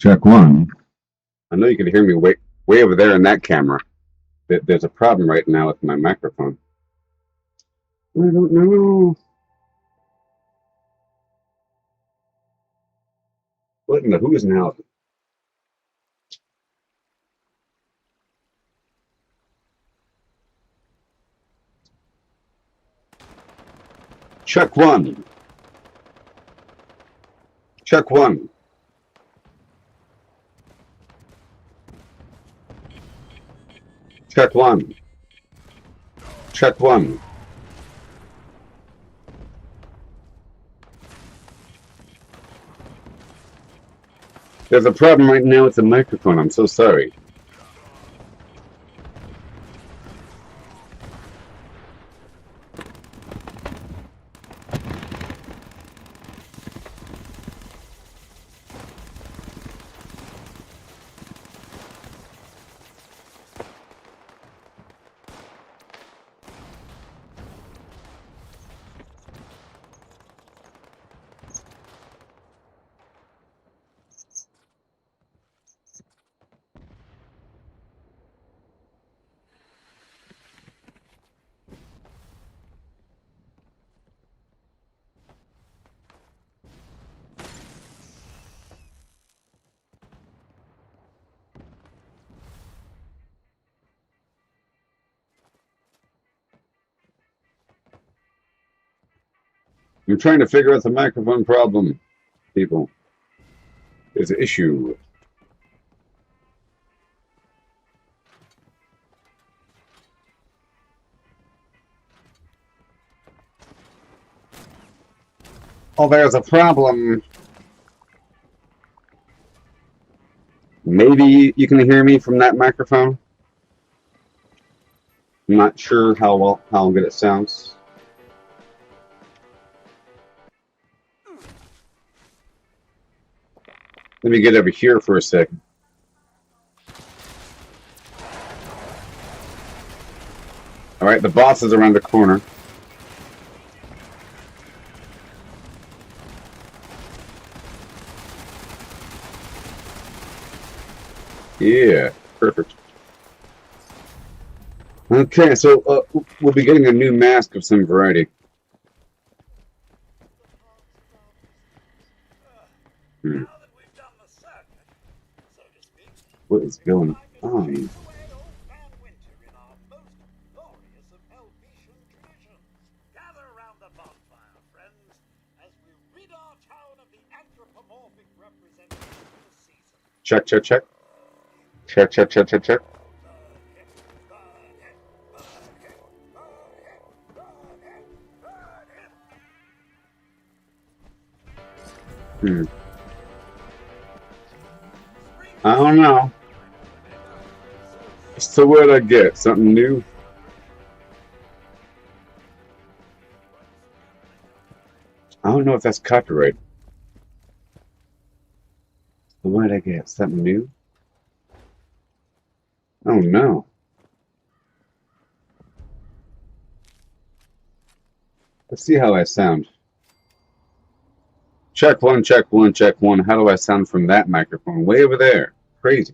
Check one. I know you can hear me way over there in that camera. There's a problem right now with my microphone. I don't know. What in the who's now? Check one. Check one. Check one. Check one. There's a problem right now with the microphone. I'm so sorry. I'm trying to figure out the microphone problem, people. There's an issue. Oh, there's a problem. Maybe you can hear me from that microphone. I'm not sure how good it sounds. Let me get over here for a second. All right, the boss is around the corner. Yeah, perfect. Okay, so we'll be getting a new mask of some variety. What is going on? Check, check, check. Check, check, check, check, check. I don't know. So what did I get? Something new? I don't know if that's copyright. So what did I get? Something new? Oh no. Let's see how I sound. Check one, check one, check one. How do I sound from that microphone? Way over there. Crazy.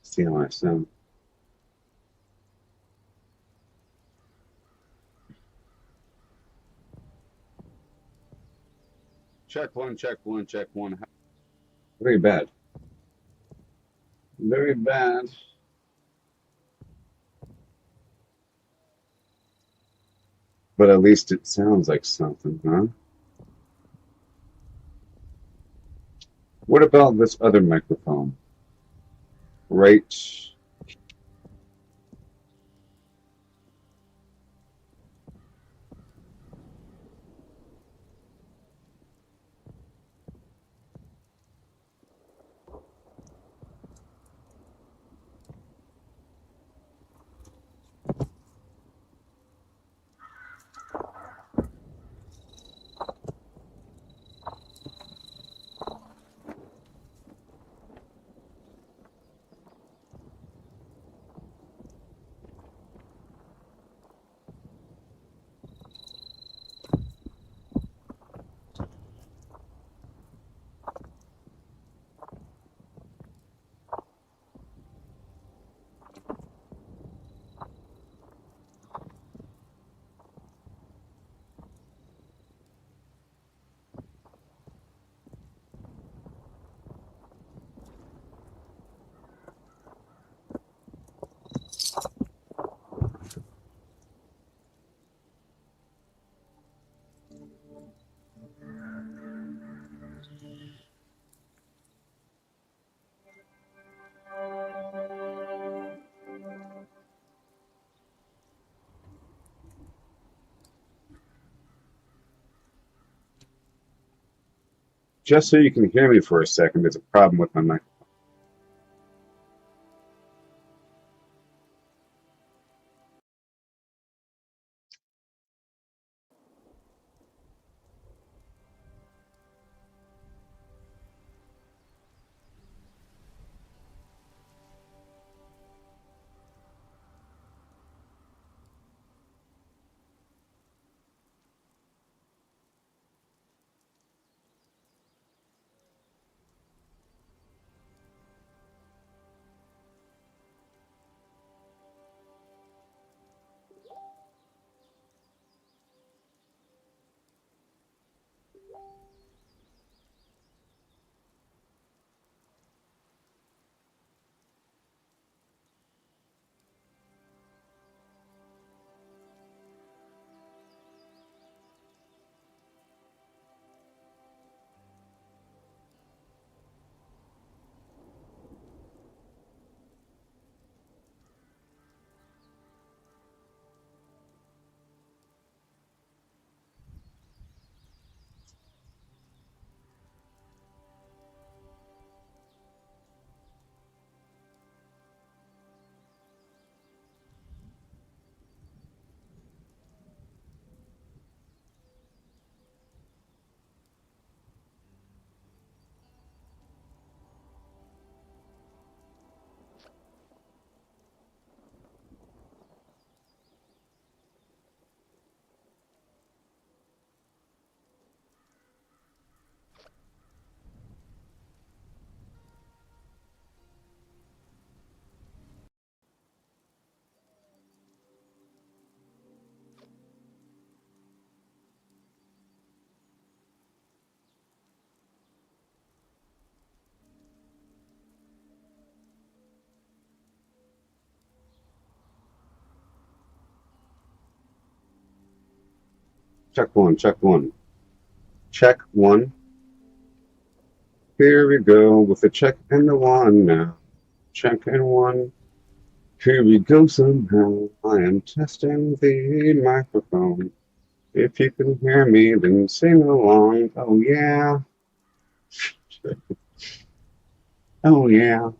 Let's see how I sound. Check one, check one, check one. Very bad. Very bad. But at least it sounds like something, huh? What about this other microphone? Right. Just so you can hear me for a second, there's a problem with my mic. Check one, check one. Check one. Here we go with the check and the one now. Check and one. Here we go somehow. I am testing the microphone. If you can hear me, then sing along. Oh yeah. Oh yeah.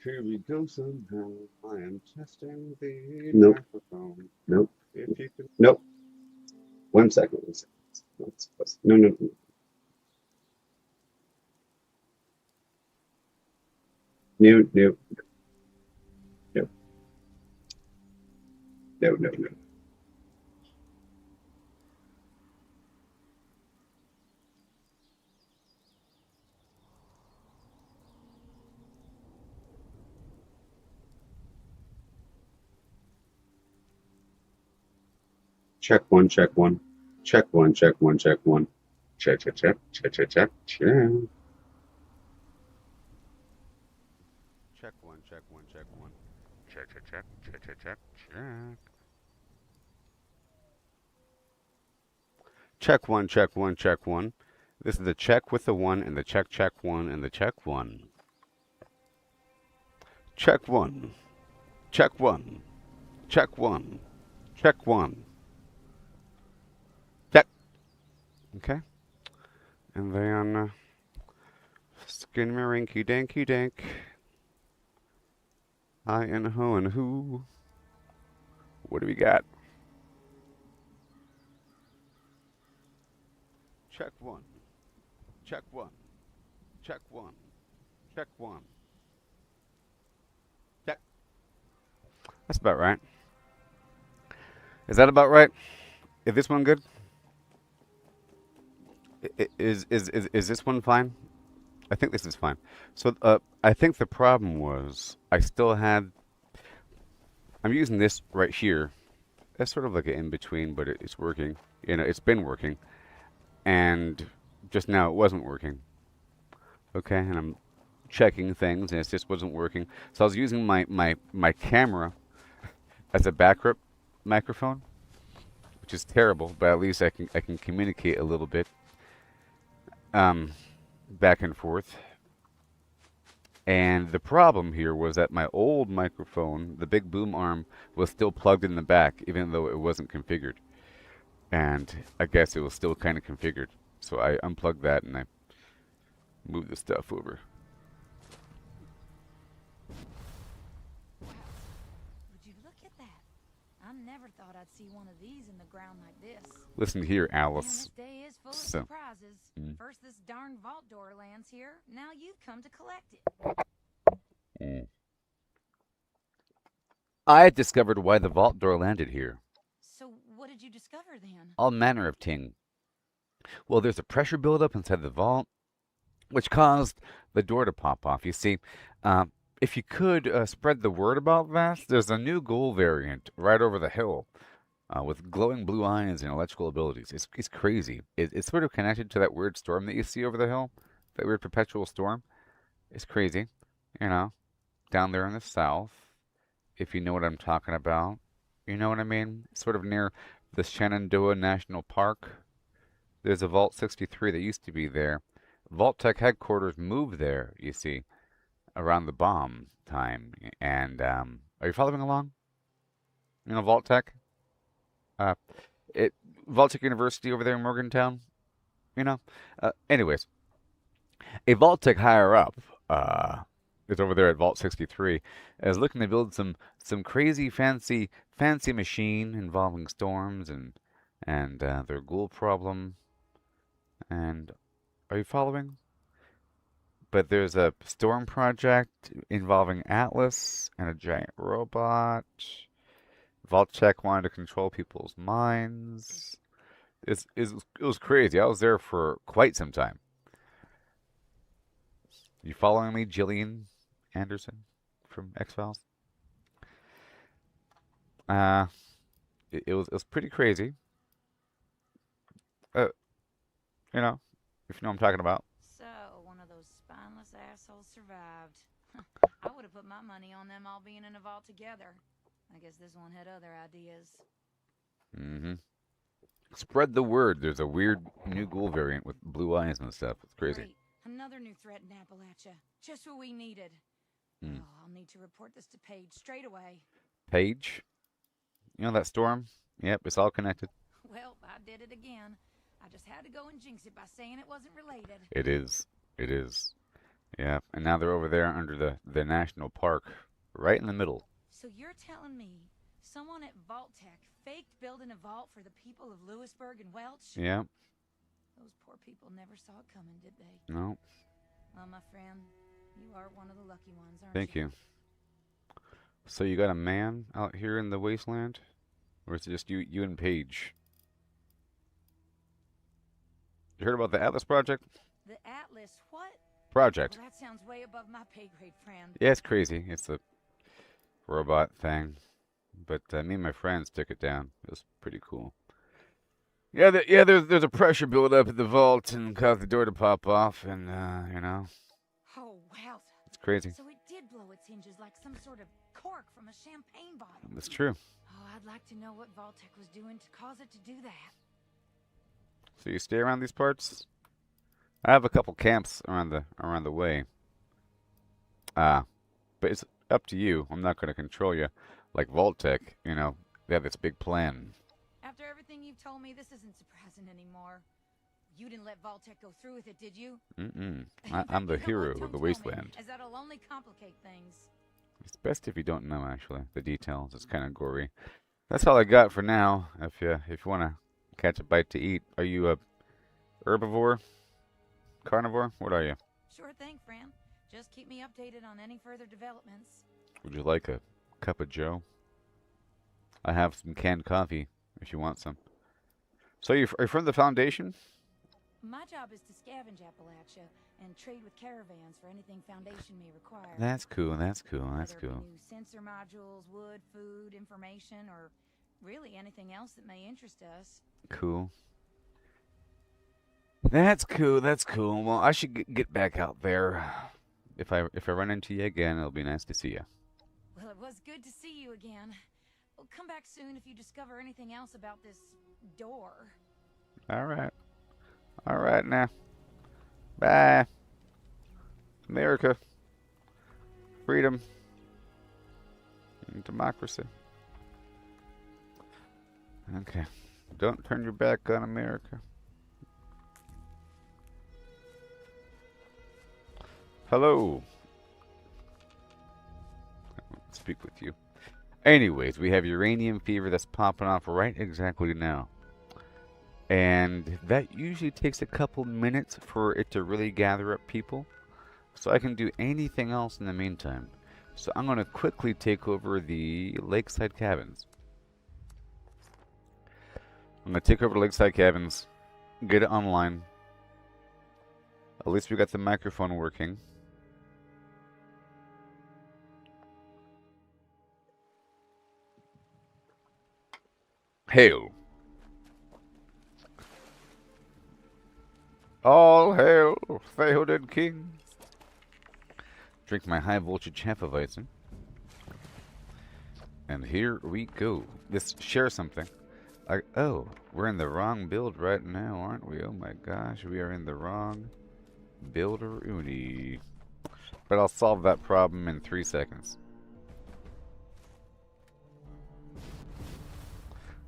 Here we go somehow. I am testing the microphone. Nope. If you can. Nope. 1 second. 1 second. No, no, no. No, no, no, no, no, no. Check one, check one. Check one, check one, check one. Check, check, check, check, check, check, check. Check one, check one, check one. Check, check, check, check, check, check, check. Check one, check one, check one. This is the check with the one and the check, check one and the check one. Check one. Check one. Check one. Check one. Check. Okay. And then skinnarinky danky dank. Hi and ho and who. What do we got? Check one. Check one. Check one. Check one. Check. That's about right. Is that about right? Is this one good? Is this one fine? I think this is fine. So I think the problem was I still had. I'm using this right here. That's sort of like an in between, but it's working. You know, it's been working, and just now it wasn't working. Okay, and I'm checking things, and it just wasn't working. So I was using my camera as a backup microphone, which is terrible, but at least I can communicate a little bit. um, back and forth. And the problem here was that my old microphone, the big boom arm, was still plugged in the back, even though it wasn't configured. And I guess it was still kind of configured. So I unplugged that and I moved the stuff over. Would you look at that? I never thought I'd see one of these in the ground like this. Listen here, Man, Alice. this day is full of So, surprises. mm, First this darn vault door lands here, now you've come to collect it. mm. I discovered why the vault door landed here. So what did you discover then? All manner of ting. Well, there's a pressure buildup inside the vault, which caused the door to pop off. You see, uh, if you could spread the word about that, there's a new ghoul variant right over the hill with glowing blue eyes and electrical abilities. It's crazy. It's sort of connected to that weird storm that you see over the hill, that weird perpetual storm. It's crazy, you know, down there in the south, if you know what I'm talking about. You know what I mean? Sort of near the Shenandoah National Park. There's a Vault 63 that used to be there. Vault Tech headquarters moved there, you see, around the bomb time. And are you following along? You know, Vault Tech? Uh, it Vault Tech University over there in Morgantown. You know. Anyways, a Vault Tech higher up is over there at Vault 63, is looking to build some crazy fancy machine involving storms and their ghoul problem. And are you following? But there's a storm project involving Atlas and a giant robot. Volchek wanted to control people's minds. It was crazy. I was there for quite some time. You following me, Gillian Anderson from X Files? Uh, it was pretty crazy. Uh, you know, if you know what I'm talking about. So, one of those spineless assholes survived. I would have put my money on them all being in a vault together. I guess this one had other ideas. Mm-hmm. Spread the word. There's a weird new ghoul variant with blue eyes and stuff. It's crazy. Great. Another new threat in Appalachia. Just what we needed. Mm. Oh, I'll need to report this to Paige straight away. Paige? You know that storm? Yep, it's all connected. Well, I did it again. I just had to go and jinx it by saying it wasn't related. It is. It is. Yeah, and now they're over there under the national park, right in the middle. So you're telling me someone at Vault Tech faked building a vault for the people of Lewisburg and Welch? Yeah. Those poor people never saw it coming, did they? No. Well, my friend, you are one of the lucky ones, aren't Thank you? you. So you got a man out here in the wasteland, or is it just you and Paige? You heard about the Atlas project? The Atlas, what? Project. Well, that sounds way above my pay grade, friend. Yeah, it's crazy. It's a robot thing, but me and my friends took it down. It was pretty cool. Yeah, there's a pressure build up at the vault and caused the door to pop off, and you know, Oh, wow. it's crazy. So it did blow its hinges like some sort of cork from a champagne bottle. It's true. Oh, I'd like to know what Vault-Tec was doing to cause it to do that. So you stay around these parts? I have a couple camps around the way. But it's up to you. I'm not going to control you, like Vault-Tec. You know, they have this big plan. After everything you've told me, this isn't surprising anymore. You didn't let Vault-Tec go through with it, did you? Mm-mm. In I'm fact, the you know hero what? of Don't the tell me, wasteland. as that'll only complicate things. It's best if you don't know, actually. The details. It's kind of gory. That's all I got for now. If you want to catch a bite to eat. Are you a herbivore? Carnivore? What are you? Sure thing, friend. Just keep me updated on any further developments. Would you like a cup of joe? I have some canned coffee if you want some. So are you from the Foundation? My job is to scavenge Appalachia and trade with caravans for anything Foundation may require. That's cool. That's cool. That's Whether it cool. be new sensor modules, wood, food, information, or really anything else that may interest us. Cool. That's cool. That's cool. Well, I should get back out there. If I run into you again, it'll be nice to see you. Well, it was good to see you again. Well, come back soon if you discover anything else about this door. All right. All right now. Bye. America. Freedom. And democracy. Okay. Don't turn your back on America. Hello. I won't speak with you. Anyways, we have uranium fever that's popping off right exactly now. And that usually takes a couple minutes for it to really gather up people. So I can do anything else in the meantime. So I'm going to quickly take over the lakeside cabins. I'm going to take over the lakeside cabins, get it online. At least we got the microphone working. Hail. All hail, Theoden King. Drink my high voltage Hefeweizen. And here we go. Let's share something. Oh, we're in the wrong build right now, aren't we? Oh my gosh, we are in the wrong builder uni. But I'll solve that problem in 3 seconds.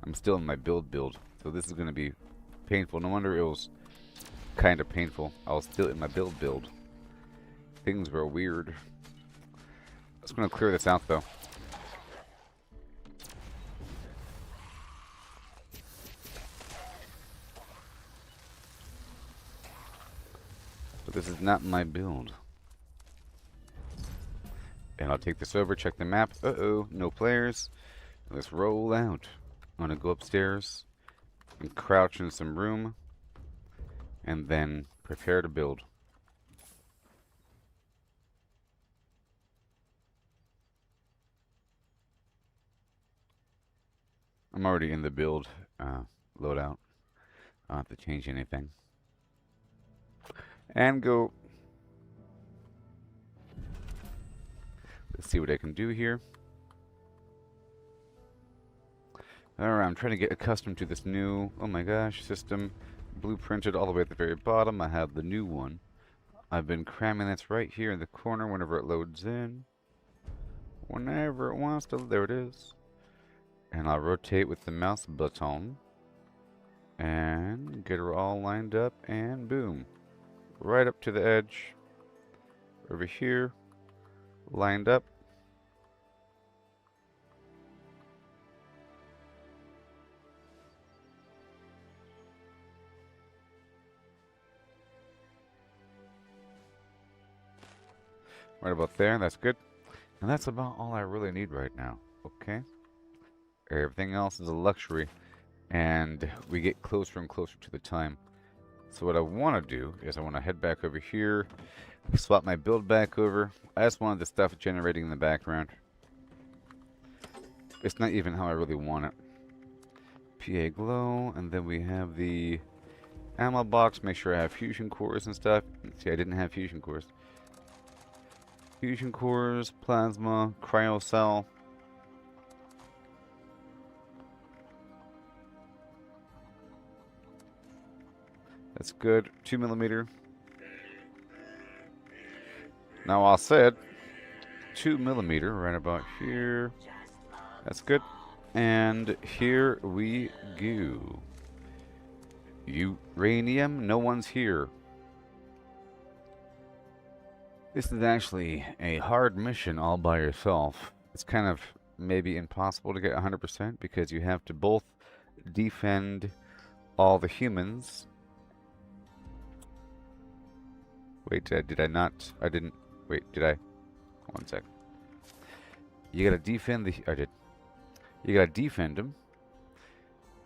I'm still in my build, so this is going to be painful. No wonder it was kind of painful. I was still in my build. Things were weird. I'm just going to clear this out, though. But this is not my build. And I'll take this over, check the map. Uh-oh, no players. Let's roll out. I'm going to go upstairs and crouch in some room. And then prepare to build. I'm already in the build loadout. I don't have to change anything. And go. Let's see what I can do here. Alright, I'm trying to get accustomed to this new, oh my gosh, system. Blueprinted all the way at the very bottom. I have the new one. I've been cramming this right here in the corner whenever it loads in. Whenever it wants to, there it is. And I'll rotate with the mouse button. And get her all lined up, and boom. Right up to the edge. Over here. Lined up. Right about there, that's good. And that's about all I really need right now, okay? Everything else is a luxury, and we get closer and closer to the time. So what I want to do is I want to head back over here, swap my build back over. I just wanted the stuff generating in the background. It's not even how I really want it. PA glow, and then we have the ammo box. Make sure I have fusion cores and stuff. See, I didn't have fusion cores. Fusion cores, plasma, cryo cell. That's good. 2mm. Now I said 2mm right about here. That's good. And here we go. Uranium, no one's here. This is actually a hard mission all by yourself. It's kind of maybe impossible to get 100% because you have to both defend all the humans. Wait, did I not? I didn't. Wait, did I? 1 sec. You gotta defend the. I did. You gotta defend them.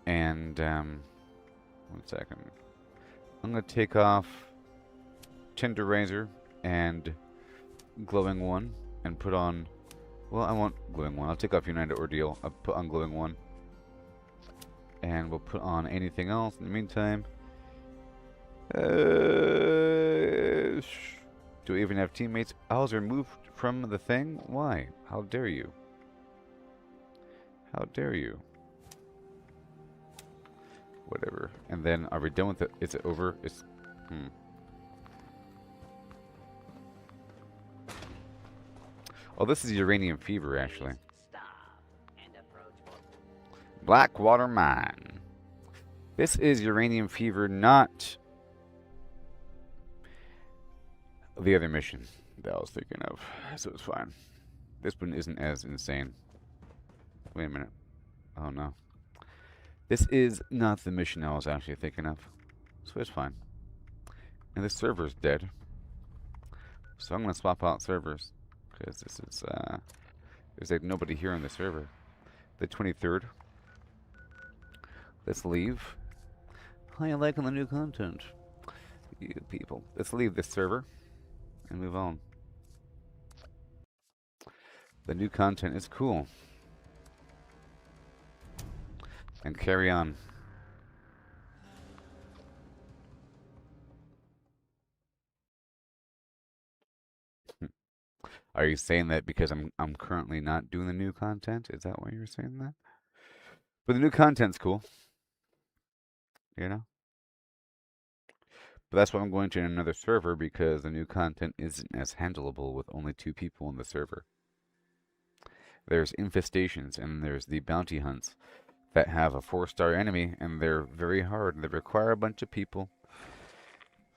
And 1 second. I'm gonna take off Tenderizer and Glowing One and put on. Well, I want Glowing One. I'll take off United Ordeal. I'll put on Glowing One. And we'll put on anything else in the meantime. Do we even have teammates? I was removed from the thing? Why? How dare you? How dare you? Whatever. And then, are we done with it? Is it over? It's... Oh, this is uranium fever, actually. Stop and approach. Blackwater Mine. This is uranium fever, not the other mission that I was thinking of. So it's fine. This one isn't as insane. Wait a minute. Oh no. This is not the mission I was actually thinking of. So it's fine. And this server's dead. So I'm going to swap out servers. Because this is, there's like nobody here on the server. The 23rd. Let's leave. How you liking the new content? You people. Let's leave this server and move on. The new content is cool. And carry on. Are you saying that because I'm currently not doing the new content? Is that why you're saying that? But the new content's cool. You know? But that's why I'm going to another server, because the new content isn't as handleable with only 2 people in the server. There's infestations and there's the bounty hunts that have a 4-star enemy, and they're very hard. They require a bunch of people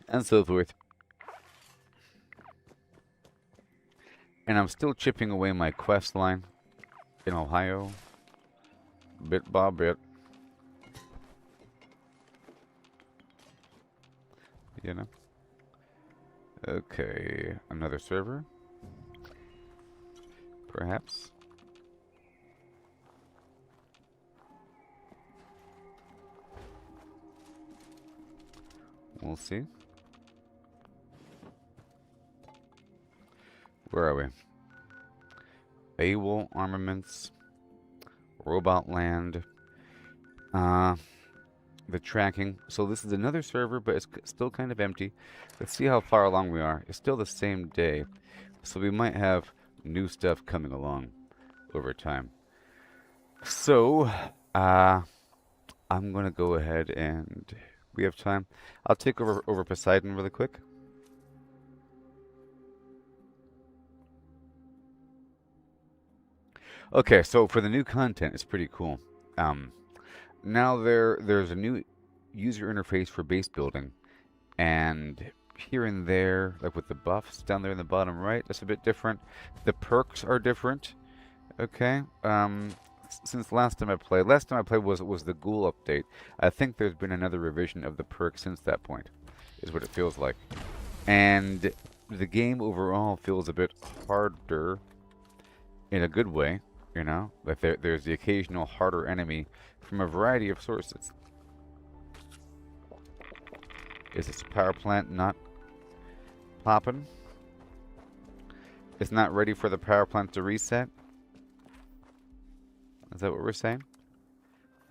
and so forth. And I'm still chipping away my quest line in Ohio, bit by bit. You know? Okay, another server? Perhaps? We'll see. Where are we? AWOL Armaments, Robot Land, the tracking. So this is another server, but it's still kind of empty. Let's see how far along we are. It's still the same day, so we might have new stuff coming along over time. So, I'm gonna go ahead and we have time. I'll take over Poseidon really quick. Okay, so for the new content, it's pretty cool. Now there's a new user interface for base building, and here and there, like with the buffs down there in the bottom right, that's a bit different. The perks are different. Okay. Since last time I played was the Ghoul update. I think there's been another revision of the perks since that point, is what it feels like. And the game overall feels a bit harder in a good way. You know, like there's the occasional harder enemy from a variety of sources. Is this power plant not popping? It's not ready for the power plant to reset? Is that what we're saying?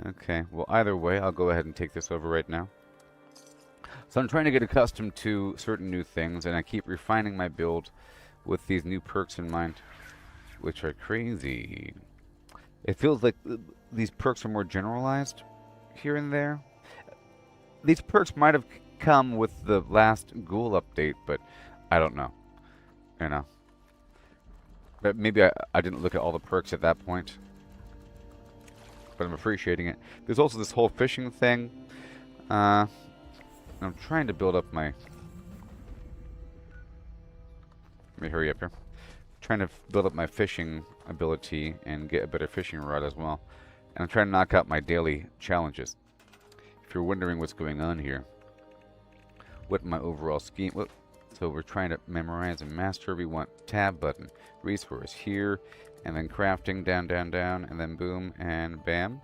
Okay, well either way, I'll go ahead and take this over right now. So I'm trying to get accustomed to certain new things, and I keep refining my build with these new perks in mind, which are crazy. It feels like these perks are more generalized here and there. These perks might have come with the last Ghoul update, but I don't know. You know. But maybe I didn't look at all the perks at that point. But I'm appreciating it. There's also this whole fishing thing. I'm trying to build up my... Let me hurry up here. Trying to build up my fishing ability and get a better fishing rod as well. And I'm trying to knock out my daily challenges. If you're wondering what's going on here, what my overall scheme... So we're trying to memorize and master. We want tab button, resource here, and then crafting, down, down, down, and then boom, and bam.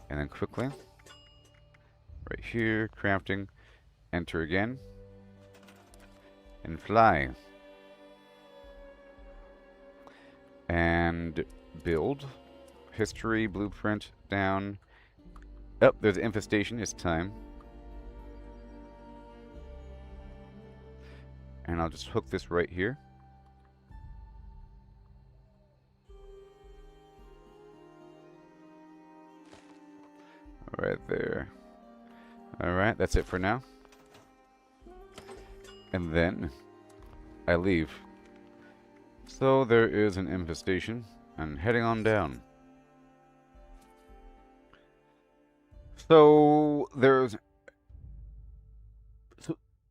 And then quickly, right here, crafting, enter again, and fly. And build, history, blueprint, down. Oh, there's infestation, it's time. And I'll just hook this right here. Right there. Alright, that's it for now. And then I leave. So there is an infestation, and heading on down. So there's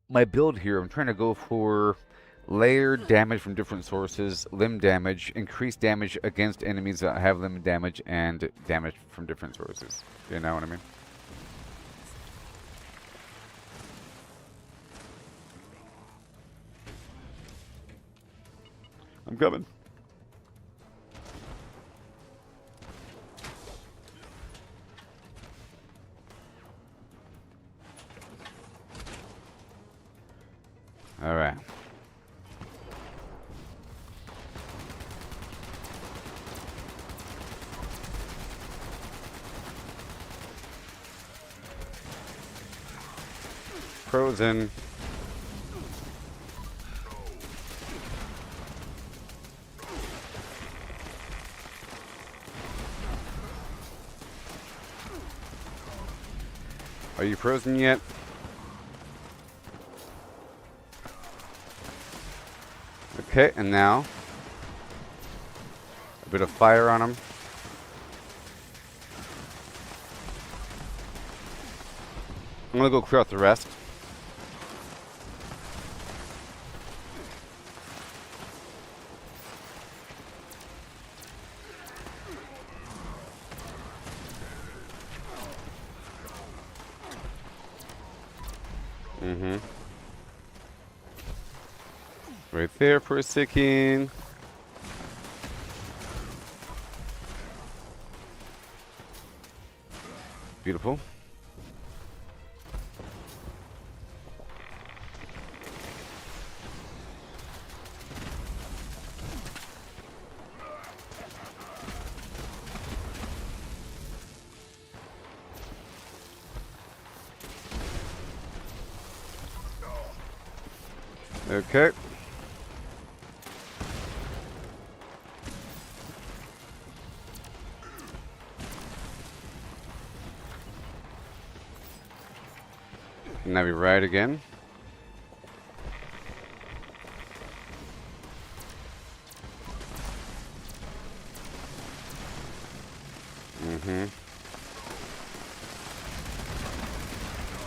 my build here. I'm trying to go for layered damage from different sources, limb damage, increased damage against enemies that have limb damage, and damage from different sources. You know what I mean? I'm coming. All right. Frozen. Are you frozen yet? Okay, and now a bit of fire on him. I'm gonna go clear out the rest. Right there for a second. Beautiful. Okay. Now we ride again.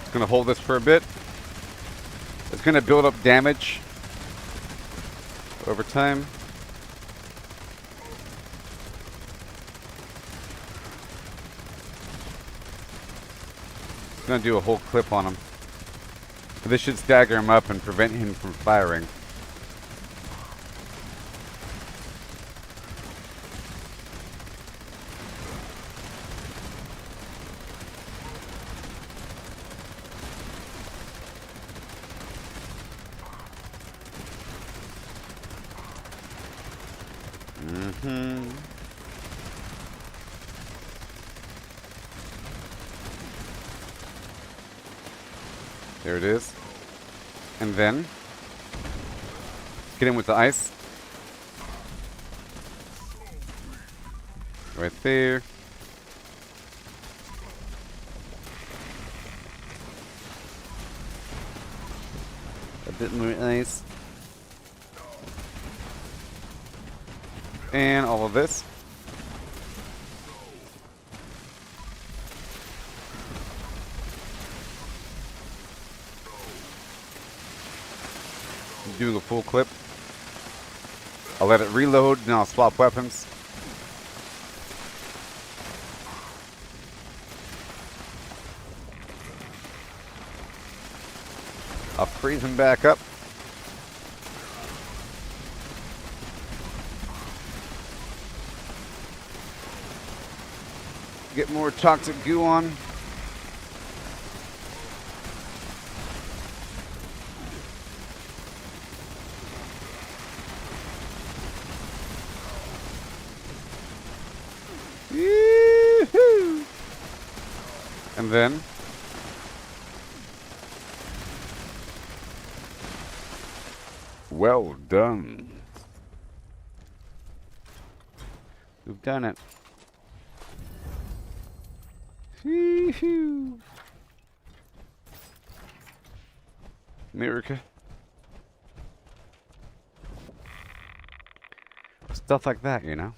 It's gonna hold this for a bit. It's gonna build up damage over time. It's gonna do a whole clip on him. This should stagger him up and prevent him from firing. There it is. And then get him with the ice. Right there. A bit more ice. And all of this. Do the full clip. I'll let it reload, and I'll swap weapons. I'll freeze him back up. Get more toxic goo on. Yoo-hoo! And then well done. We've done it. Yoo-hoo! America. Stuff like that, you know?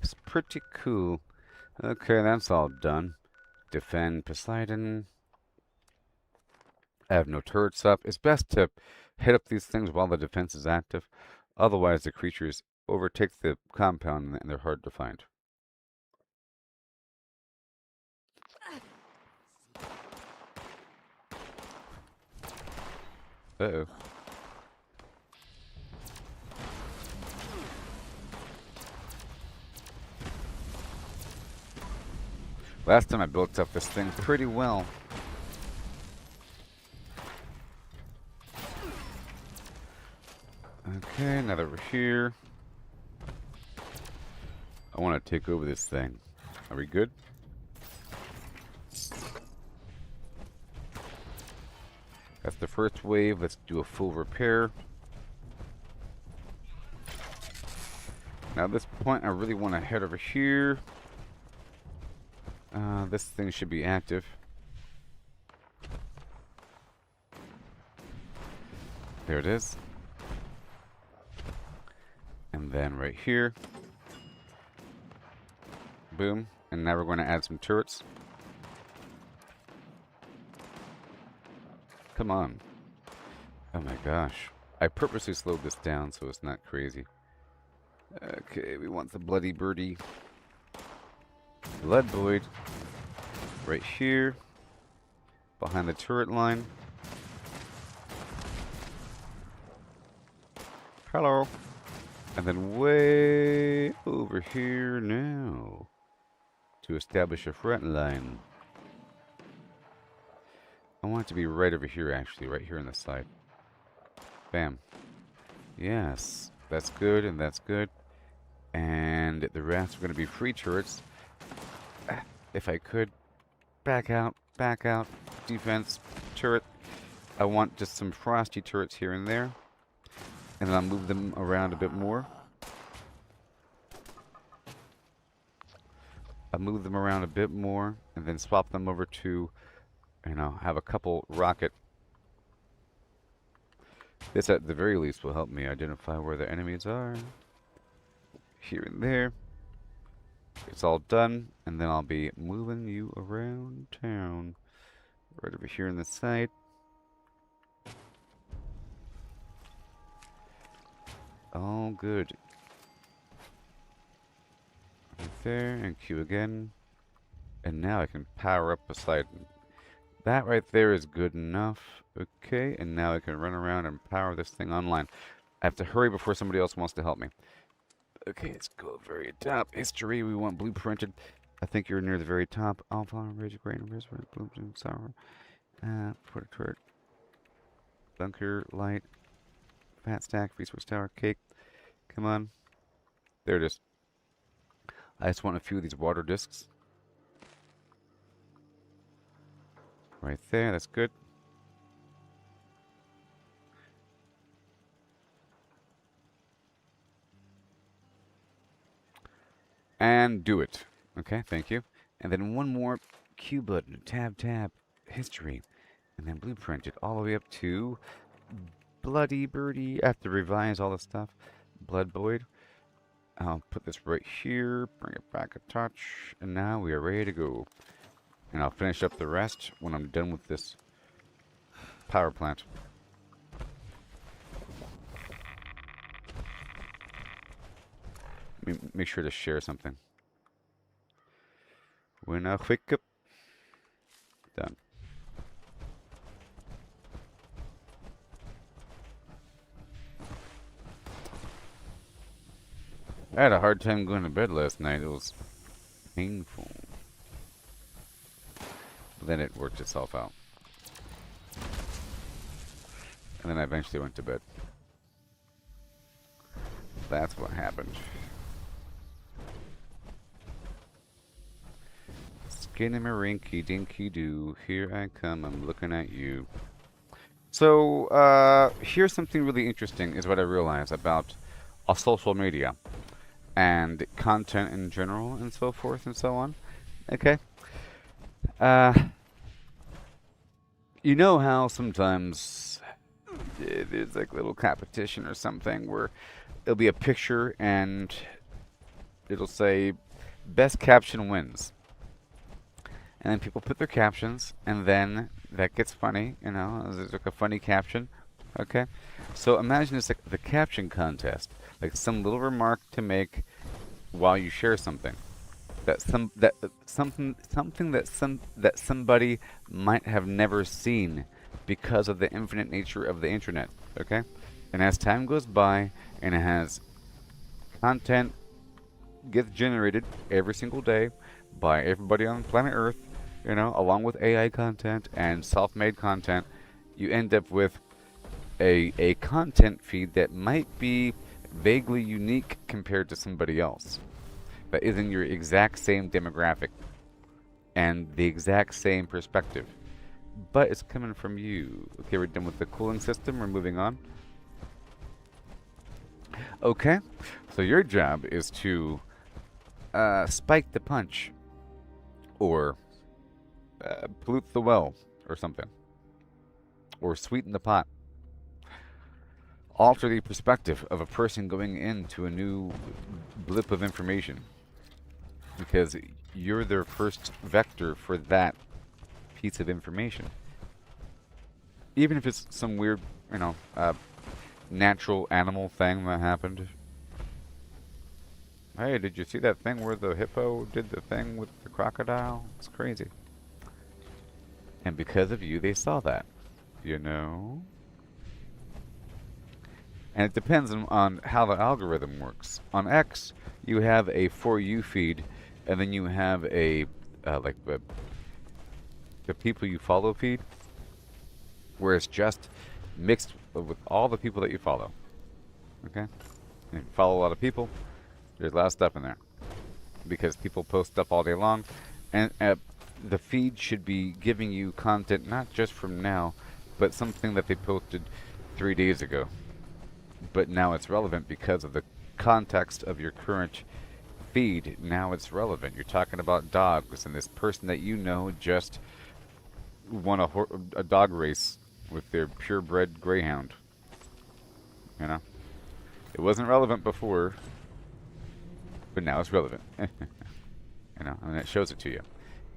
It's pretty cool. Okay, that's all done. Defend Poseidon. I have no turrets up. It's best to hit up these things while the defense is active. Otherwise, the creatures overtake the compound and they're hard to find. Uh-oh. Last time I built up this thing pretty well. Okay, now that we're here, I want to take over this thing. Are we good? That's the first wave. Let's do a full repair. Now at this point, I really want to head over here. This thing should be active. There it is. And then right here. Boom. And now we're going to add some turrets. Come on. Oh my gosh. I purposely slowed this down so it's not crazy. Okay, we want the bloody birdie. Blood Void. Right here. Behind the turret line. Hello. And then way over here now. To establish a front line. I want it to be right over here, actually. Right here on the side. Bam. Yes. That's good, and that's good. And the rest are going to be free turrets. If I could. Back out. Back out. Defense. Turret. I want just some frosty turrets here and there. And then I'll move them around a bit more. I'll move them around a bit more. And then swap them over to, you know, have a couple rocket. This at the very least will help me identify where the enemies are. Here and there. It's all done. And then I'll be moving you around town. Right over here on the side. All good. Right there, and Q again. And now I can power up Poseidon. That right there is good enough. Okay, and now I can run around and power this thing online. I have to hurry before somebody else wants to help me. Okay, let's go very top. History, we want blueprinted. I think you're near the very top. Alpha, Rage, Grain, Bloom, Sour. Put a turret. Bunker, light. Fat stack, resource tower, cake. Come on. There it is. I just want a few of these water discs. Right there, that's good. And do it. Okay, thank you. And then one more Q button, tab, history. And then blueprint it all the way up to Bloody Birdie. I have to revise all this stuff. Blood Void. I'll put this right here, bring it back a touch, and now we are ready to go. And I'll finish up the rest when I'm done with this power plant. Make sure to share something. When I wake up. Done. I had a hard time going to bed last night. It was painful. But then it worked itself out. And then I eventually went to bed. That's what happened. Skinnamarink dinky doo. Here I come. I'm looking at you. So, here's something really interesting is what I realized about social media. And content in general, and so forth and so on. Okay. You know how sometimes there's like a little competition or something where it'll be a picture and it'll say best caption wins. And then people put their captions, and then that gets funny, you know, there's like a funny caption. Okay? So imagine it's like the caption contest, like some little remark to make while you share something. That somebody might have never seen because of the infinite nature of the internet. Okay? And as time goes by and it has content gets generated every single day by everybody on planet Earth, you know, along with AI content and self-made content, you end up with a content feed that might be vaguely unique compared to somebody else, but is in your exact same demographic and the exact same perspective. But it's coming from you. Okay, we're done with the cooling system. We're moving on. Okay, so your job is to spike the punch or pollute the well or something, or sweeten the pot. Alter the perspective of a person going into a new blip of information, because you're their first vector for that piece of information. Even if it's some weird, you know, natural animal thing that happened. Hey, did you see that thing where the hippo did the thing with the crocodile? It's crazy. And because of you, they saw that. You know? And it depends on how the algorithm works. On X, you have a For You feed, and then you have a, like, the people you follow feed, where it's just mixed with all the people that you follow. Okay? And if you follow a lot of people, there's a lot of stuff in there. Because people post stuff all day long, and the feed should be giving you content not just from now, but something that they posted 3 days ago. But now it's relevant because of the context of your current feed. Now it's relevant. You're talking about dogs, and this person that you know just won a dog race with their purebred greyhound. You know? It wasn't relevant before, but now it's relevant. You know, and it shows it to you,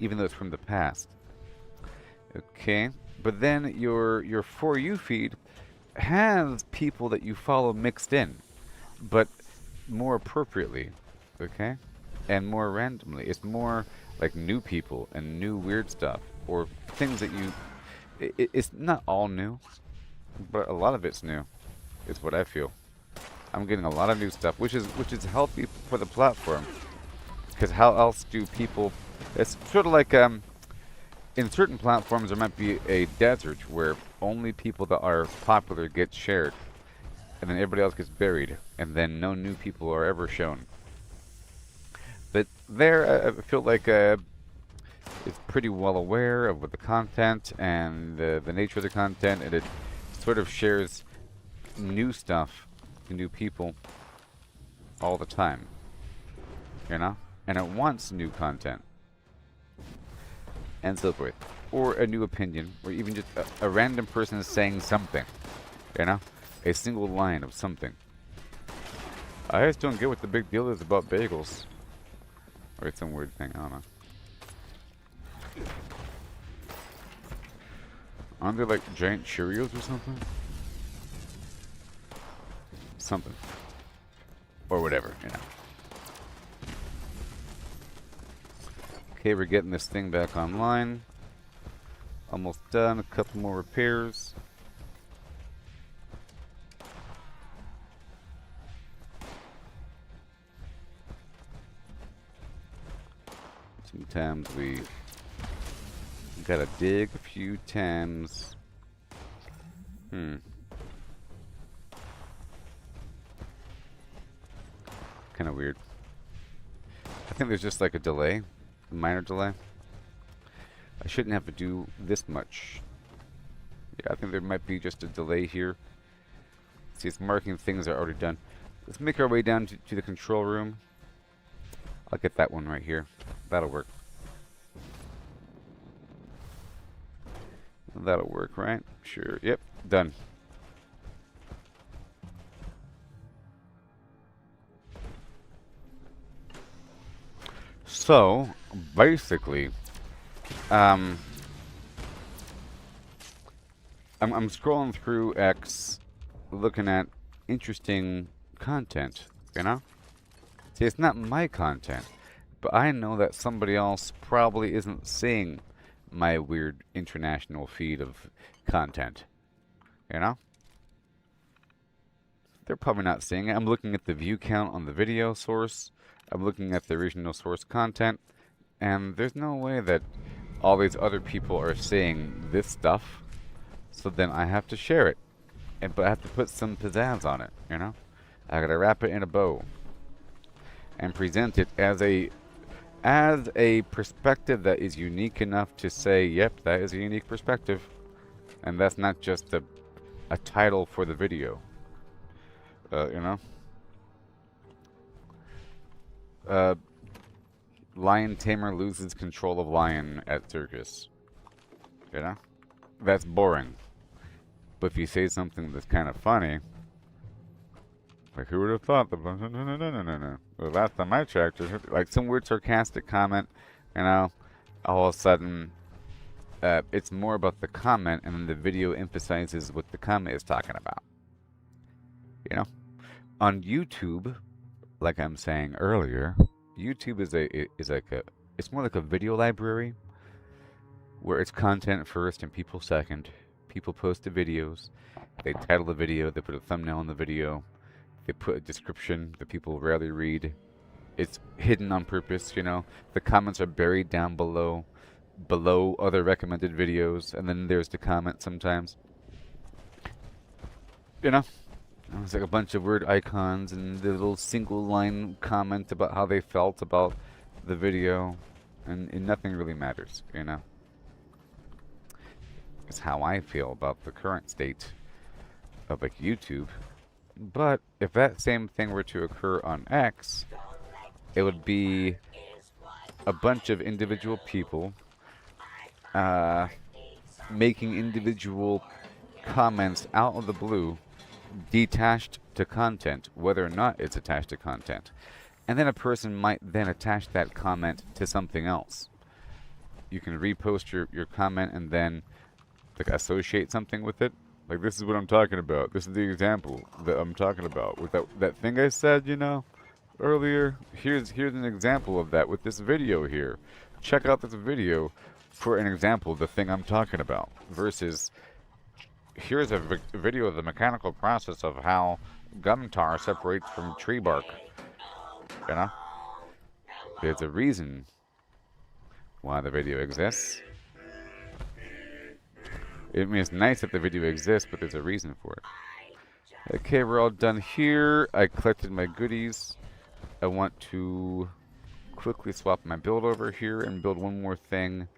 even though it's from the past. Okay, but then your For You feed has people that you follow mixed in, but more appropriately, okay, and more randomly. It's more like new people and new weird stuff, or things that you. It's not all new, but a lot of it's new. Is what I feel. I'm getting a lot of new stuff, which is healthy for the platform. Because how else do people? It's sort of like in certain platforms there might be a desert where only people that are popular get shared, and then everybody else gets buried, and then no new people are ever shown. But there, I feel like it's pretty well aware of what the content and the nature of the content, and it sort of shares new stuff to new people all the time, you know? And it wants new content, and so forth. Or a new opinion, or even just a random person saying something, you know? A single line of something. I just don't get what the big deal is about bagels. Or it's some weird thing, I don't know. Aren't they like giant Cheerios or something? Something. Or whatever, you know. Okay, we're getting this thing back online. Almost done. A couple more repairs. Sometimes we gotta dig a few times. Kind of weird. I think there's just like a delay. A minor delay. I shouldn't have to do this much. Yeah, I think there might be just a delay here. See, it's marking things that are already done. Let's make our way down to the control room. I'll get that one right here. That'll work. That'll work, right? Sure. Yep. Done. So, basically, um, I'm scrolling through X, looking at interesting content, you know? See, it's not my content, but I know that somebody else probably isn't seeing my weird international feed of content, you know? They're probably not seeing it. I'm looking at the view count on the video source. I'm looking at the original source content, and there's no way that all these other people are seeing this stuff. So then I have to share it, but I have to put some pizzazz on it, you know? I gotta wrap it in a bow and present it as a perspective that is unique enough to say, yep, that is a unique perspective, and that's not just a title for the video, you know? Lion tamer loses control of lion at circus, you know? That's boring. But if you say something that's kind of funny, like, who would have thought that? No. The last time I checked, like some weird sarcastic comment, you know, all of a sudden, it's more about the comment, and then the video emphasizes what the comment is talking about. You know, on YouTube, like I'm saying earlier, YouTube it's more like a video library where it's content first and people second. People post the videos, they title the video, they put a thumbnail on the video. They put a description that people rarely read. It's hidden on purpose, you know. The comments are buried down below other recommended videos, and then there's the comment sometimes. You know? It's like a bunch of weird icons and the little single line comment about how they felt about the video, and nothing really matters, you know. It's how I feel about the current state of like YouTube. But if that same thing were to occur on X, it would be a bunch of individual people making individual comments out of the blue, detached to content, whether or not it's attached to content. And then a person might then attach that comment to something else. You can repost your comment and then like associate something with it. Like, this is what I'm talking about. This is the example that I'm talking about. With that thing I said, you know, earlier. Here's an example of that with this video here. Check out this video for an example of the thing I'm talking about. Versus, here's a video of the mechanical process of how gum tar separates from tree bark. You know? There's a reason why the video exists. I mean, it's nice that the video exists, but there's a reason for it. Okay, we're all done here. I collected my goodies. I want to quickly swap my build over here and build one more thing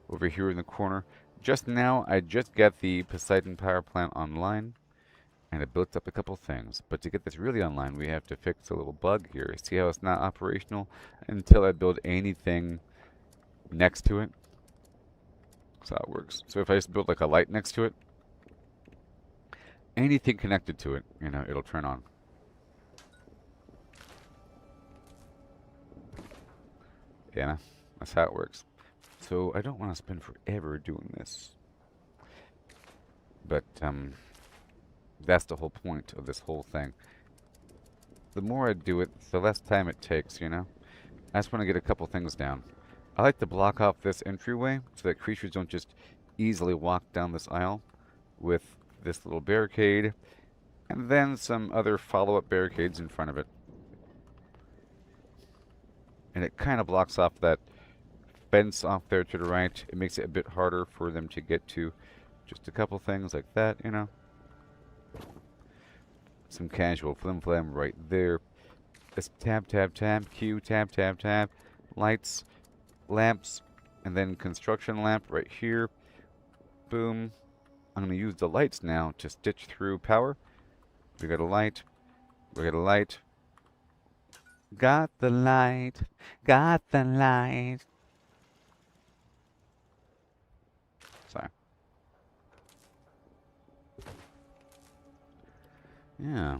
over here in the corner. Just now, I just got the Poseidon power plant online, and it built up a couple things. But to get this really online, we have to fix a little bug here. See how it's not operational until I build anything next to it? That's how it works. So if I just build like a light next to it, anything connected to it, you know, it'll turn on. Yeah, that's how it works. So I don't want to spend forever doing this. But that's the whole point of this whole thing. The more I do it, the less time it takes, you know? I just want to get a couple things down. I like to block off this entryway so that creatures don't just easily walk down this aisle with this little barricade and then some other follow-up barricades in front of it. And it kind of blocks off that fence off there to the right. It makes it a bit harder for them to get to. Just a couple things like that, you know. Some casual flim-flam right there. Just tab, tab, tab, Q, tab, tab, tab. Lights. Lamps, and then construction lamp right here. Boom. I'm going to use the lights now to stitch through power. We got a light. We got a light. Got the light. Got the light. Sorry. Yeah.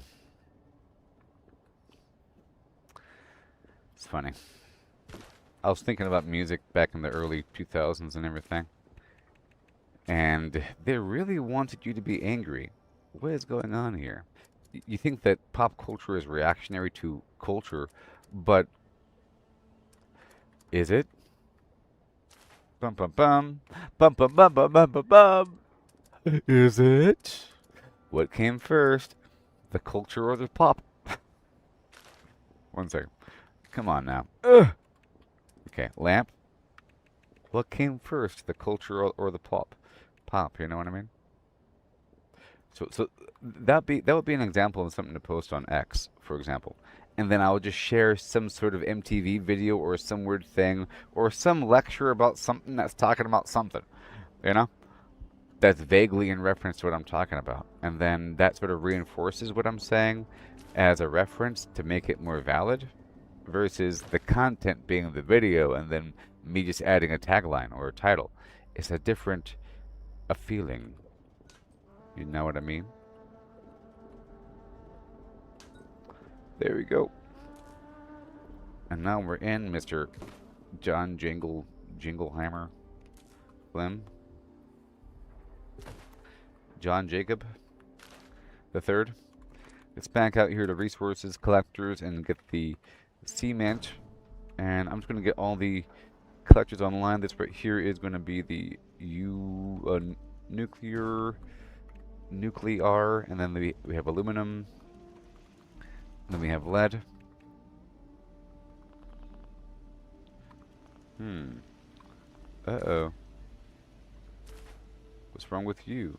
It's funny. I was thinking about music back in the early 2000s and everything, and they really wanted you to be angry. What is going on here? You think that pop culture is reactionary to culture, but is it? Bum bum bum. Bum bum bum bum bum bum bum. Is it? What came first? The culture or the pop? One second. Come on now. Ugh. Okay, lamp. What came first? The culture or the pop? Pop, you know what I mean? So that would be an example of something to post on X, for example. And then I would just share some sort of MTV video or some weird thing or some lecture about something that's talking about something, you know? That's vaguely in reference to what I'm talking about. And then that sort of reinforces what I'm saying as a reference to make it more valid versus the content being the video and then me just adding a tagline or a title. It's a feeling. You know what I mean? There we go. And now we're in Mr. John Jinglehammer Flynn. John Jacob the third. Let's back out here to resources, collectors, and get the cement. And I'm just going to get all the collectors online. This right here is going to be the nuclear, and then we have aluminum, and then we have lead. Uh-oh. What's wrong with you?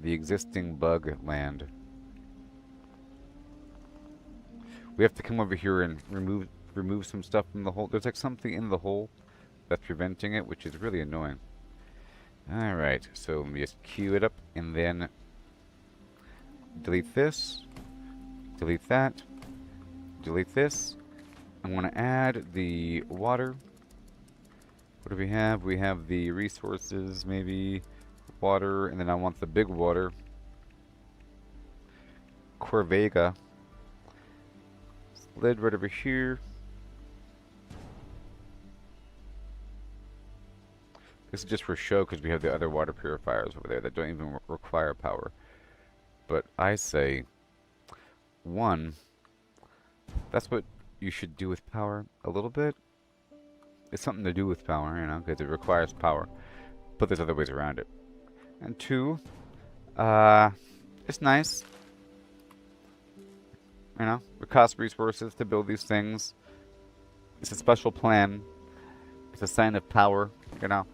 The existing bug land. We have to come over here and remove some stuff from the hole. There's like something in the hole that's preventing it, which is really annoying. Alright, so let me just queue it up and then delete this, delete that, delete this. I'm going to add the water. What do we have? We have the resources, maybe water, and then I want the big water. Corvega. Lid right over here. This is just for show because we have the other water purifiers over there that don't even require power. But I say, one, that's what you should do with power a little bit. It's something to do with power, you know, because it requires power. But there's other ways around it. And two, it's nice. You know, it costs resources to build these things. It's a special plan. It's a sign of power, you know.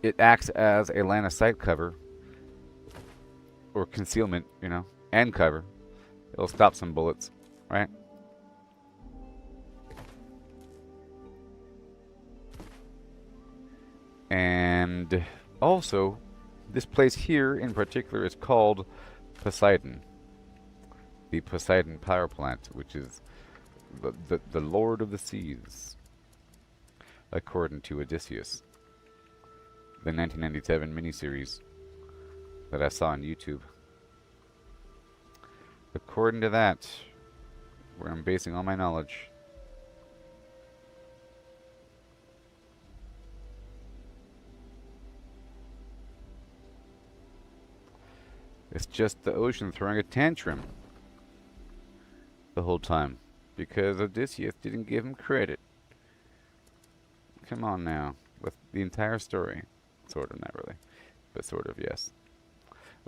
It acts as a line of sight cover. Or concealment, you know, and cover. It'll stop some bullets, right? And also, this place here in particular is called Poseidon. The Poseidon power plant, which is the Lord of the Seas, according to Odysseus, the 1997 miniseries that I saw on YouTube. According to that, where I'm basing all my knowledge. It's just the ocean throwing a tantrum the whole time because Odysseus didn't give him credit. Come on now, with the entire story. Sort of, not really, but sort of, yes.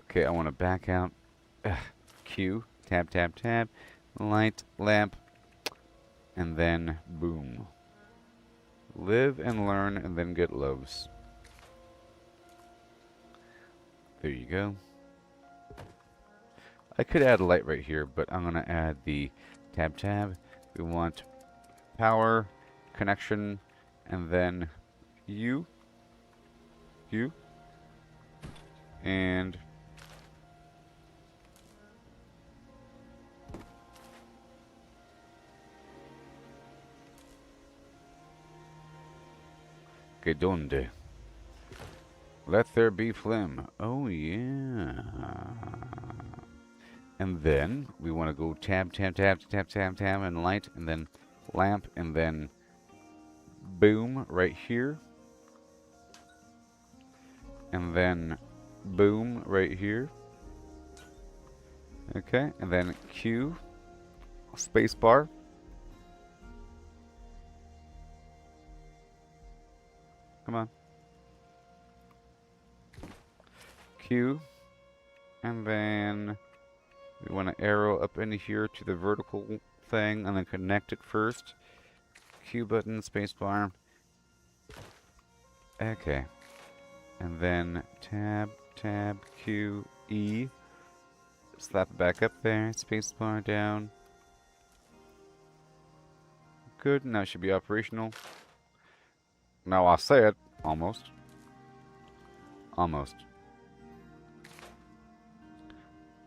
Okay, I want to back out. Q, tab, tab, tab, light, lamp, and then boom. Live and learn and then get loaves. There you go. I could add a light right here, but I'm going to add the tab tab. We want power, connection, and then you, and que donde? Let there be phlegm. Oh yeah. And then we want to go tab, tab, tab, tab, tab, tab, and light, and then lamp, and then boom right here. And then boom right here. Okay, and then Q, spacebar. Come on. Q, and then we want to arrow up in here to the vertical thing, and then connect it first. Q button, spacebar. Okay. And then tab, tab, Q, E. Slap it back up there, spacebar down. Good, now it should be operational. Now I'll say it, almost. Almost.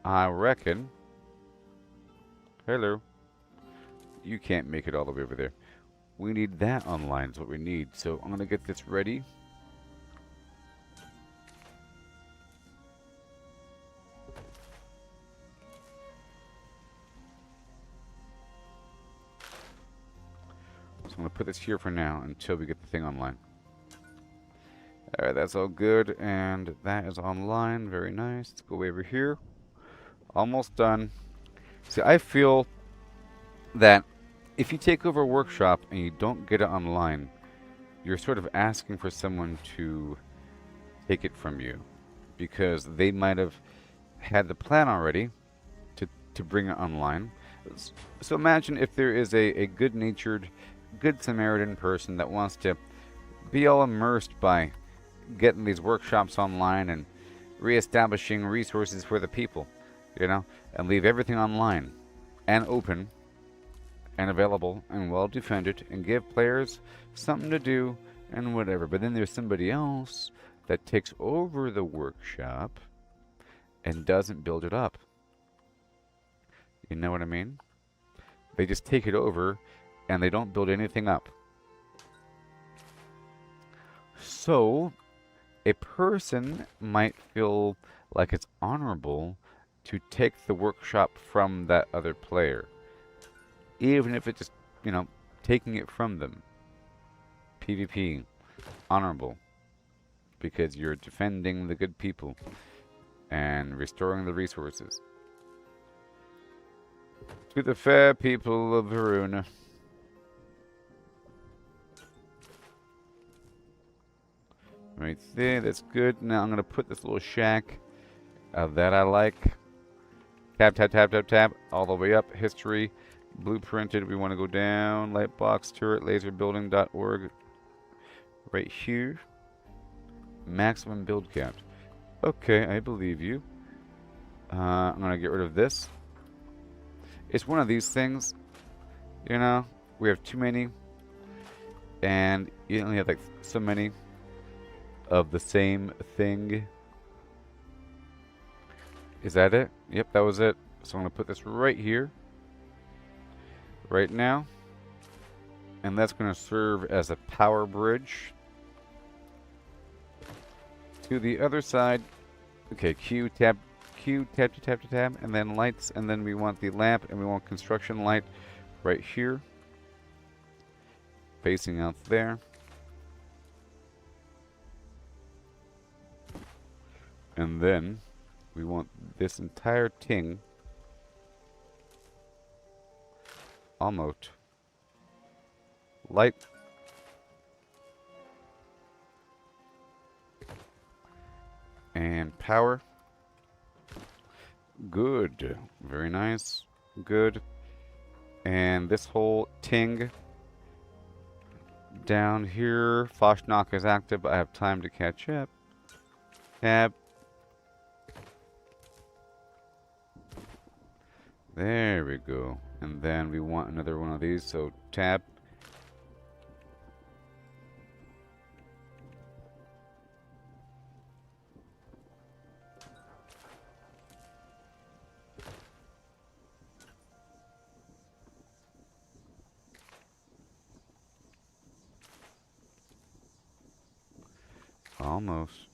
I reckon. Hello. You can't make it all the way over there. We need that online is what we need. So I'm going to get this ready. So I'm going to put this here for now until we get the thing online. Alright, that's all good. And that is online. Very nice. Let's go over here. Almost done. See, I feel that if you take over a workshop and you don't get it online, you're sort of asking for someone to take it from you, because they might have had the plan already to bring it online. So imagine if there is a good-natured, good Samaritan person that wants to be all immersed by getting these workshops online and reestablishing resources for the people, you know, and leave everything online and open and available and well defended and give players something to do and whatever. But then there's somebody else that takes over the workshop and doesn't build it up. You know what I mean? They just take it over and they don't build anything up. So a person might feel like it's honorable to take the workshop from that other player, even if it's just, you know, taking it from them. PvP, honorable, because you're defending the good people and restoring the resources to the fair people of Verona. Right there, that's good. Now I'm going to put this little shack that I like. Tab, tab, tab, tab, tab, all the way up. History, blueprinted. We want to go down. Lightbox, turret, laserbuilding.org. Right here. Maximum build count. Okay, I believe you. I'm going to get rid of this. It's one of these things, you know, we have too many, and you only have like so many of the same thing. Is that it? Yep, that was it. So I'm going to put this right here, right now, and that's going to serve as a power bridge to the other side. Okay, Q, tab, tab, tab, tab, tab, and then lights, and then we want the lamp, and we want construction light right here, facing out there. And then we want this entire thing almost light. And power. Good. Very nice. Good. And this whole ting down here. Foshnock is active, but I have time to catch up. Tab. There we go. And then we want another one of these, so tab. Almost.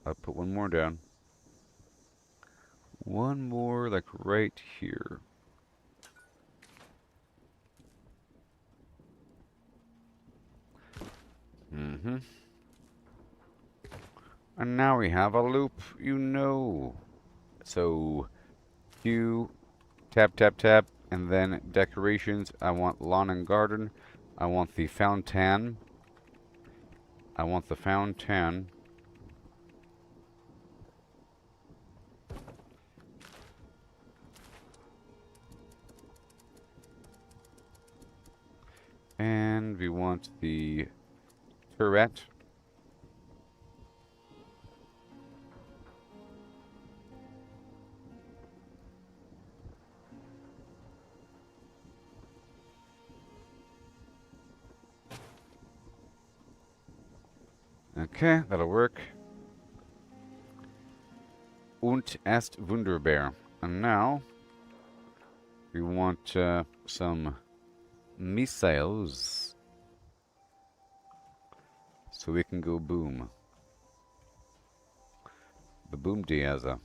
I'll put one more down. One more, like, right here. Mm-hmm. And now we have a loop, you know. So, Q, tap, tap, tap, and then decorations. I want lawn and garden. I want the fountain. I want the fountain. And we want the turret. Okay, that'll work. Und est wunderbar. And now we want some missiles so we can go boom. The boom diaza.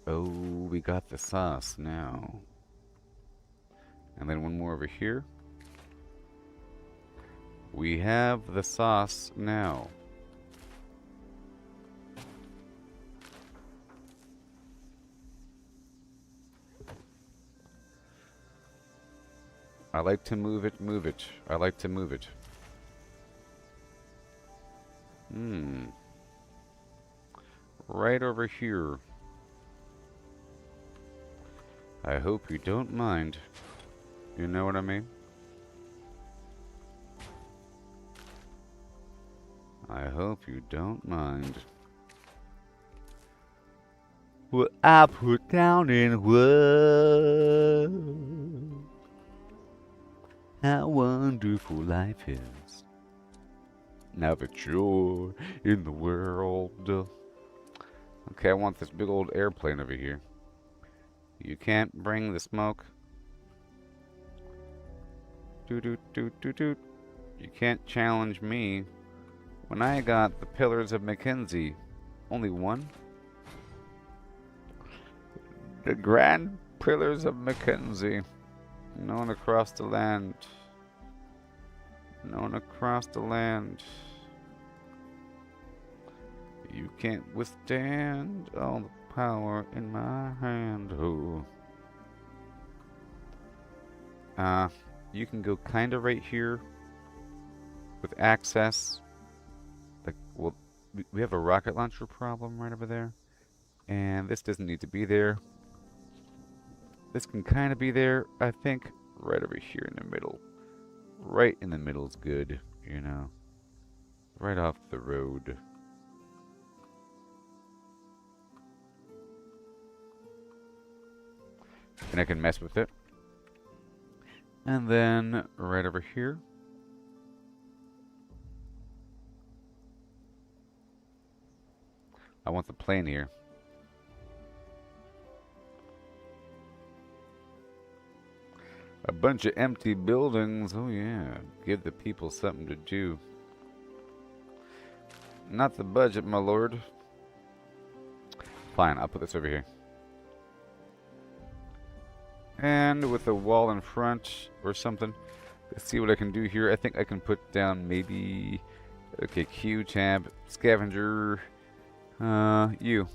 Oh, we got the sauce now. And then one more over here. We have the sauce now. I like to move it, move it. I like to move it. Right over here. I hope you don't mind. You know what I mean? I hope you don't mind. What I put down in words. How wonderful life is. Now that you're in the world. Okay, I want this big old airplane over here. You can't bring the smoke. Doot doot doot doot doot. You can't challenge me. When I got the Pillars of Mackenzie, only one? The Grand Pillars of Mackenzie. Known across the land. Known across the land. You can't withstand all the power in my hand. Oh. You can go kind of right here with access. Like, well, we have a rocket launcher problem right over there, and this doesn't need to be there. This can kind of be there, I think, right over here in the middle. Right in the middle is good, you know. Right off the road. And I can mess with it. And then right over here. I want the plane here. A bunch of empty buildings. Oh yeah. Give the people something to do. Not the budget, my lord. Fine, I'll put this over here. And with a wall in front or something. Let's see what I can do here. I think I can put down maybe... Okay, Q, tab, scavenger. You.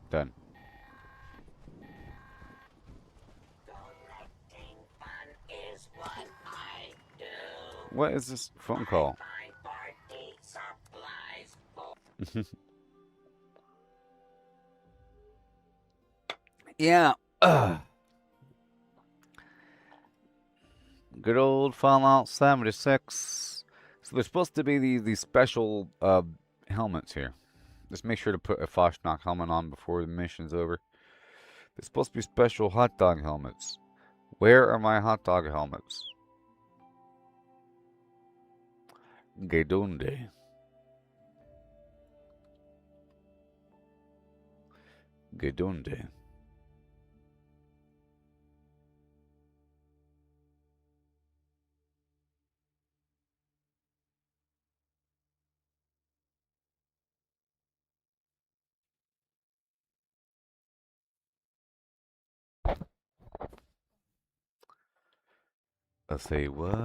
Done. Collecting fun is what I do. What is this phone call? Find party supplies for Yeah. Good old Fallout 76. So there's supposed to be these special helmets here. Just make sure to put a Foshnok helmet on before the mission's over. There's supposed to be special hot dog helmets. Where are my hot dog helmets? ¿De dónde? Gedonde. I'll say what?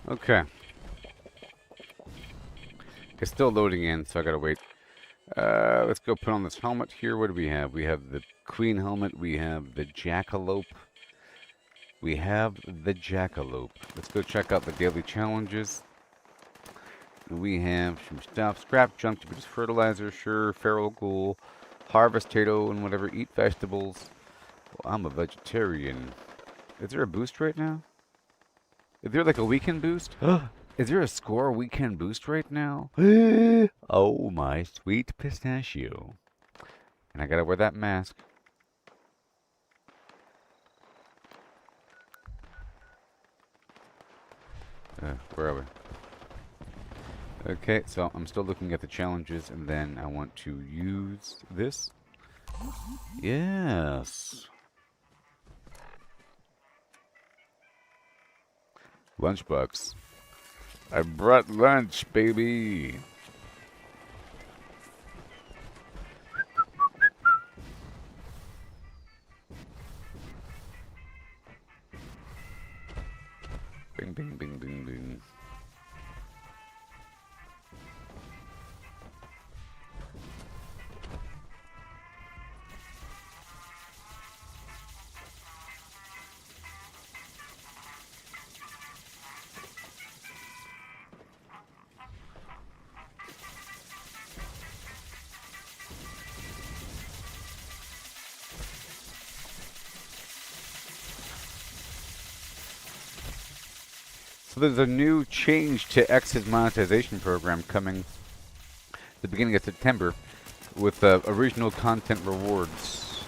Okay. It's still loading in, so I gotta wait. Let's go put on this helmet here. What do we have? We have the Queen helmet. We have the Jackalope. We have the Jackalope. Let's go check out the daily challenges. We have some stuff. Scrap junk to produce fertilizer, sure. Feral ghoul. Harvest potato and whatever. Eat vegetables. Well, I'm a vegetarian. Is there a boost right now? Is there like a weekend boost? Is there a score weekend boost right now? Oh, my sweet pistachio. And I gotta wear that mask. Where are we? Okay, so I'm still looking at the challenges, and then I want to use this. Yes. Lunchbox. I brought lunch, baby. Bing, bing, bing, bing, bing. So there's a new change to X's monetization program coming the beginning of September with original content rewards,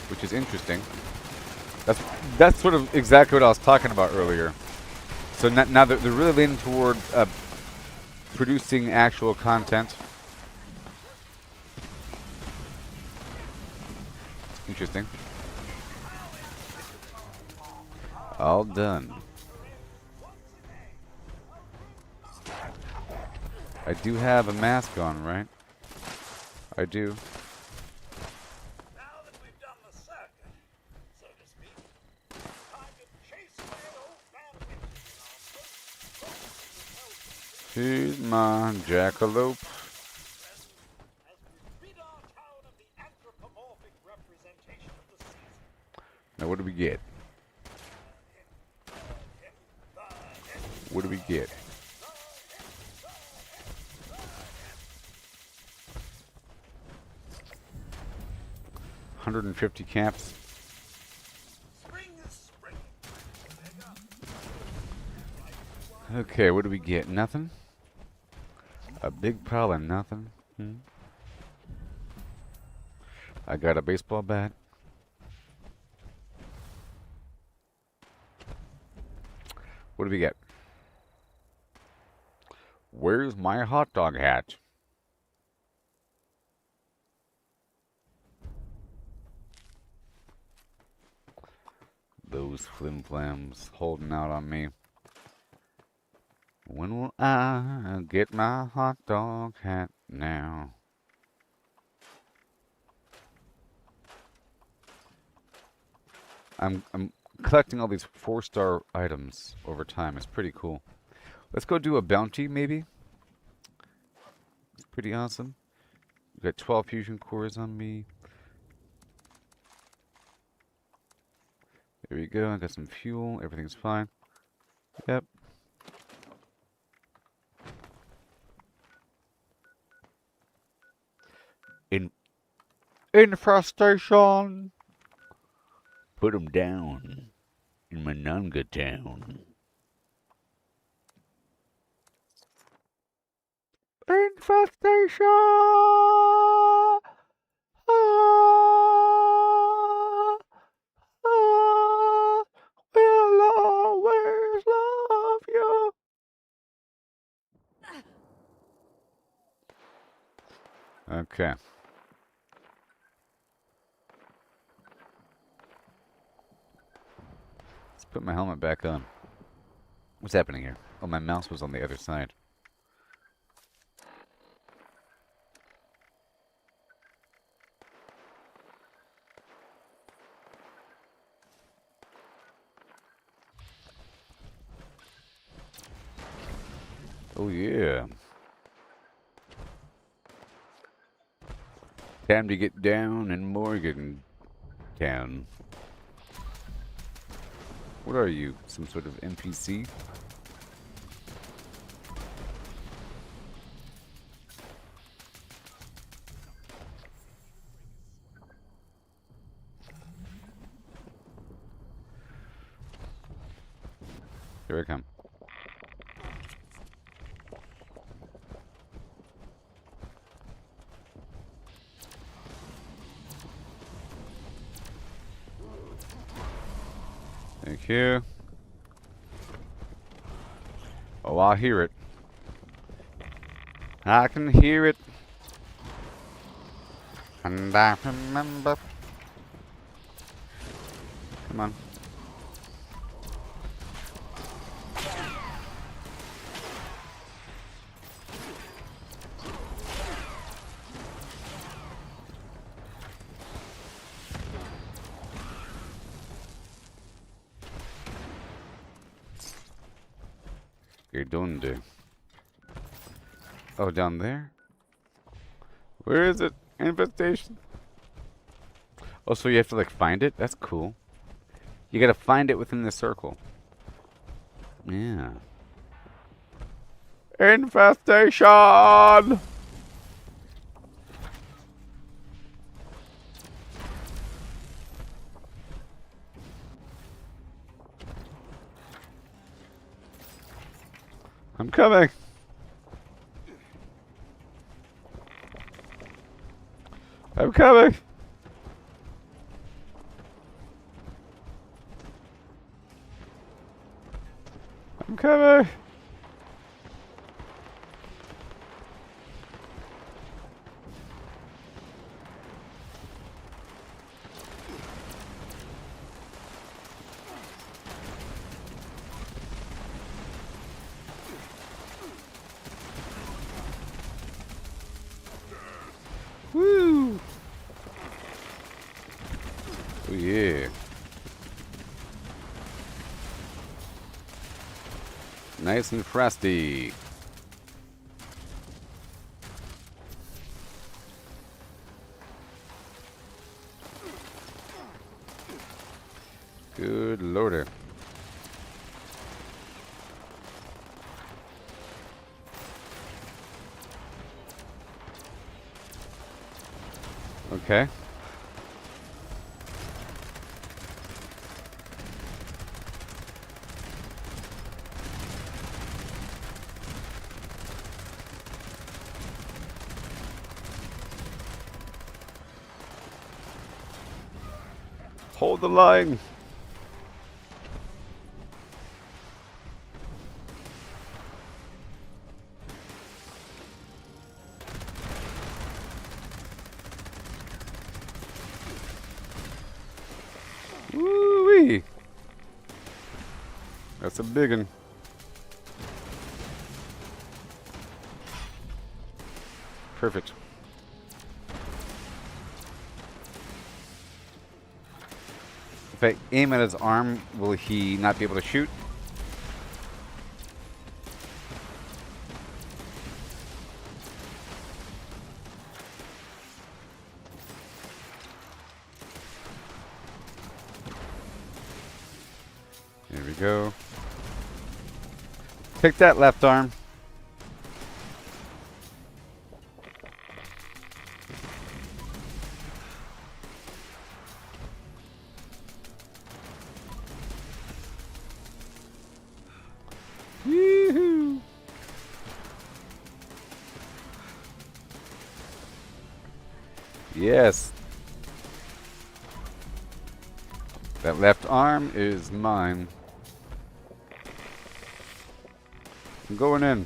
which is interesting. That's sort of exactly what I was talking about earlier. So now they're really leaning toward producing actual content. Interesting. All done. I do have a mask on, right? I do. Now that we've done the circuit, so to speak, time to chase away old man Winter. Here's my jackalope. As we rid our town of the anthropomorphic representation of the season. Now what do we get? What do we get? $150 caps. Spring is spring. Okay, what do we get? Nothing? A big pile of nothing? I got a baseball bat. What do we get? Where's my hot dog hat? Those flim-flams holding out on me. When will I get my hot dog hat now? I'm collecting all these 4-star items over time. It's pretty cool. Let's go do a bounty, maybe. It's pretty awesome. We got 12 fusion cores on me. There we go. I got some fuel. Everything's fine. Yep. Infestation. Put 'em down in Manunga Town. Infestation. Ah, ah, we'll always love you. Okay. Let's put my helmet back on. What's happening here? Oh, my mouse was on the other side. Oh, yeah. Time to get down in Morgan Town. What are you? Some sort of NPC? Here I come. Thank you. Oh, I hear it. I can hear it. And I remember. Come on. ¿Qué dónde? Oh, down there? Where is it? Infestation. Oh, so you have to like find it? That's cool. You gotta find it within the circle. Yeah. Infestation! I'm coming. I'm coming. I'm coming. Woo! Oh yeah. Nice and frosty. Good lordy. Okay. Hold the line. Woo-wee. That's a big one. Perfect. If I aim at his arm, will he not be able to shoot? There we go. Pick that left arm. Yes. That left arm is mine. I'm going in.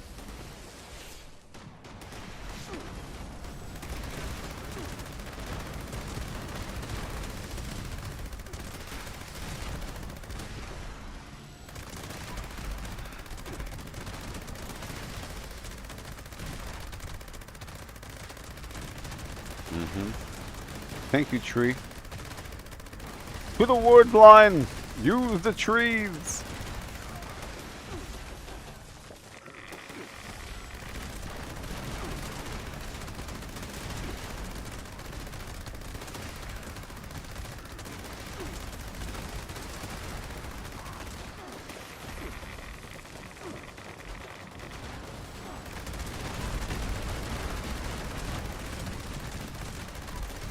Thank you, tree. To the wood line! Use the trees!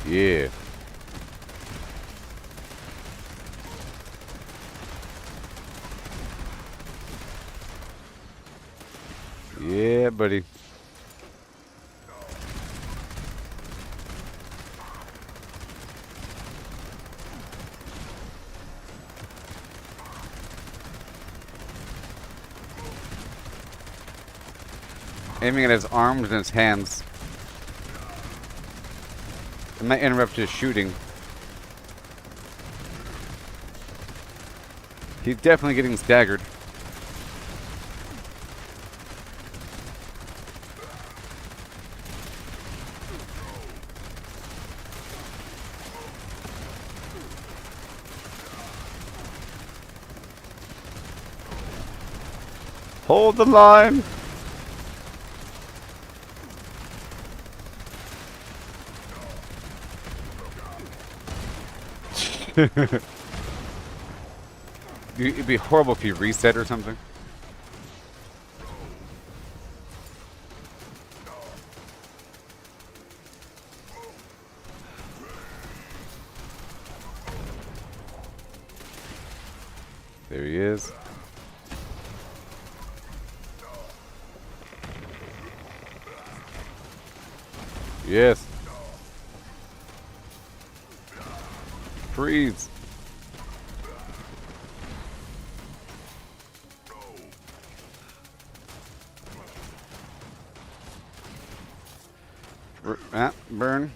Yeah. Yeah, buddy. Aiming at his arms and his hands. It might interrupt his shooting. He's definitely getting staggered. Hold the line! It'd be horrible if you reset or something. There he is. Yes. Freeze. Burn.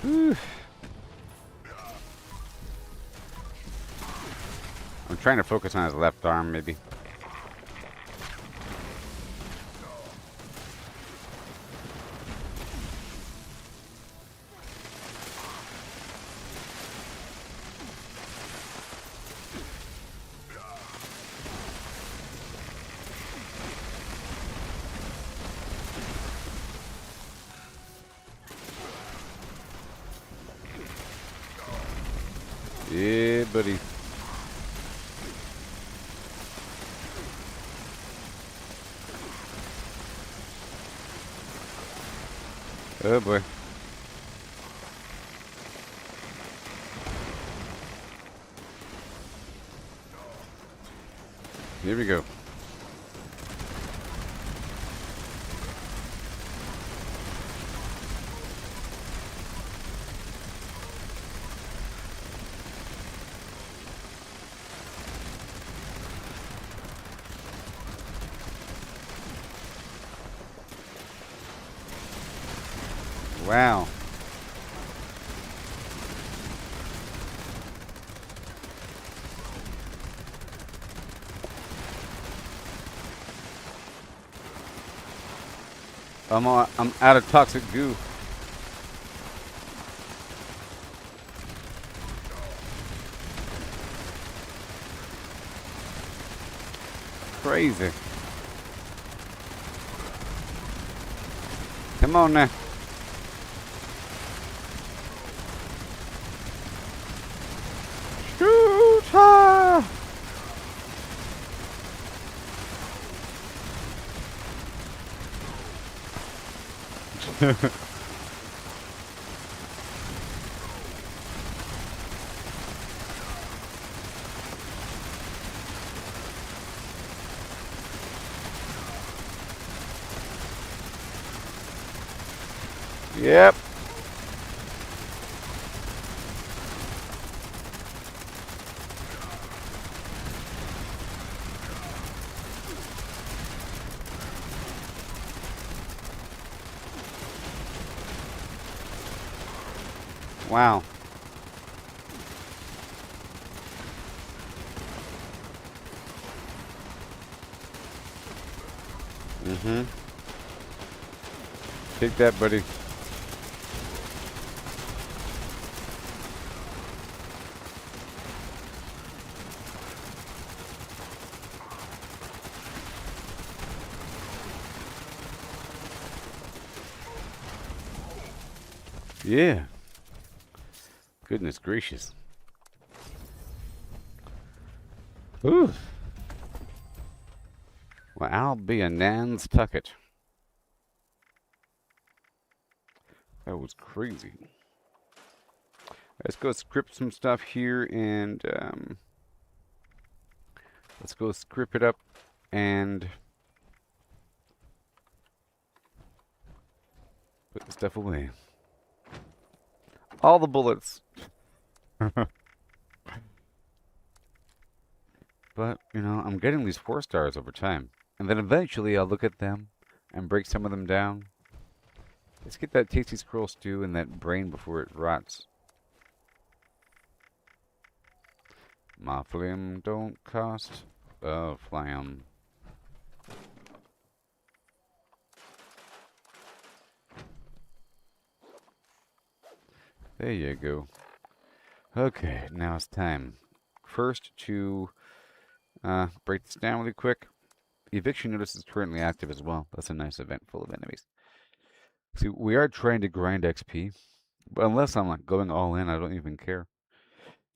Whew. I'm trying to focus on his left arm, maybe. Yeah, buddy. Oh boy. Here we go. Wow. I'm out of toxic goo. Crazy. Come on now. Shooter! Yep. Wow. Mm-hmm. Take that, buddy. Yeah. Goodness gracious. Ooh. Well, I'll be a Nantucket. That was crazy. Let's go script some stuff here and let's go script it up and put the stuff away. All the bullets. But, you know, I'm getting these 4 stars over time. And then eventually I'll look at them and break some of them down. Let's get that tasty squirrel stew in that brain before it rots. My flame don't cost a flam. There you go. Okay, now it's time. First to break this down really quick. Eviction notice is currently active as well. That's a nice event full of enemies. See, we are trying to grind XP, but unless I'm like going all in, I don't even care.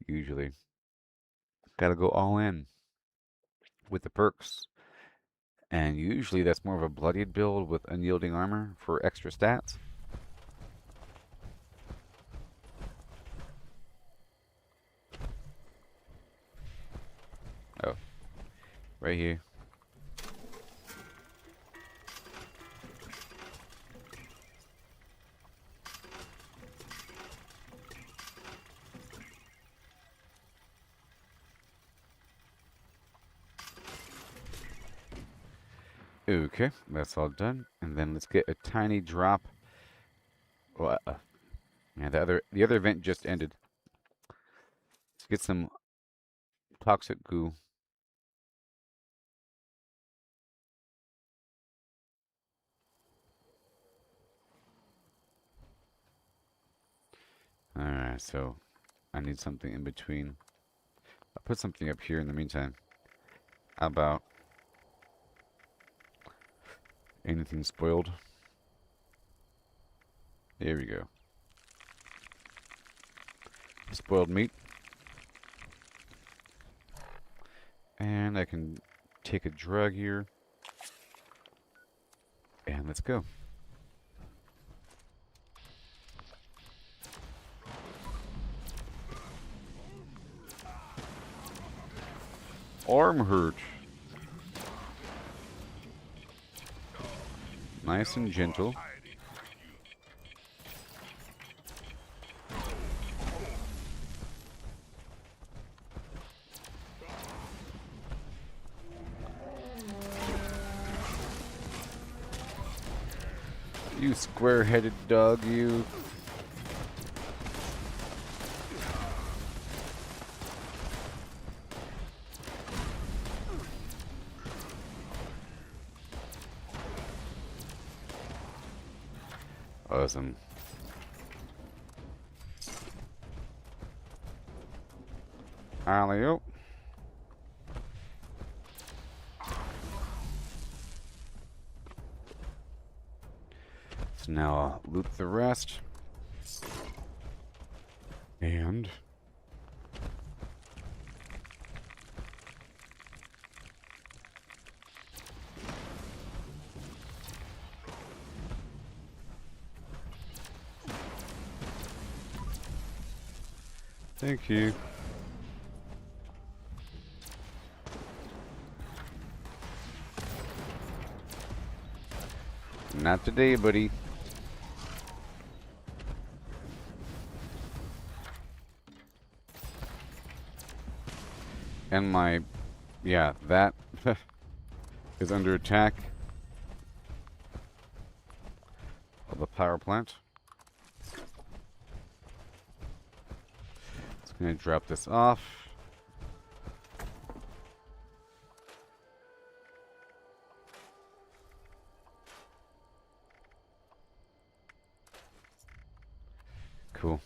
Usually, gotta go all in with the perks, and usually that's more of a bloodied build with unyielding armor for extra stats. Oh, right here. Okay, that's all done. And then let's get a tiny drop. Well, yeah, the other event just ended. Let's get some toxic goo. Alright, so I need something in between. I'll put something up here in the meantime. How about anything spoiled? There we go. Spoiled meat. And I can take a drug here. And let's go. Arm hurt. Nice and gentle. You square-headed dog, you. Awesome. Alley-oop. So now I'll loot the rest. And thank you. Not today, buddy. And my, yeah, that is under attack of the power plant. It's going to drop this off. Cool.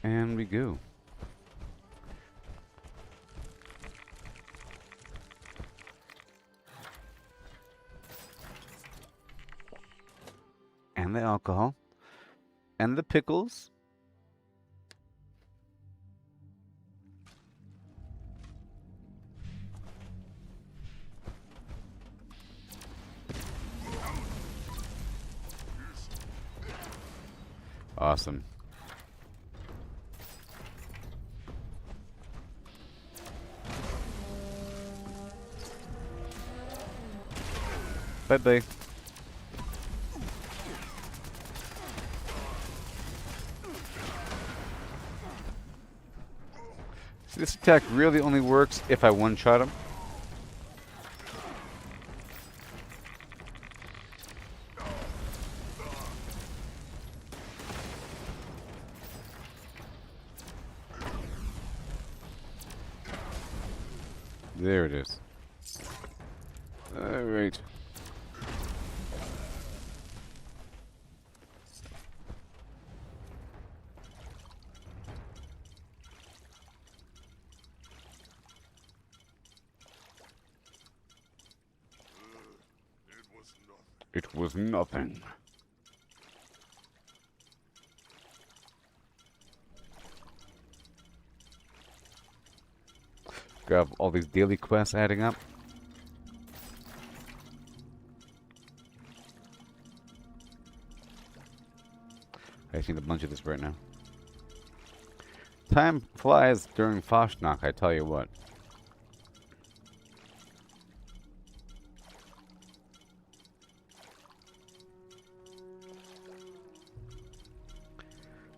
And we go. And the alcohol. And the pickles. Awesome. Bye-bye. So this attack really only works if I one-shot him. There it is. Alright. It was nothing. Grab all these daily quests adding up. I just need a bunch of this right now. Time flies during Bratsnacht, I tell you what.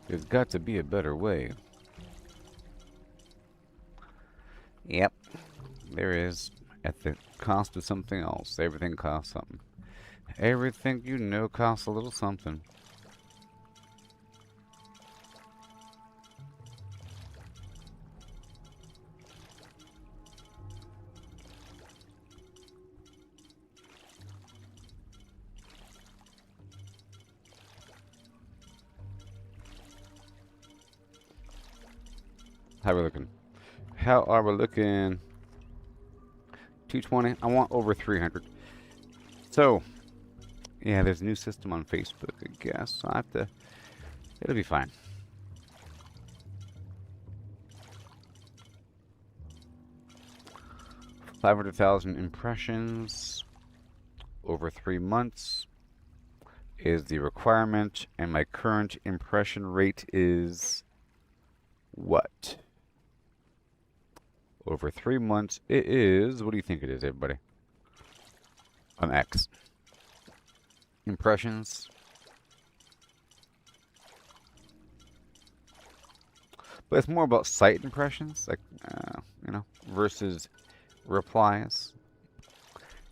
There's got to be a better way. Yep, there is. At the cost of something else. Everything costs something. Everything you know costs a little something. How are we looking? How are we looking? 220. I want over 300. So, yeah, there's a new system on Facebook, I guess. I have to. It'll be fine. $500,000 impressions over 3 months is the requirement, and my current impression rate is what? Over 3 months, it is. What do you think it is, everybody? On X. Impressions. But it's more about site impressions, like you know, versus replies.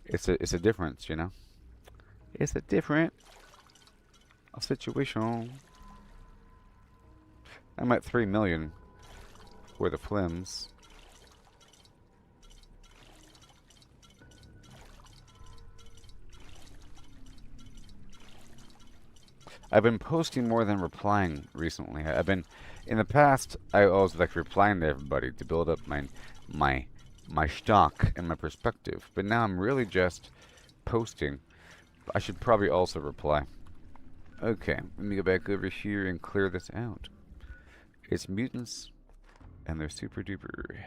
It's a difference, you know. It's a different situation. I'm at 3 million for the flims. I've been posting more than replying recently. I've been, in the past, I always like replying to everybody to build up my stock and my perspective. But now I'm really just posting. I should probably also reply. Okay, let me go back over here and clear this out. It's mutants, and they're super duper.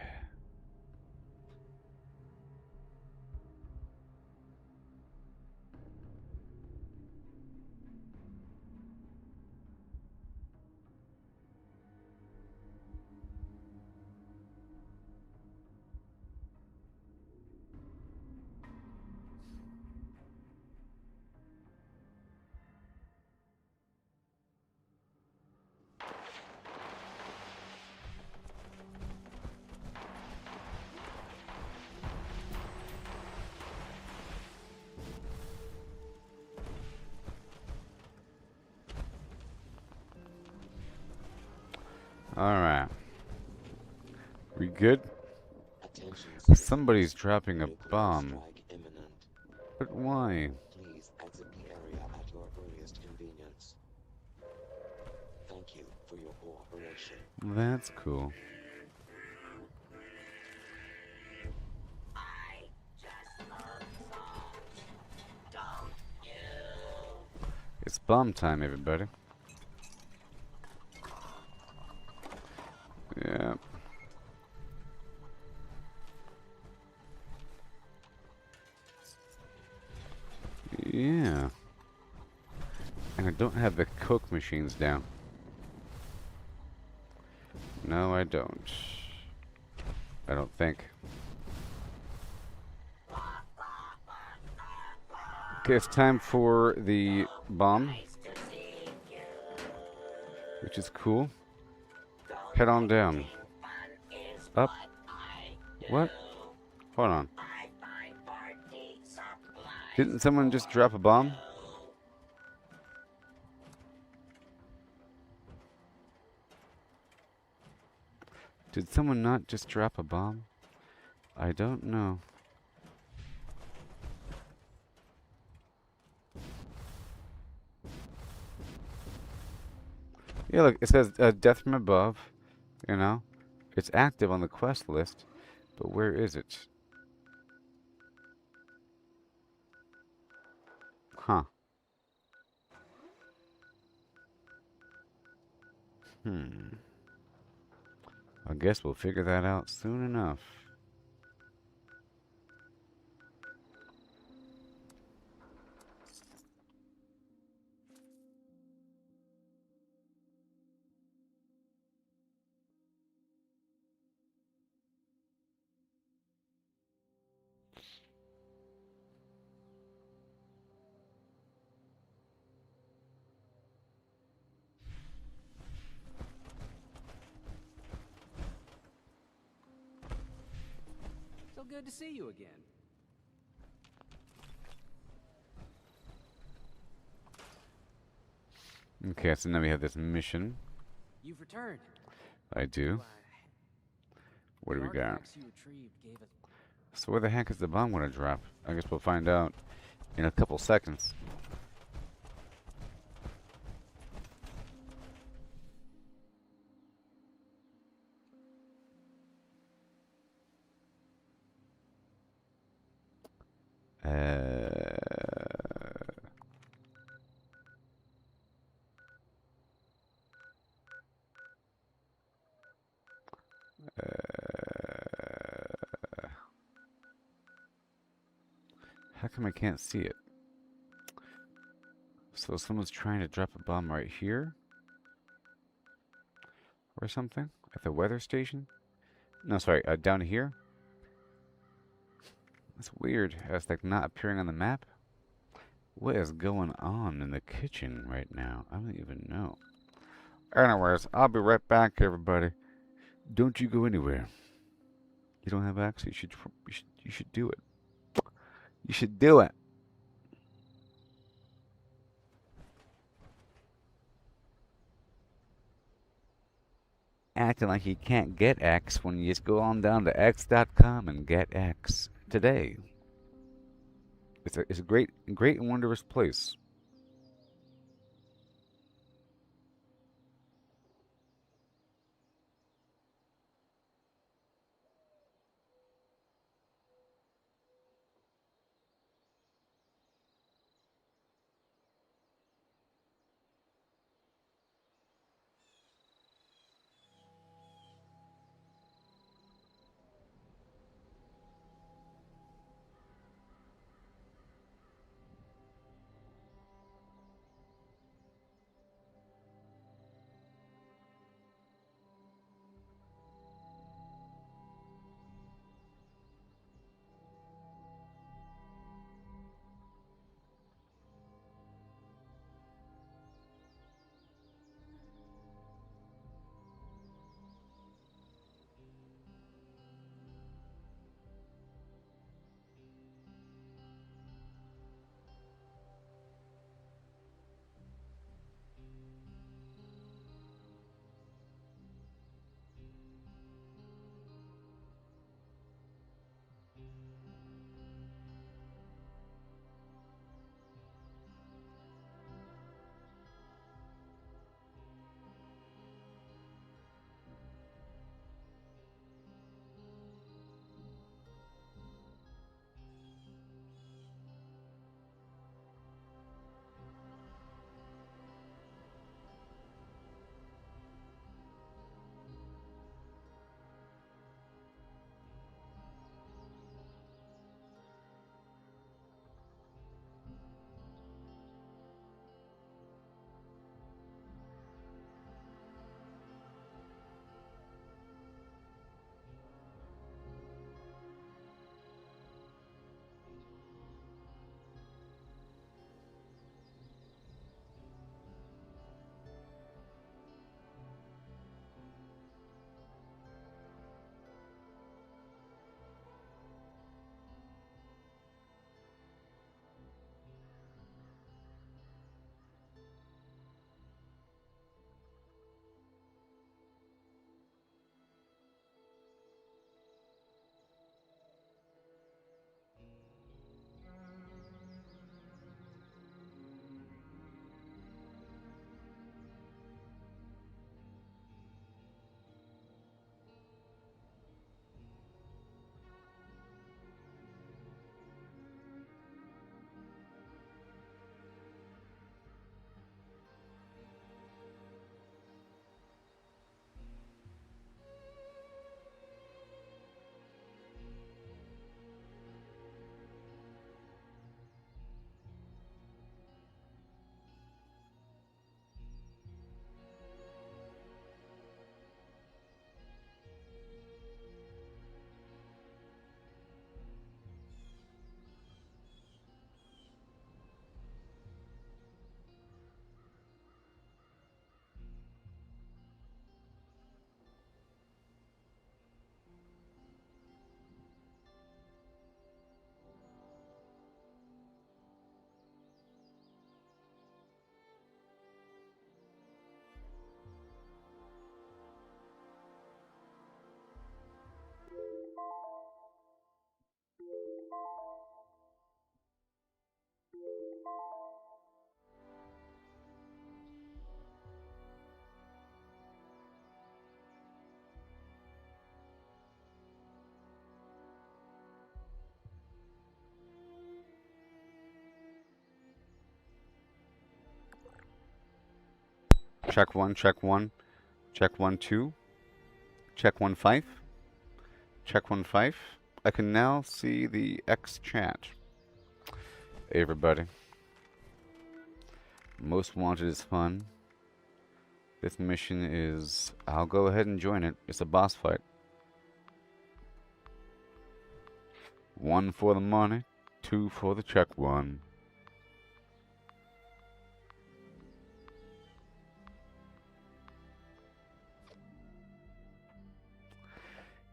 Alright. We good? Attention citizens. Somebody's dropping a Nuclear bomb. strike imminent. But why? Please exit the area at your earliest convenience. Thank you for your cooperation. That's cool. I just heard some. Don't you? It's bomb time, everybody. Yeah. Yeah. And I don't have the Coke machines down. No, I don't. I don't think. Okay, it's time for the bomb, which is cool. Head on down. Up. What? Hold on. Didn't someone just drop a bomb? Did someone not just drop a bomb? I don't know. Yeah, look, it says death from above, you know? It's active on the quest list, but where is it? Huh. I guess we'll figure that out soon enough. So good to see you again. Okay, so now we have this mission. You've returned. I do. Why, What do the we got? artifacts you retrieved gave us. So where the heck is the bomb gonna drop? I guess we'll find out in a couple seconds. How come I can't see it? So someone's trying to drop a bomb right here? Or something? At the weather station? No, sorry, down here? That's weird. It's like not appearing on the map. What is going on in the kitchen right now? I don't even know. Anyways, I'll be right back, everybody. Don't you go anywhere. You don't have access. You should do it. You should do it. Acting like you can't get X when you just go on down to x.com and get X today. It's a great and wondrous place. Check 1, check 1. Check 1, 2. Check 1, 5. Check 1, 5. I can now see the X chat. Hey everybody. Most Wanted is fun. This mission is... I'll go ahead and join it. It's a boss fight. 1 for the money, 2 for the check 1.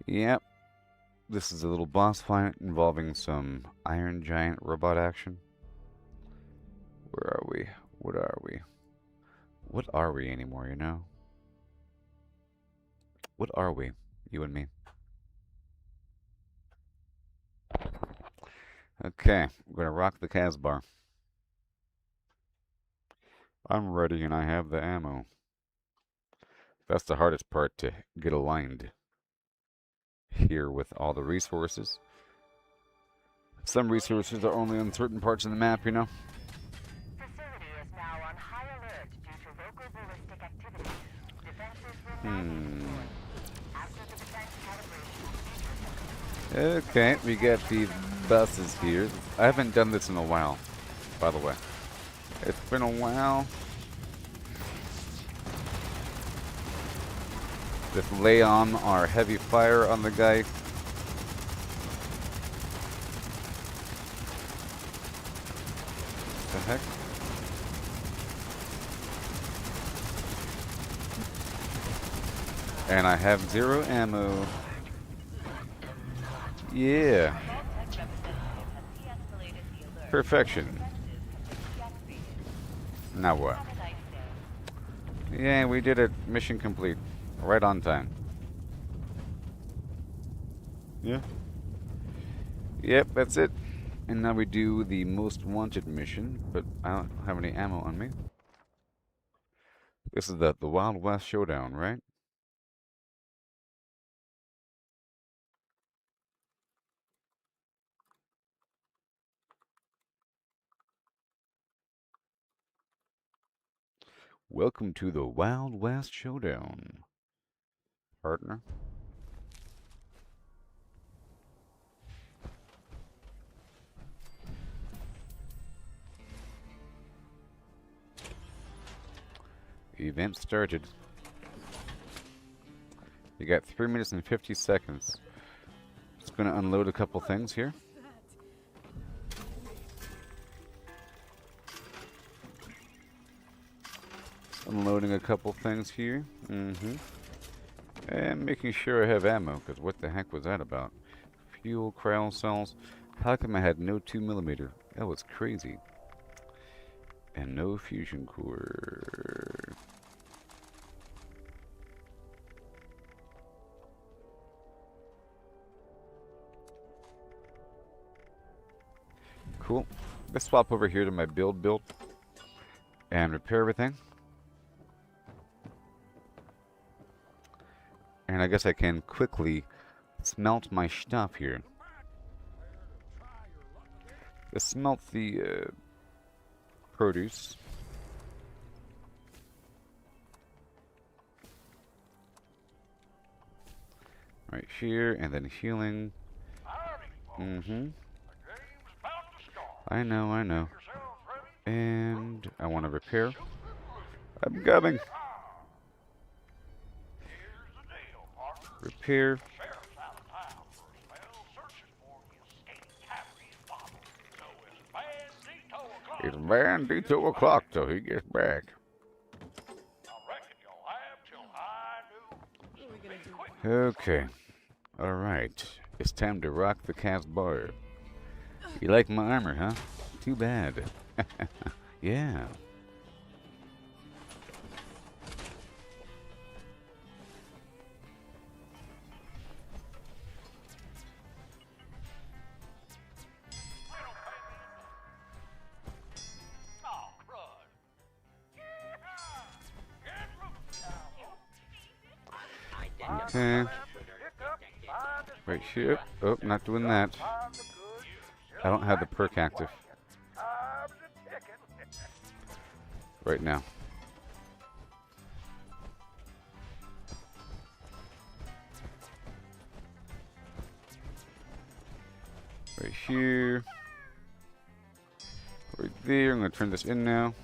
Yep. This is a little boss fight involving some Iron Giant robot action. Where are we? What are we? What are we anymore, you know? What are we? You and me. Okay, we're gonna rock the Casbar. I'm ready and I have the ammo. That's the hardest part, to get aligned here with all the resources. Some resources are only on certain parts of the map, you know? Facility is now on high alert due to local ballistic activity. Defenses will now be deployed. After the defense calibration, Okay, we got the buses here. I haven't done this in a while, by the way. It's been a while. Just lay on our heavy fire on the guy. The heck? And I have 0 ammo. Yeah. Perfection. Now what? Yeah, we did it. Mission complete. Right on time. Yeah. Yep, that's it. And now we do the most wanted mission, but I don't have any ammo on me. This is the Wild West Showdown, right? Welcome to the Wild West Showdown, partner. Event started. You got 3 minutes and 50 seconds. Just gonna unload a couple things here. Unloading a couple things here. And making sure I have ammo, because what the heck was that about? Fuel, cryo cells. How come I had no 2mm? That was crazy. And no fusion core. Cool. Let's swap over here to my build and repair everything. And I guess I can quickly smelt my stuff here. Let's smelt the produce. Right here, and then healing. I know. And I want to repair. I'm coming. Repair. It's Bandito o'clock till he gets back. Okay. Alright. It's time to rock the Casbar. You like my armor, huh? Too bad. Yeah. Okay. Right here. Oh, not doing that. I don't have the perk active right now. here. Right there. I'm going to turn this in now.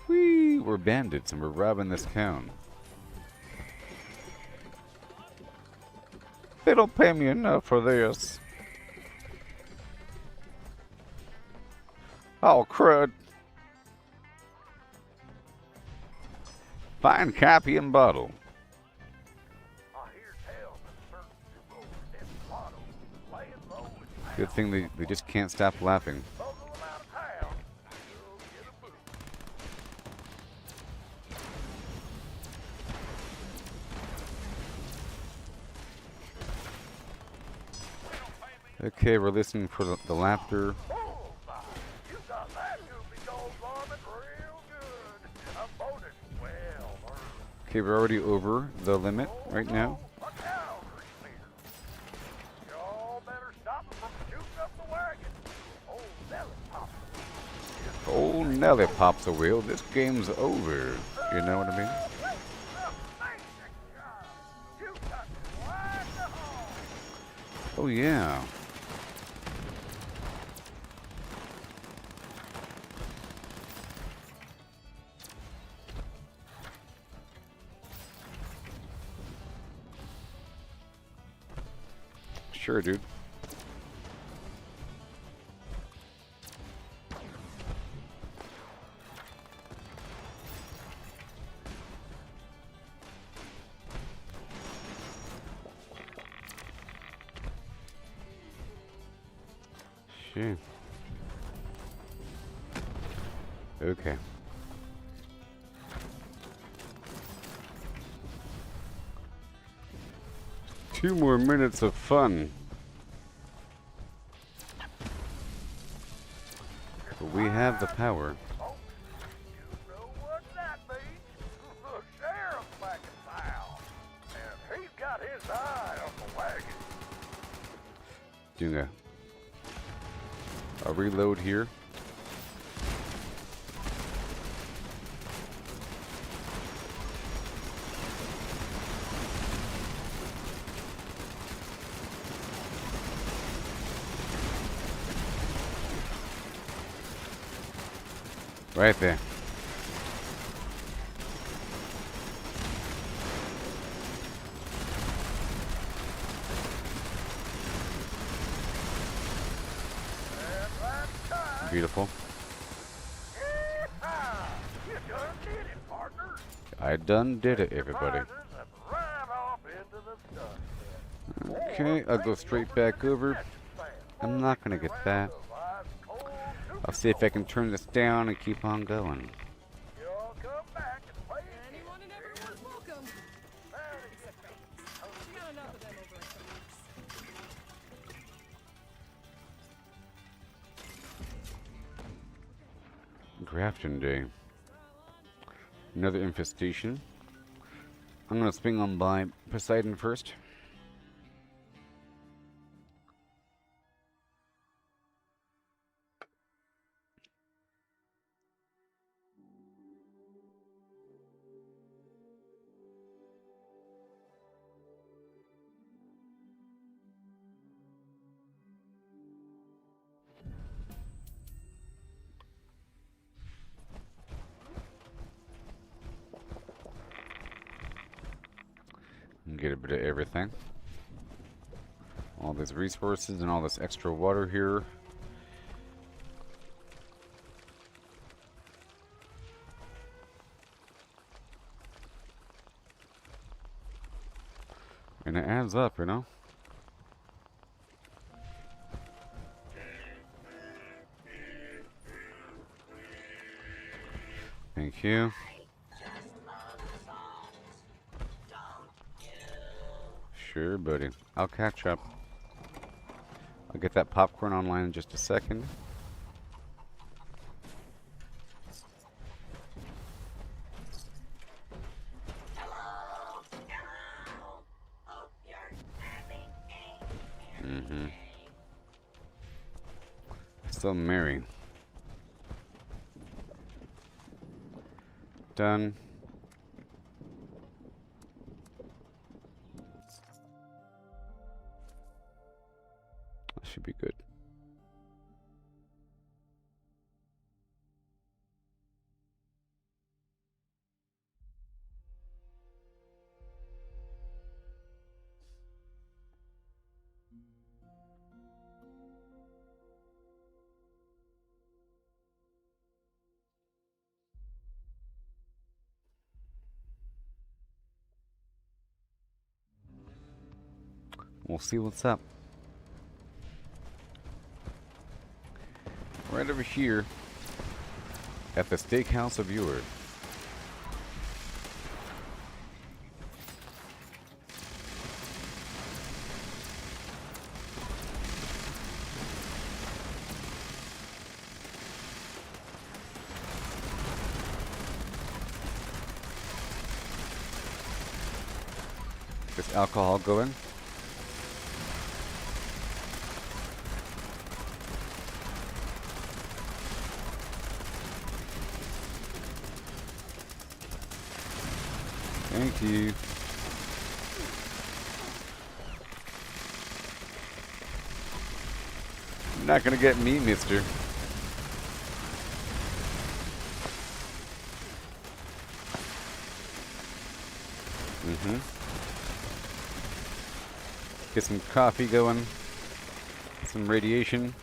Whee! We're bandits and we're robbing this town. They don't pay me enough for this. Oh, crud. Find copy and bottle. I hear tell that certain Gooboberti motto, laying low and Good thing they just can't stop laughing. buggle them out of town. You'll get a boot. Okay, we're listening for the laughter. Oh my, you got that goofy gold varmint real good. A bonus well earned. Okay, we're already over the limit right now. Look out, Creeper. Y'all better stop him from shooting up the wagon. Old Nelly pops. Old Nelly pops a wheel. This game's over. You know what I mean? You got quite the haul. Oh, yeah. Sure, dude. Sure. Okay. Two more minutes of fun. But we have the power. Oh, you know what that means? The sheriff's back in town. And he's got his eye on the wagon. Doing a reload here. Right there. And that's time. Beautiful. Yeehaw! You done did it, partner. I done did it, everybody. Risers and right off into the sunset. Okay, I'll go straight back over. I'm not gonna get that. I'll see if I can turn this down and keep on going. You'll come back and play Anyone and everyone's welcome. Except me. Not enough of them over at the Grafton Day. Another infestation. I'm gonna swing on by Poseidon first. And get a bit of everything. All these resources and all this extra water here. And it adds up, you know? Thank you. Sure, buddy. I'll catch up. I'll get that popcorn online in just a second. Mm-hmm. Still Mary. Done. should be good. We'll see what's up. Right over here at the Steakhouse of Eward. This alcohol going. Thank you. You're not gonna get me, mister. Get some coffee going. Some radiation.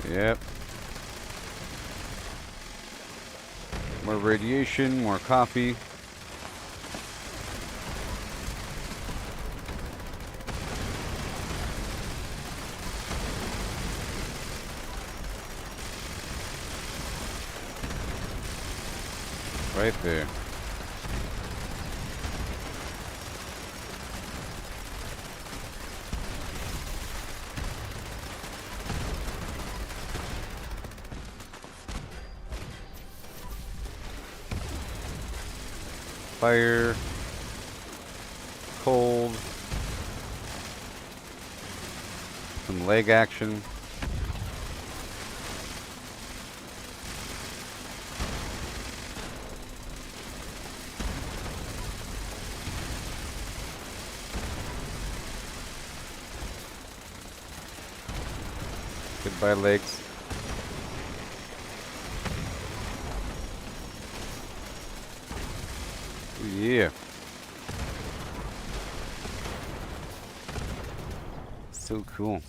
Yep. More radiation, more coffee. Right there. Fire, cold, some leg action. Goodbye, legs. Yeah. So cool.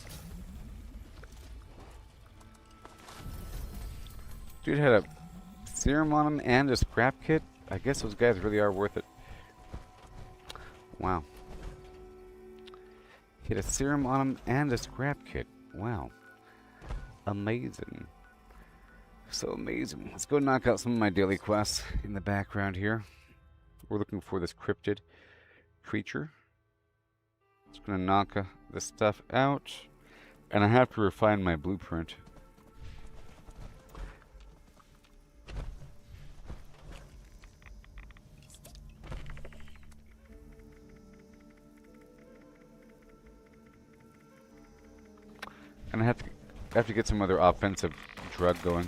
Dude had a serum on him and a scrap kit. I guess those guys really are worth it. Wow. He had a serum on him and a scrap kit. Wow. Amazing. So amazing. Let's go knock out some of my daily quests in the background here. We're looking for this cryptid creature. Just gonna knock this stuff out. And I have to refine my blueprint. And I have to get some other offensive drug going.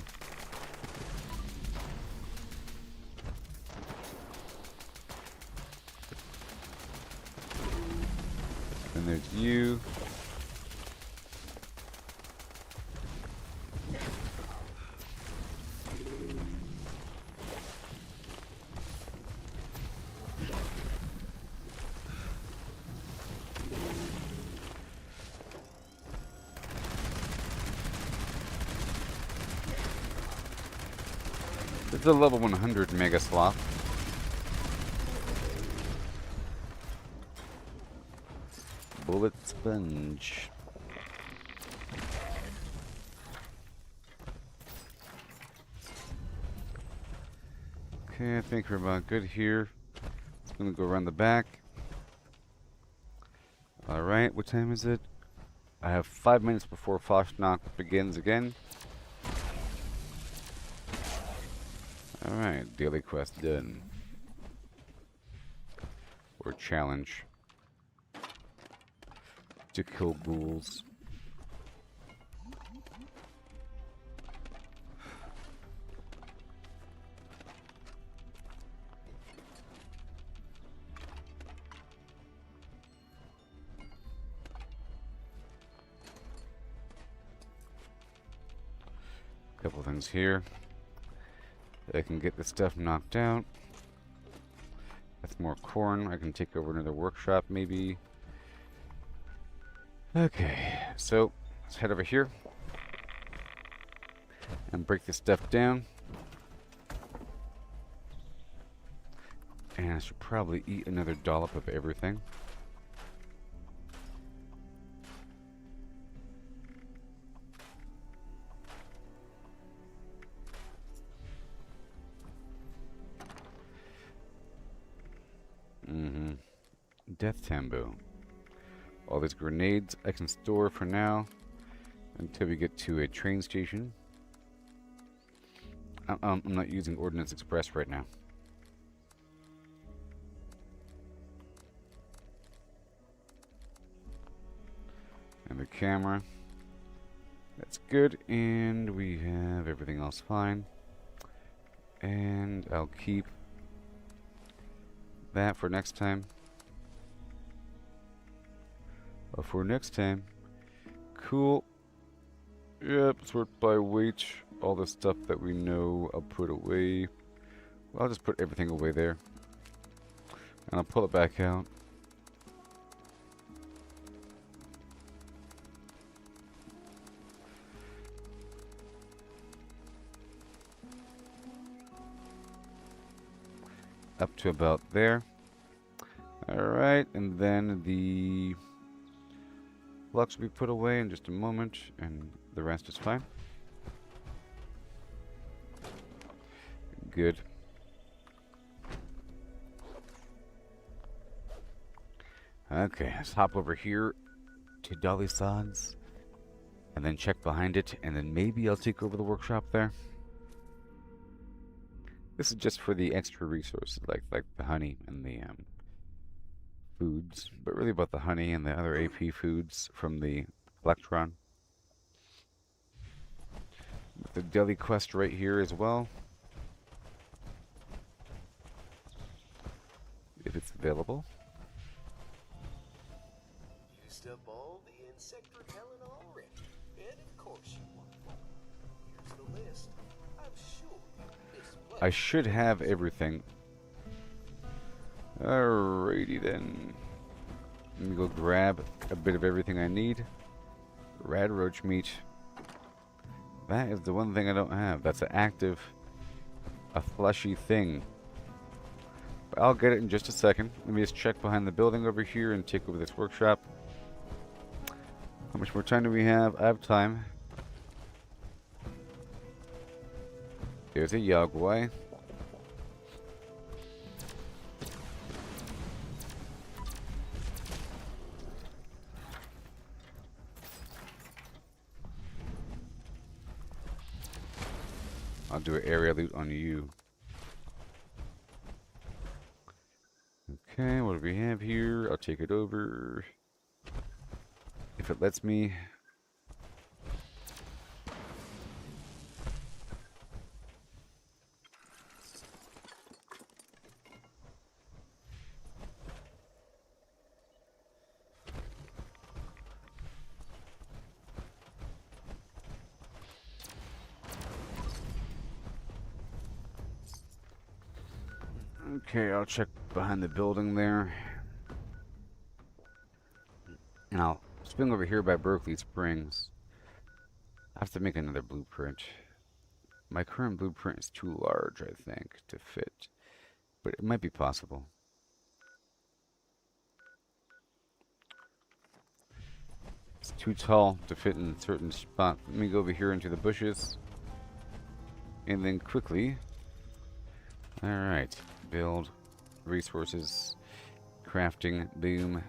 And there's you. This is a level 100 Mega Sloth. Bullet Sponge. Okay, I think we're about good here. It's gonna go around the back. Alright, what time is it? I have 5 minutes before Bratsnacht begins again. Alright, daily quest done. Or challenge. To kill ghouls. Couple things here. I can get this stuff knocked out. That's more corn. I can take over another workshop, maybe. Okay, so let's head over here and break this stuff down. And I should probably eat another dollop of everything. Death Tambo. All these grenades I can store for now until we get to a train station. I'm not using Ordnance Express right now. And the camera. That's good, and we have everything else fine. And I'll keep that for next time. For next time. Cool. Yep, sort by weight. All the stuff that we know I'll put away. Well, I'll just put everything away there. And I'll pull it back out. Up to about there. Alright, and then the flux will be put away in just a moment, and the rest is fine. Good. Okay, let's hop over here to Dolly Sods, and then check behind it, and then maybe I'll take over the workshop there. This is just for the extra resources, like the honey and the foods, but really about the honey and the other AP foods from the Electron. With the deli quest right here as well, if it's available. Used up all the insect repellent already, and of course you want more. Here's the list. I'm sure you missed one. I should have everything. Alrighty then. Let me go grab a bit of everything I need. Rad roach meat. That is the one thing I don't have. That's an active, a fleshy thing. But I'll get it in just a second. Let me just check behind the building over here and take over this workshop. How much more time do we have? I have time. There's a Yagwai. I'll do an area loot on you. Okay, what do we have here? I'll take it over. If it lets me. Okay, I'll check behind the building there. And I'll swing over here by Berkeley Springs. I have to make another blueprint. My current blueprint is too large, I think, to fit. But it might be possible. It's too tall to fit in certain spots. Let me go over here into the bushes. And then quickly. Alright. Build. Resources. Crafting. Boom.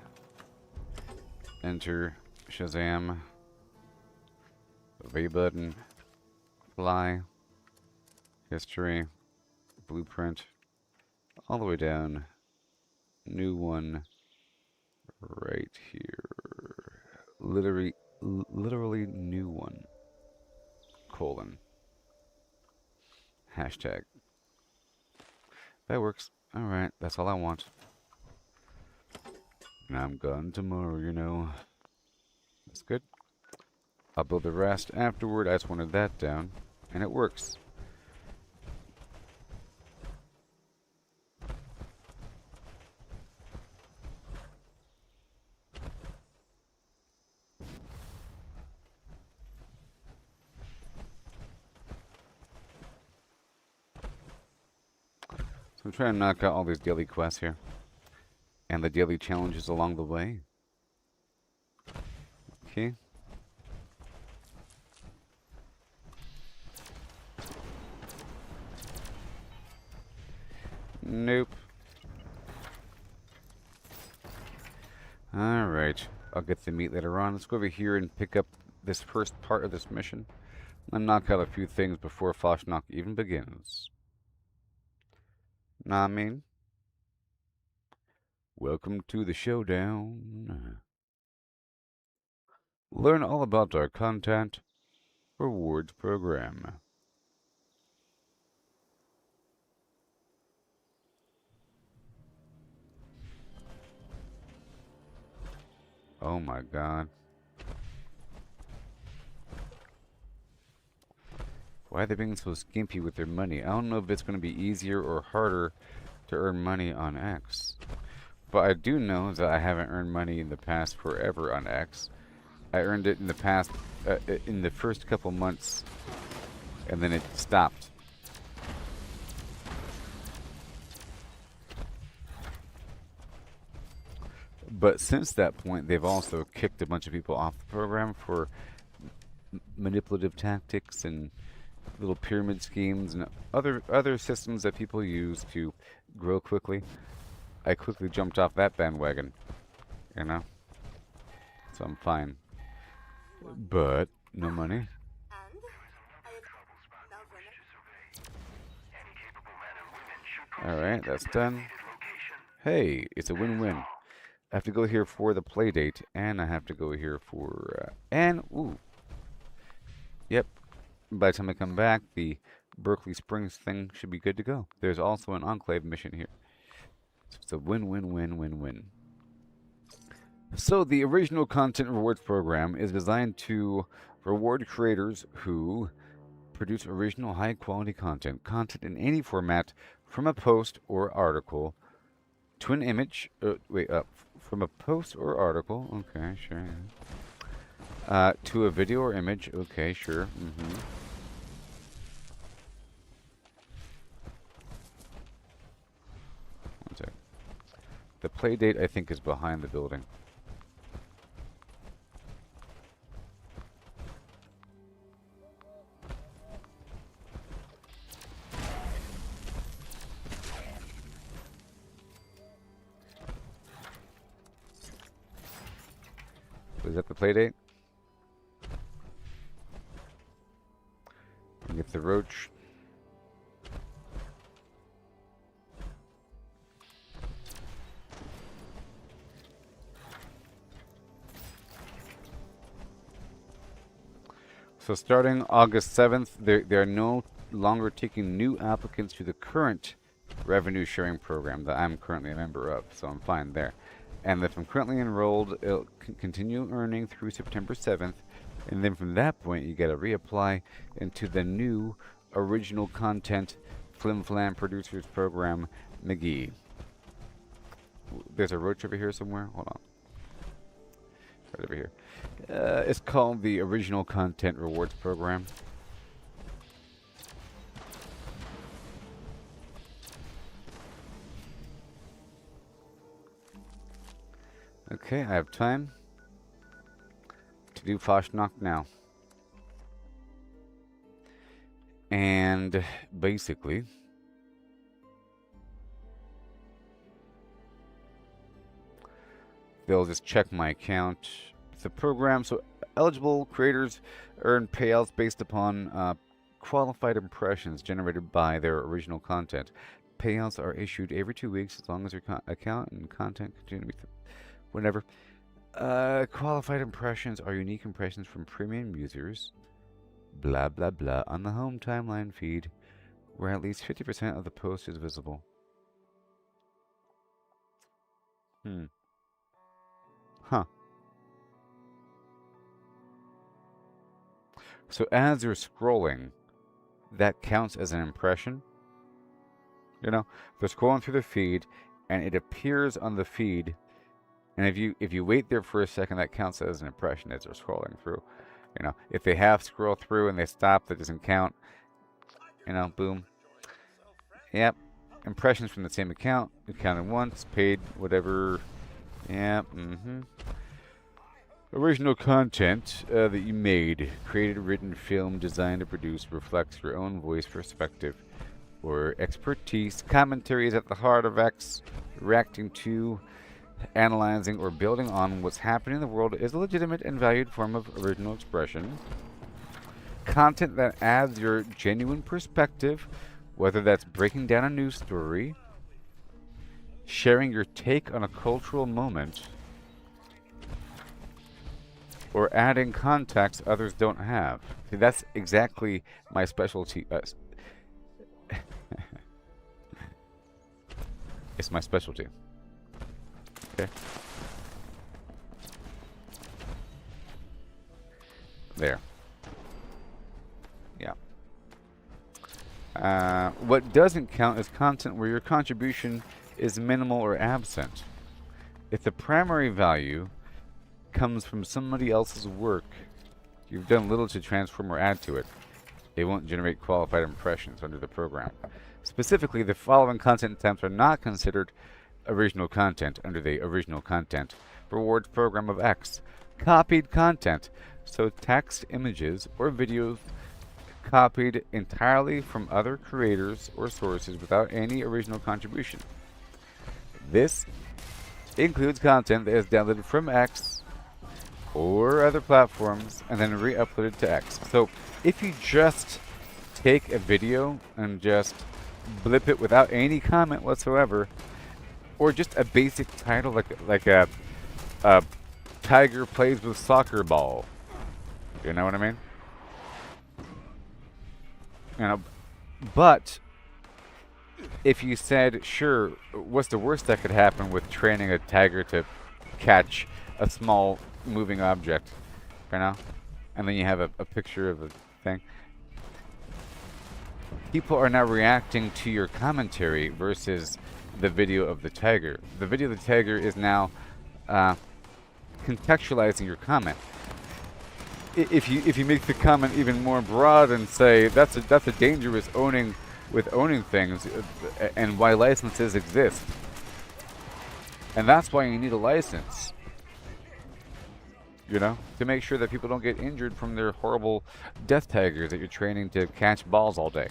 Enter. Shazam. V button. Fly. History. Blueprint. All the way down. New one. Right here. Literally new one. Colon. Hashtag. That works. Alright, that's all I want. And I'm gone tomorrow, you know. That's good. I'll build the rest afterward. I just wanted that down. And it works. So I'm trying to knock out all these daily quests here. And the daily challenges along the way. Okay. Nope. Alright. I'll get the meat later on. Let's go over here and pick up this first part of this mission. And knock out a few things before Fasnacht even begins. Nah, I mean. Welcome to the showdown. Learn all about our content rewards program. Oh my god. Why are they being so skimpy with their money? I don't know if it's going to be easier or harder to earn money on X. But I do know that I haven't earned money in the past forever on X. I earned it in the past, in the first couple months, and then it stopped. But since that point, they've also kicked a bunch of people off the program for manipulative tactics and little pyramid schemes and other systems that people use to grow quickly. I quickly jumped off that bandwagon, you know? So I'm fine. But no money. Alright, that's done. Hey, it's a win-win. I have to go here for the play date, and I have to go here for, ooh. Yep. By the time I come back, the Berkeley Springs thing should be good to go. There's also an Enclave mission here. So it's a win-win-win-win-win. So the original content rewards program is designed to reward creators who produce original high-quality content in any format, from a post or article to an image. From a post or article. Okay, sure. To a video or image. Okay, sure. One sec. The play date, I think, is behind the building. Was that the play date? Get the roach. So starting August 7th, they're no longer taking new applicants to the current revenue sharing program that I'm currently a member of, so I'm fine there. And if I'm currently enrolled, it'll continue earning through September 7th, and then from that point, you gotta reapply into the new original content Flim Flam Producers Program, McGee. There's a roach over here somewhere. Hold on. Right over here. It's called the Original Content Rewards Program. Okay, I have time to do Fasnacht now. And basically, they'll just check my account. The program, so eligible creators earn payouts based upon qualified impressions generated by their original content. Payouts are issued every 2 weeks as long as your account and content continue to be whenever. Qualified impressions are unique impressions from premium users, blah blah blah, on the home timeline feed, where at least 50% of the post is visible. Huh. So as you're scrolling, that counts as an impression. You know, they're scrolling through the feed, and it appears on the feed. And if you wait there for a second, that counts as an impression as they're scrolling through. You know, if they half scroll through and they stop, that doesn't count. You know, boom. Yep. Impressions from the same account. You counted once, paid, whatever. Yep. Original content that you made, created, written, filmed, designed, or produced reflects your own voice, perspective, or expertise. Commentary is at the heart of X. Reacting to, analyzing, or building on what's happening in the world is a legitimate and valued form of original expression. Content that adds your genuine perspective, whether that's breaking down a news story, sharing your take on a cultural moment, or adding context others don't have. See, that's exactly my specialty. It's my specialty. Okay. There. Yeah. What doesn't count is content where your contribution is minimal or absent. If the primary value comes from somebody else's work, you've done little to transform or add to it. It won't generate qualified impressions under the program. Specifically, the following content types are not considered original content under the original content rewards program of X. Copied content, so text, images, or videos copied entirely from other creators or sources without any original contribution. This includes content that is downloaded from X or other platforms and then re-uploaded to X. So if you just take a video and just blip it without any comment whatsoever, or just a basic title like a tiger plays with soccer ball, you know what I mean? You know, but if you said, sure, what's the worst that could happen with training a tiger to catch a small moving object, you know? And then you have a picture of a thing. People are now reacting to your commentary versus the video of the tiger. The video of the tiger is now contextualizing your comment. If you make the comment even more broad and say that's a dangerous owning things, and why licenses exist, and that's why you need a license. You know, to make sure that people don't get injured from their horrible death tigers that you're training to catch balls all day,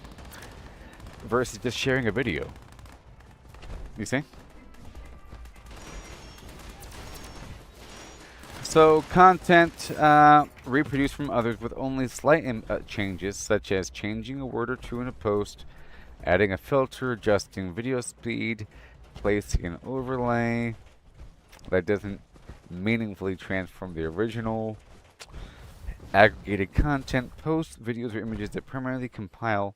versus just sharing a video. You see? So content reproduced from others with only slight changes, such as changing a word or two in a post, adding a filter, adjusting video speed, placing an overlay that doesn't meaningfully transform the original, aggregated content, posts, videos, or images that primarily compile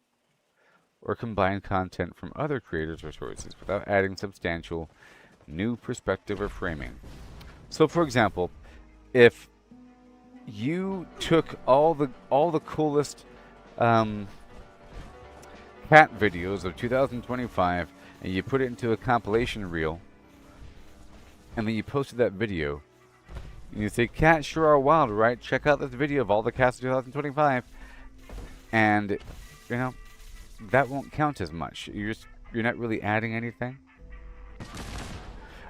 or combine content from other creators or sources without adding substantial new perspective or framing. So, for example, if you took all the coolest cat videos of 2025 and you put it into a compilation reel, and then you posted that video, and you say, "Cats sure are wild, right? Check out this video of all the cats of 2025," and you know, that won't count as much. You're not really adding anything.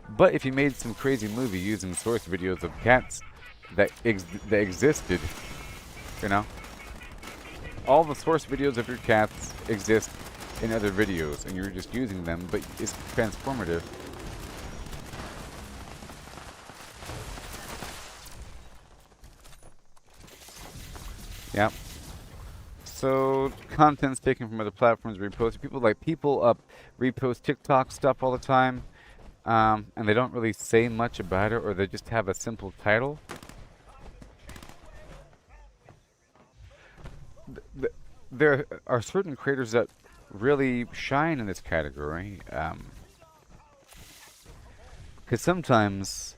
But if you made some crazy movie using source videos of cats that existed, you know, all the source videos of your cats exist in other videos, and you're just using them, but it's transformative. Yep. So content's taken from other platforms, reposted. People repost TikTok stuff all the time, and they don't really say much about it, or they just have a simple title. There are certain creators that really shine in this category, because sometimes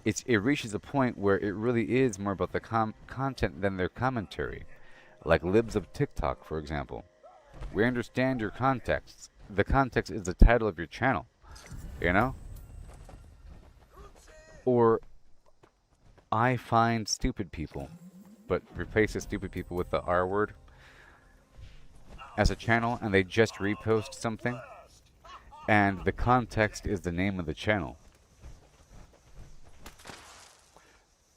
it reaches a point where it really is more about the content than their commentary, like libs of TikTok, for example. We understand your context. The context is the title of your channel, you know? Or I find stupid people, but replace the stupid people with the R word as a channel, and they just repost something, and the context is the name of the channel.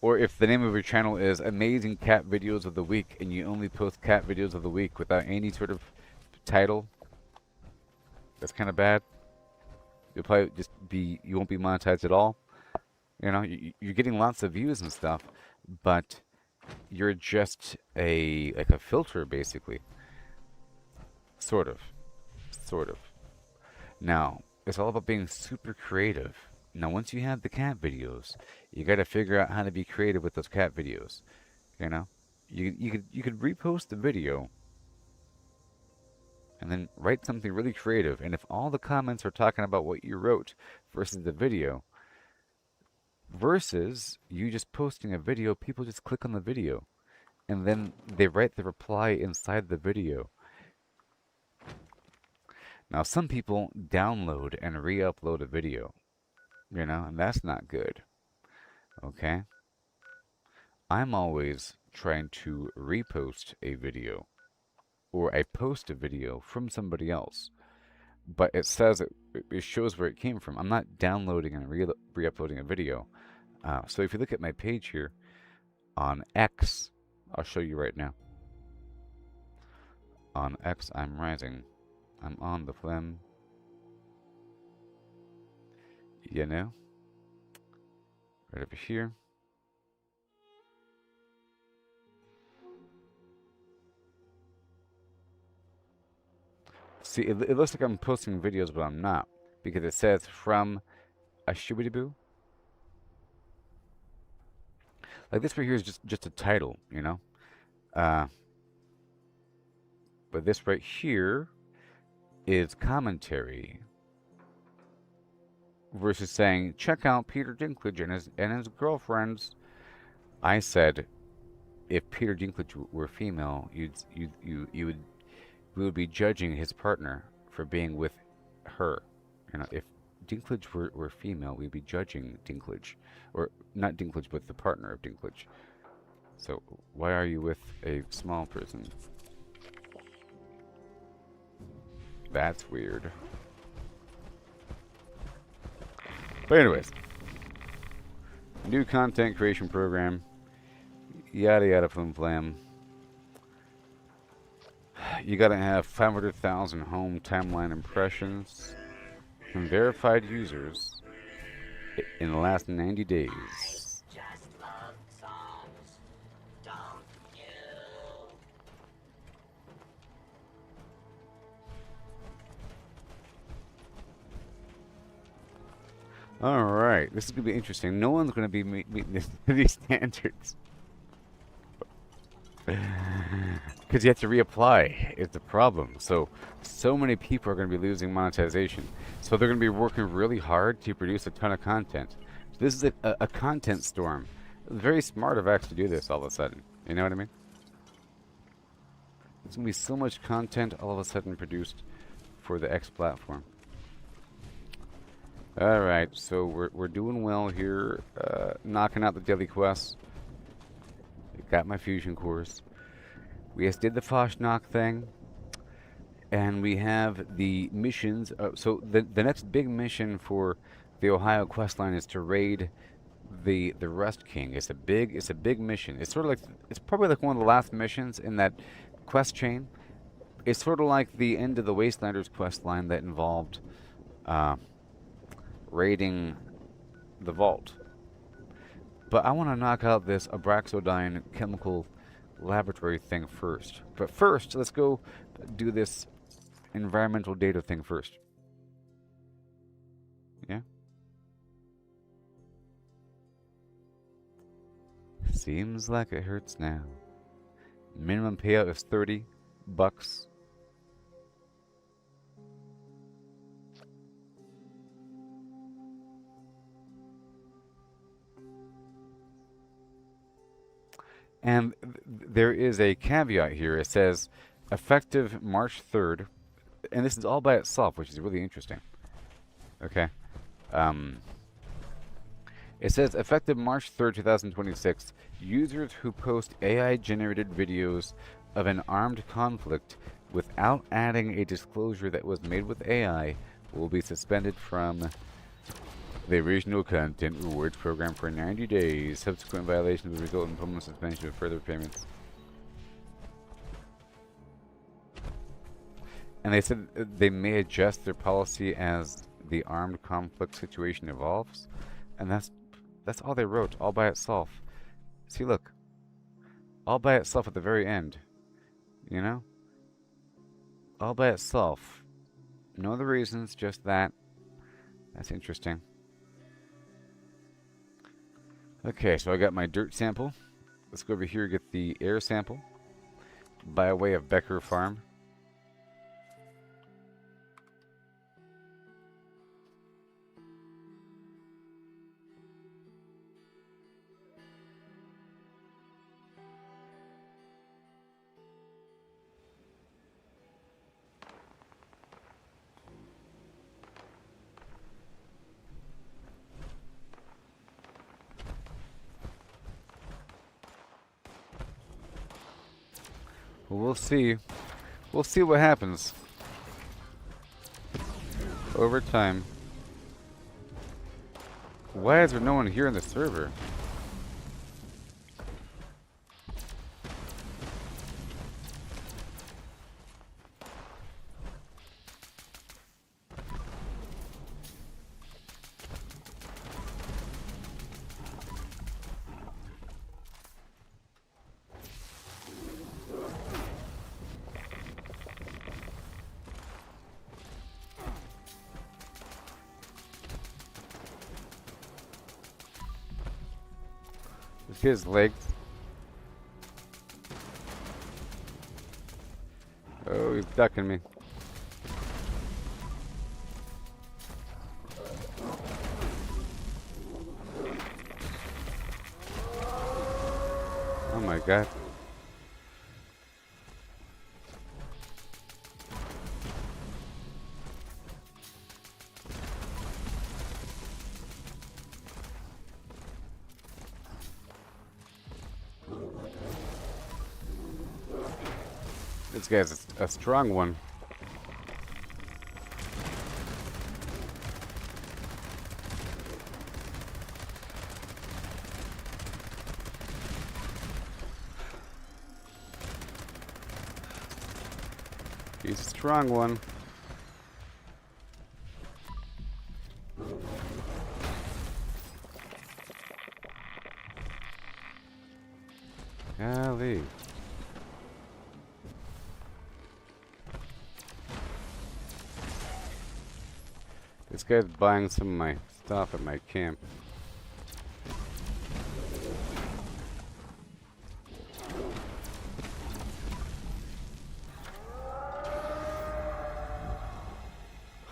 Or if the name of your channel is Amazing Cat Videos of the Week, and you only post cat videos of the week without any sort of title, that's kind of bad. You'll probably just be, you won't be monetized at all. You know, you're getting lots of views and stuff, but you're just like a filter, basically. Sort of. Sort of. Now, it's all about being super creative. Now, once you have the cat videos, you got to figure out how to be creative with those cat videos. You know, you could repost the video, and then write something really creative. And if all the comments are talking about what you wrote versus the video, versus you just posting a video, people just click on the video, and then they write the reply inside the video. Now, some people download and re-upload a video, you know, and that's not good. Okay? I'm always trying to repost a video, or I post a video from somebody else, but it says it shows where it came from. I'm not downloading and re-uploading a video. So if you look at my page here on X, I'll show you right now. On X, I'm rising. I'm on the phlegm. You know? Right over here. See, it looks like I'm posting videos, but I'm not. Because it says from a shibidiboo. Like this right here is just a title, you know? But this right here is commentary versus saying, check out Peter Dinklage and his girlfriends. I said, if Peter Dinklage were female, we would be judging his partner for being with her. You know, if Dinklage were female, we'd be judging Dinklage, or not Dinklage, but the partner of Dinklage. So why are you with a small person? That's weird. But anyways, new content creation program, yada yada flim flam. You gotta have 500,000 home timeline impressions from verified users in the last 90 days. Just love songs, don't you? Alright, this is gonna be interesting. No one's gonna be meeting these standards. Because you have to reapply is the problem. So many people are going to be losing monetization. So they're going to be working really hard to produce a ton of content. So this is a content storm. Very smart of X to do this all of a sudden. You know what I mean? There's going to be so much content all of a sudden produced for the X platform. Alright, so we're doing well here. Knocking out the daily quests. Got my fusion cores. We just did the Foshnock thing, and we have the missions. So the next big mission for the Ohio quest line is to raid the Rust King. It's a big mission. It's sort of like, it's probably like one of the last missions in that quest chain. It's sort of like the end of the Wastelanders quest line that involved raiding the vault. But I want to knock out this Abraxodine chemical laboratory thing first. But first, let's go do this environmental data thing first. Yeah? Seems like it hurts now. Minimum payout is $30. And there is a caveat here. It says effective March 3rd, and this is all by itself, which is really interesting. Okay. Um, it says effective March 3rd, 2026, users who post AI-generated videos of an armed conflict without adding a disclosure that was made with AI will be suspended from the original content rewards program for 90 days. Subsequent violations will result in permanent suspension of further payments. And they said they may adjust their policy as the armed conflict situation evolves. And that's all they wrote, all by itself. See, look. All by itself at the very end. You know? All by itself. No other reasons, just that. That's interesting. Okay, so I got my dirt sample. Let's go over here and get the air sample by way of Becker Farm. Well, we'll see. We'll see what happens over time. Why is there no one here in the server? Look at his legs. Oh, he's ducking me. Oh my god. This guy's a strong one. He's a strong one. Golly. This guy's buying some of my stuff at my camp.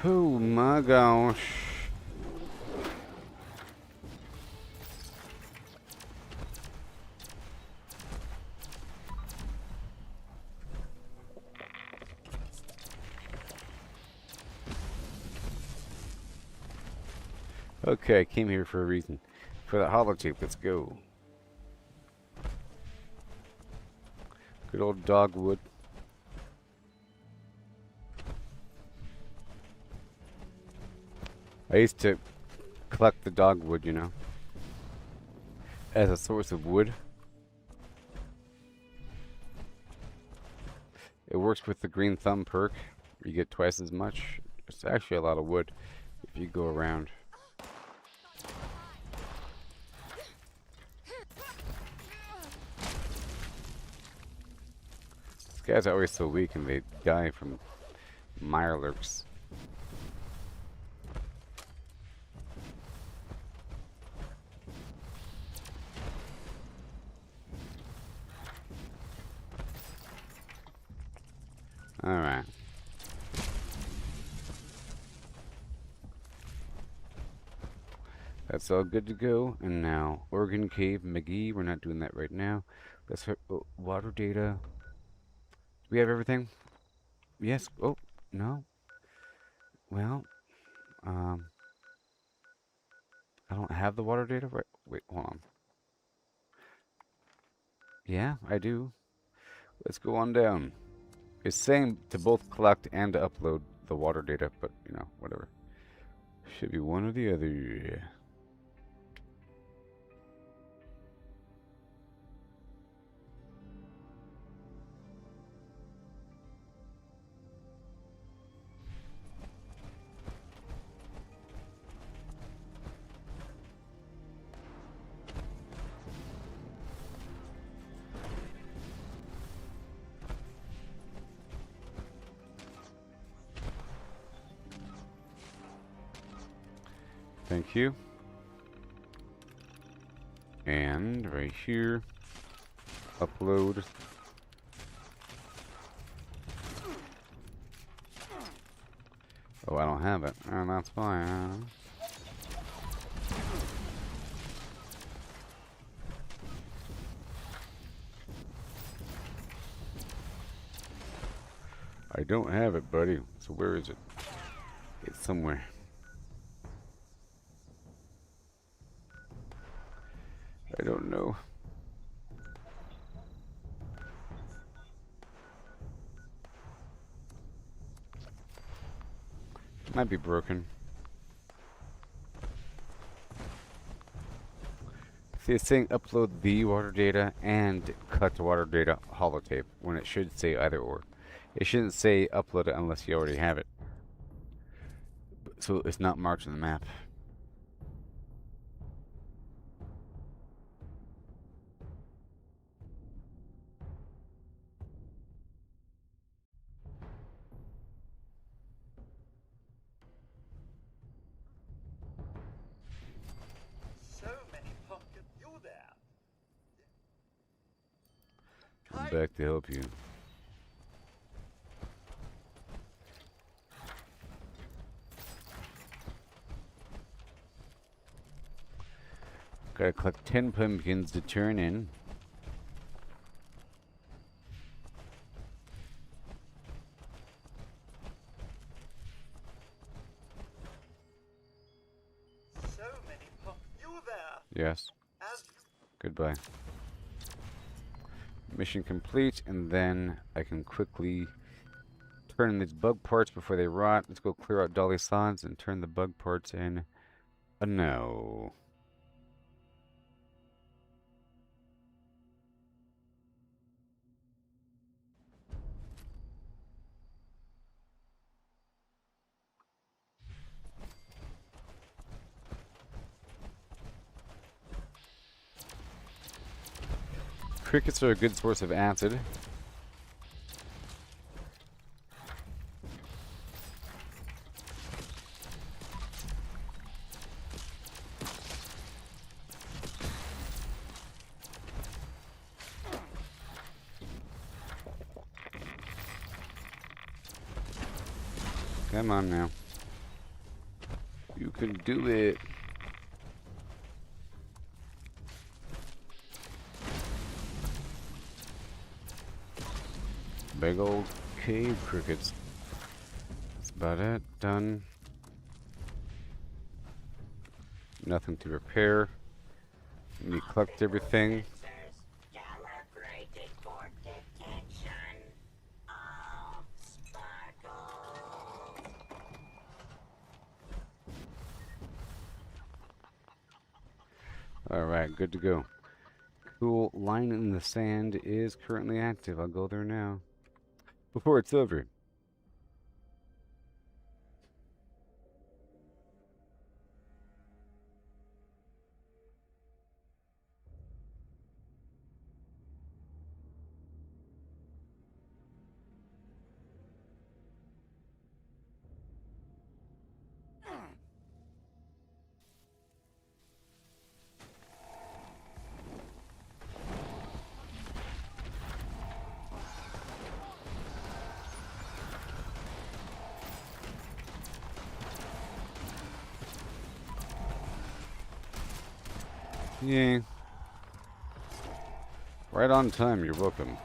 Oh my gosh. Okay, I came here for a reason. For the holotape, let's go. Good old dogwood. I used to collect the dogwood, you know, as a source of wood. It works with the green thumb perk. You get twice as much. It's actually a lot of wood if you go around. These guys are always so weak and they die from mirelurks. Alright. That's all good to go. And now, Organ Cave McGee. We're not doing that right now. Let's hit water data. We have everything? Yes. Oh, no. Well, um, I don't have the water data. Right. Wait, hold on. Yeah, I do. Let's go on down. It's saying to both collect and to upload the water data, but you know, whatever. Should be one or the other. Thank you. And right here, upload. Oh, I don't have it. Oh, that's fine. I don't have it, buddy. So where is it? It's somewhere. I don't know. Might be broken. See, it's saying upload the water data and cut the water data holotape when it should say either or. It shouldn't say upload it unless you already have it. So it's not marked on the map. So many pumpkin. You there? I'm back to help you. Gotta collect 10 pumpkins to turn in. So many pumpkin. You there? Yes. As Goodbye. Mission complete, and then I can quickly turn in these bug parts before they rot. Let's go clear out dolly sods and turn the bug parts in. No. Crickets are a good source of acid. Come on now. You can do it. Big old cave crickets. That's about it. Done. Nothing to repair. You collect everything. Calibrated for detection of sparkles. Alright, good to go. Cool line in the sand is currently active. I'll go there now. Before it's over. Yeah. Right on time, you're welcome.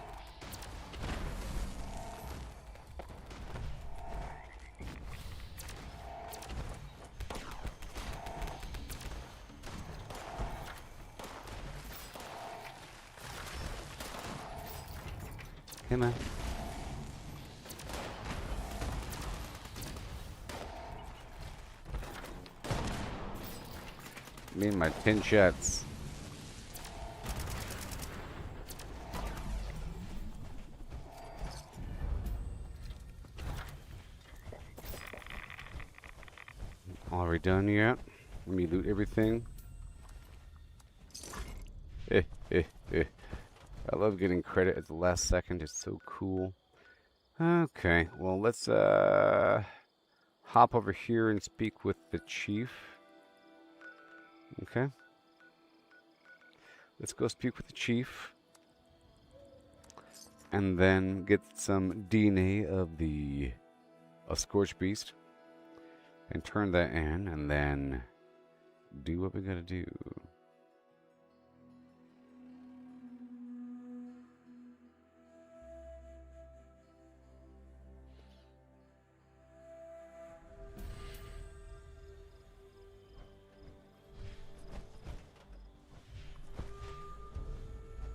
Hey, man. Me and my 10 shots. Are we done yet? Let me loot everything. Eh, eh, eh. I love getting credit at the last second. It's so cool. Okay, well, let's hop over here and speak with the chief. Okay. Let's go speak with the chief. And then get some DNA of the Scorched Beast. And turn that in, and then do what we gotta do.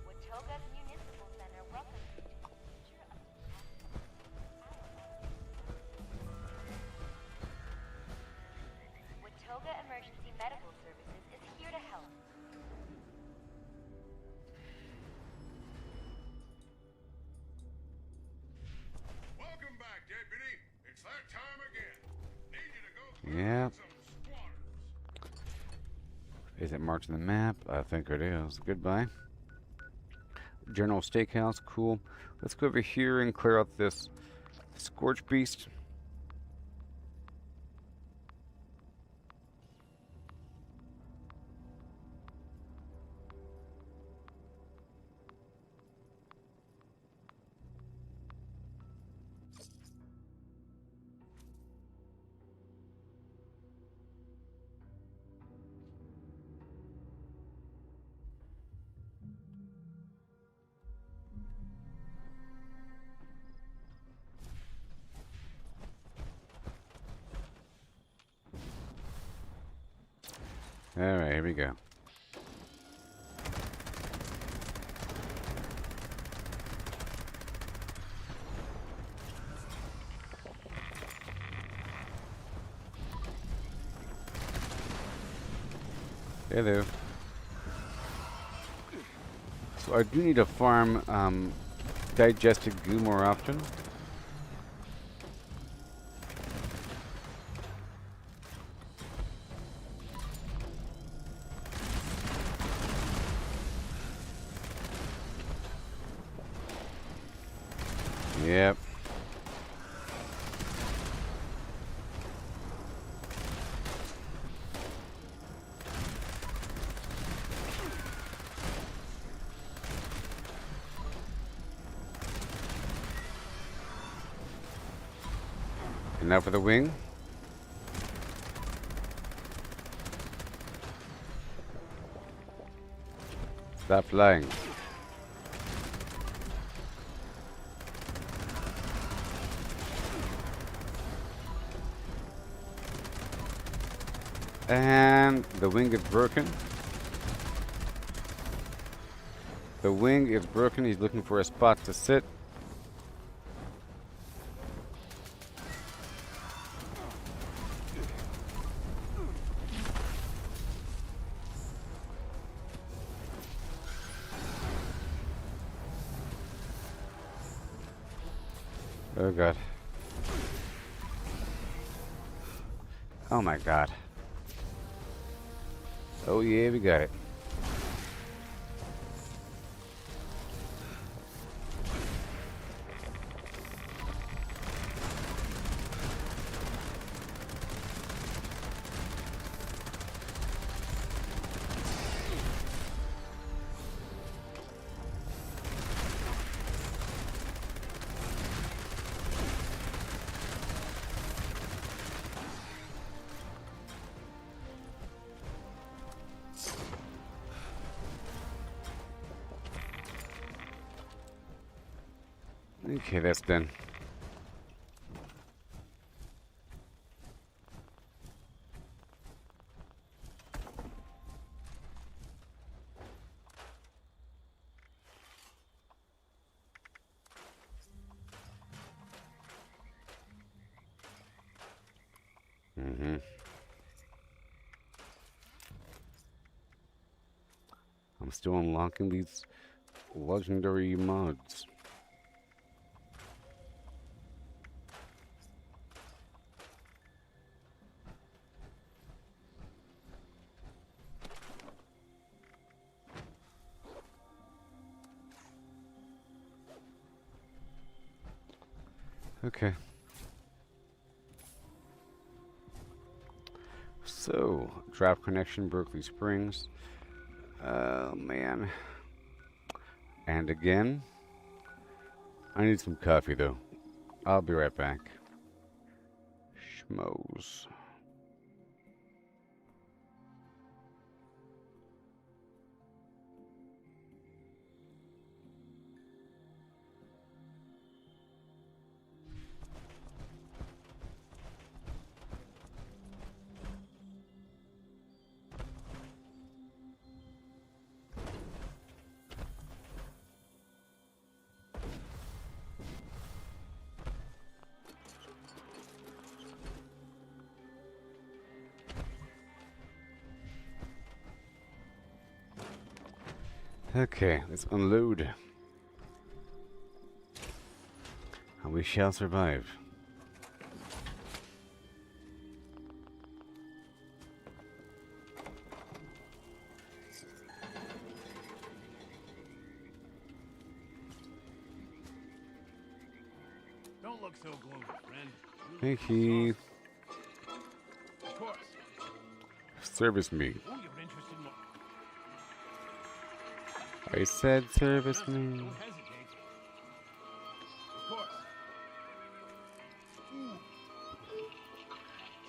Watoga's Municipal Center welcomes you to the future of Watoga Emergency Medical Services is here to help. Welcome back, Deputy. It's that time again. Need you to go clear Yeah. out some squatters. Is it marked on the map? I think it is. Goodbye. General Steakhouse, cool. Let's go over here and clear out this Scorched Beast. Alright, here we go. Hello. So I do need to farm digested goo more often. Yep. And now for the wing. Stop flying. And the wing is broken. The wing is broken. He's looking for a spot to sit. Oh god. Oh my god. Oh yeah, we got it. Okay, that's done. Mm-hmm. I'm still unlocking these legendary mods. Okay. So, drop connection, Berkeley Springs. Oh, man. And again, I need some coffee, though. I'll be right back. Schmoes. Okay, let's unload. And we shall survive. Don't look so gloomy, friend. Hey, Keith. Of course. Service me. Oh, you're interested in... I said service me. Don't hesitate. Of course. Ooh.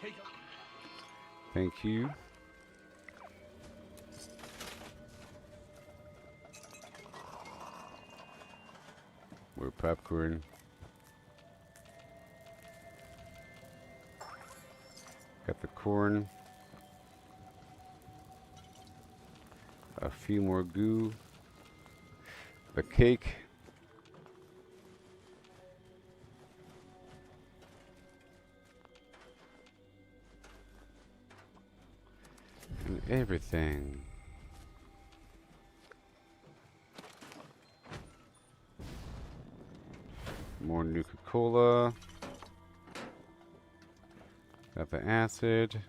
Take a... Thank you. More popcorn. Got the corn. A few more goo. The cake. And everything. More Nuka-Cola. Got the acid.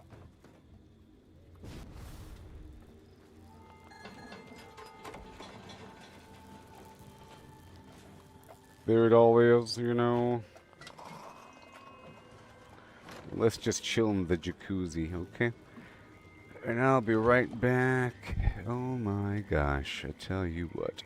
There it all is, you know. Let's just chill in the jacuzzi, okay? And I'll be right back. Oh my gosh, I tell you what.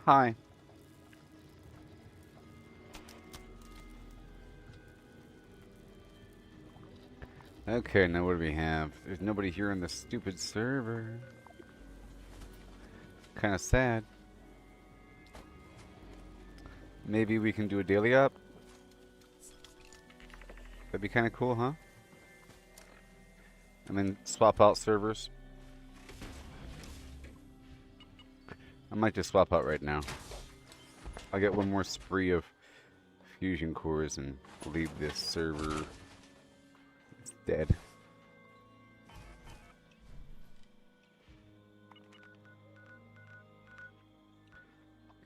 Hi. Okay, now what do we have? There's nobody here on the stupid server. Kind of sad. Maybe we can do a daily up. That'd be kind of cool, huh? And then swap out servers. I might just swap out right now. I'll get one more spree of fusion cores and leave this server. It's dead.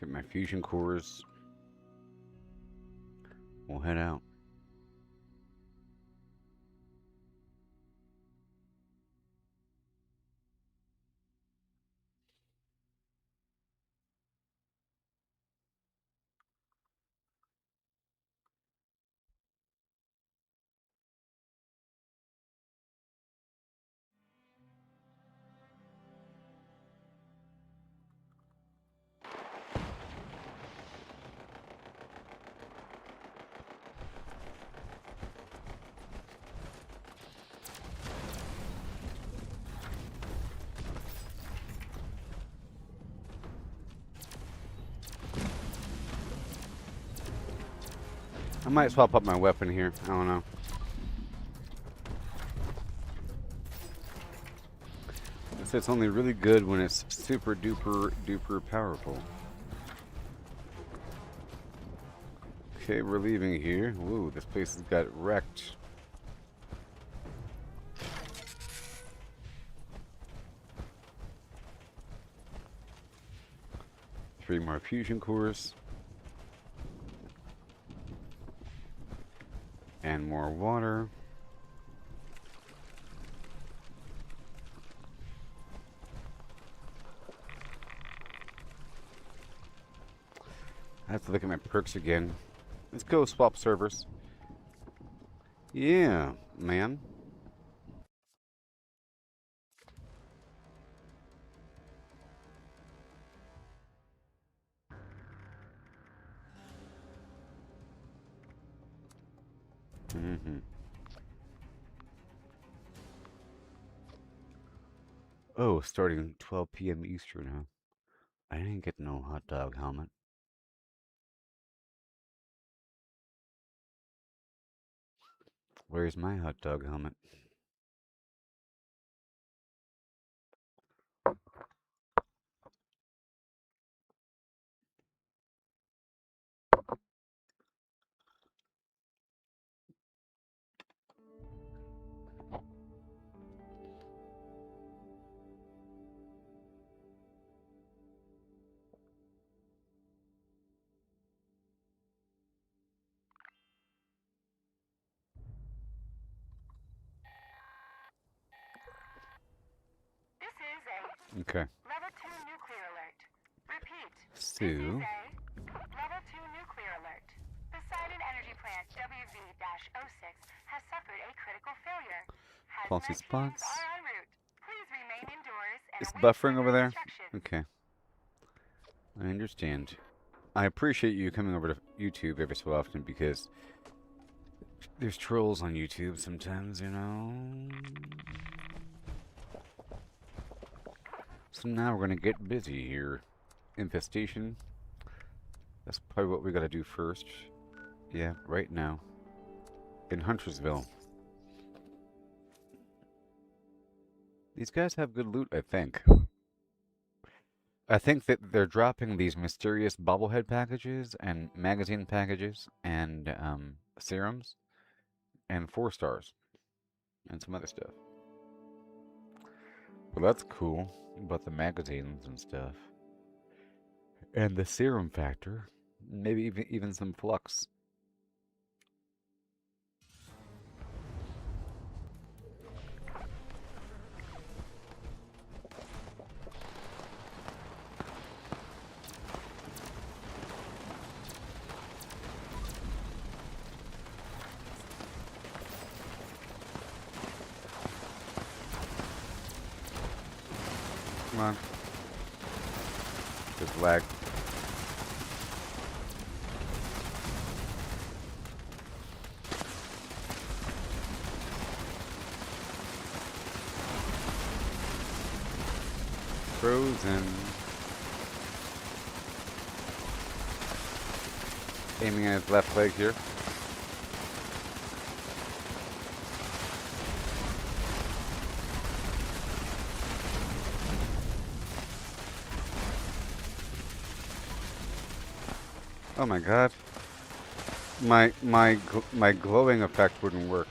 Get my fusion cores. We'll head out. I might swap up my weapon here. I don't know. It's only really good when it's super duper duper powerful. Okay, we're leaving here. Woo, this place has got wrecked. Three more fusion cores. And more water. I have to look at my perks again. Let's go swap servers. Yeah, man. Oh, starting 12 p.m. Eastern, huh? I didn't get no hot dog helmet. Where's my hot dog helmet? This is a Okay. level 2 nuclear alert. Repeat. So, This is a level 2 nuclear alert. Poseidon Energy Plant WV-06 has suffered a critical failure. Faulty Hazmat teams spots. are en route. Please remain indoors and It's await buffering further over there? instructions. Okay. I understand. I appreciate you coming over to YouTube every so often because there's trolls on YouTube sometimes, you know? So now we're gonna get busy here. Infestation. That's probably what we gotta do first. Yeah, right now. In Huntersville. These guys have good loot, I think. I think that they're dropping these mysterious bobblehead packages and magazine packages and serums and 4 stars and some other stuff. Well, that's cool about the magazines and stuff. And the serum factor. Maybe even some flux. Come on. Just lag. frozen. Aiming at his left leg here. Oh my god. My glowing effect wouldn't work.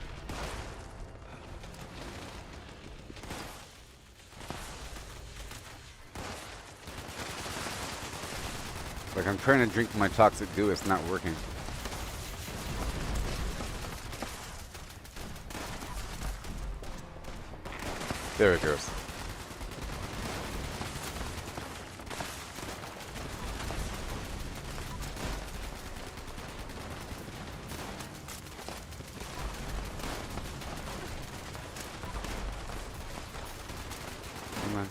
Like I'm trying to drink my toxic goo, it's not working. There it goes. Come on.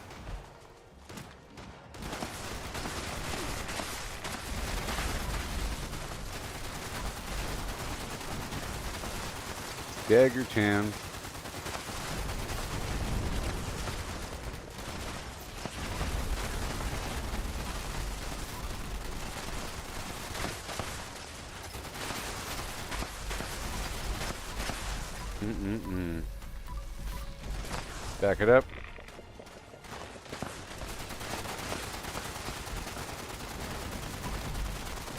Dagger Town. Back it up.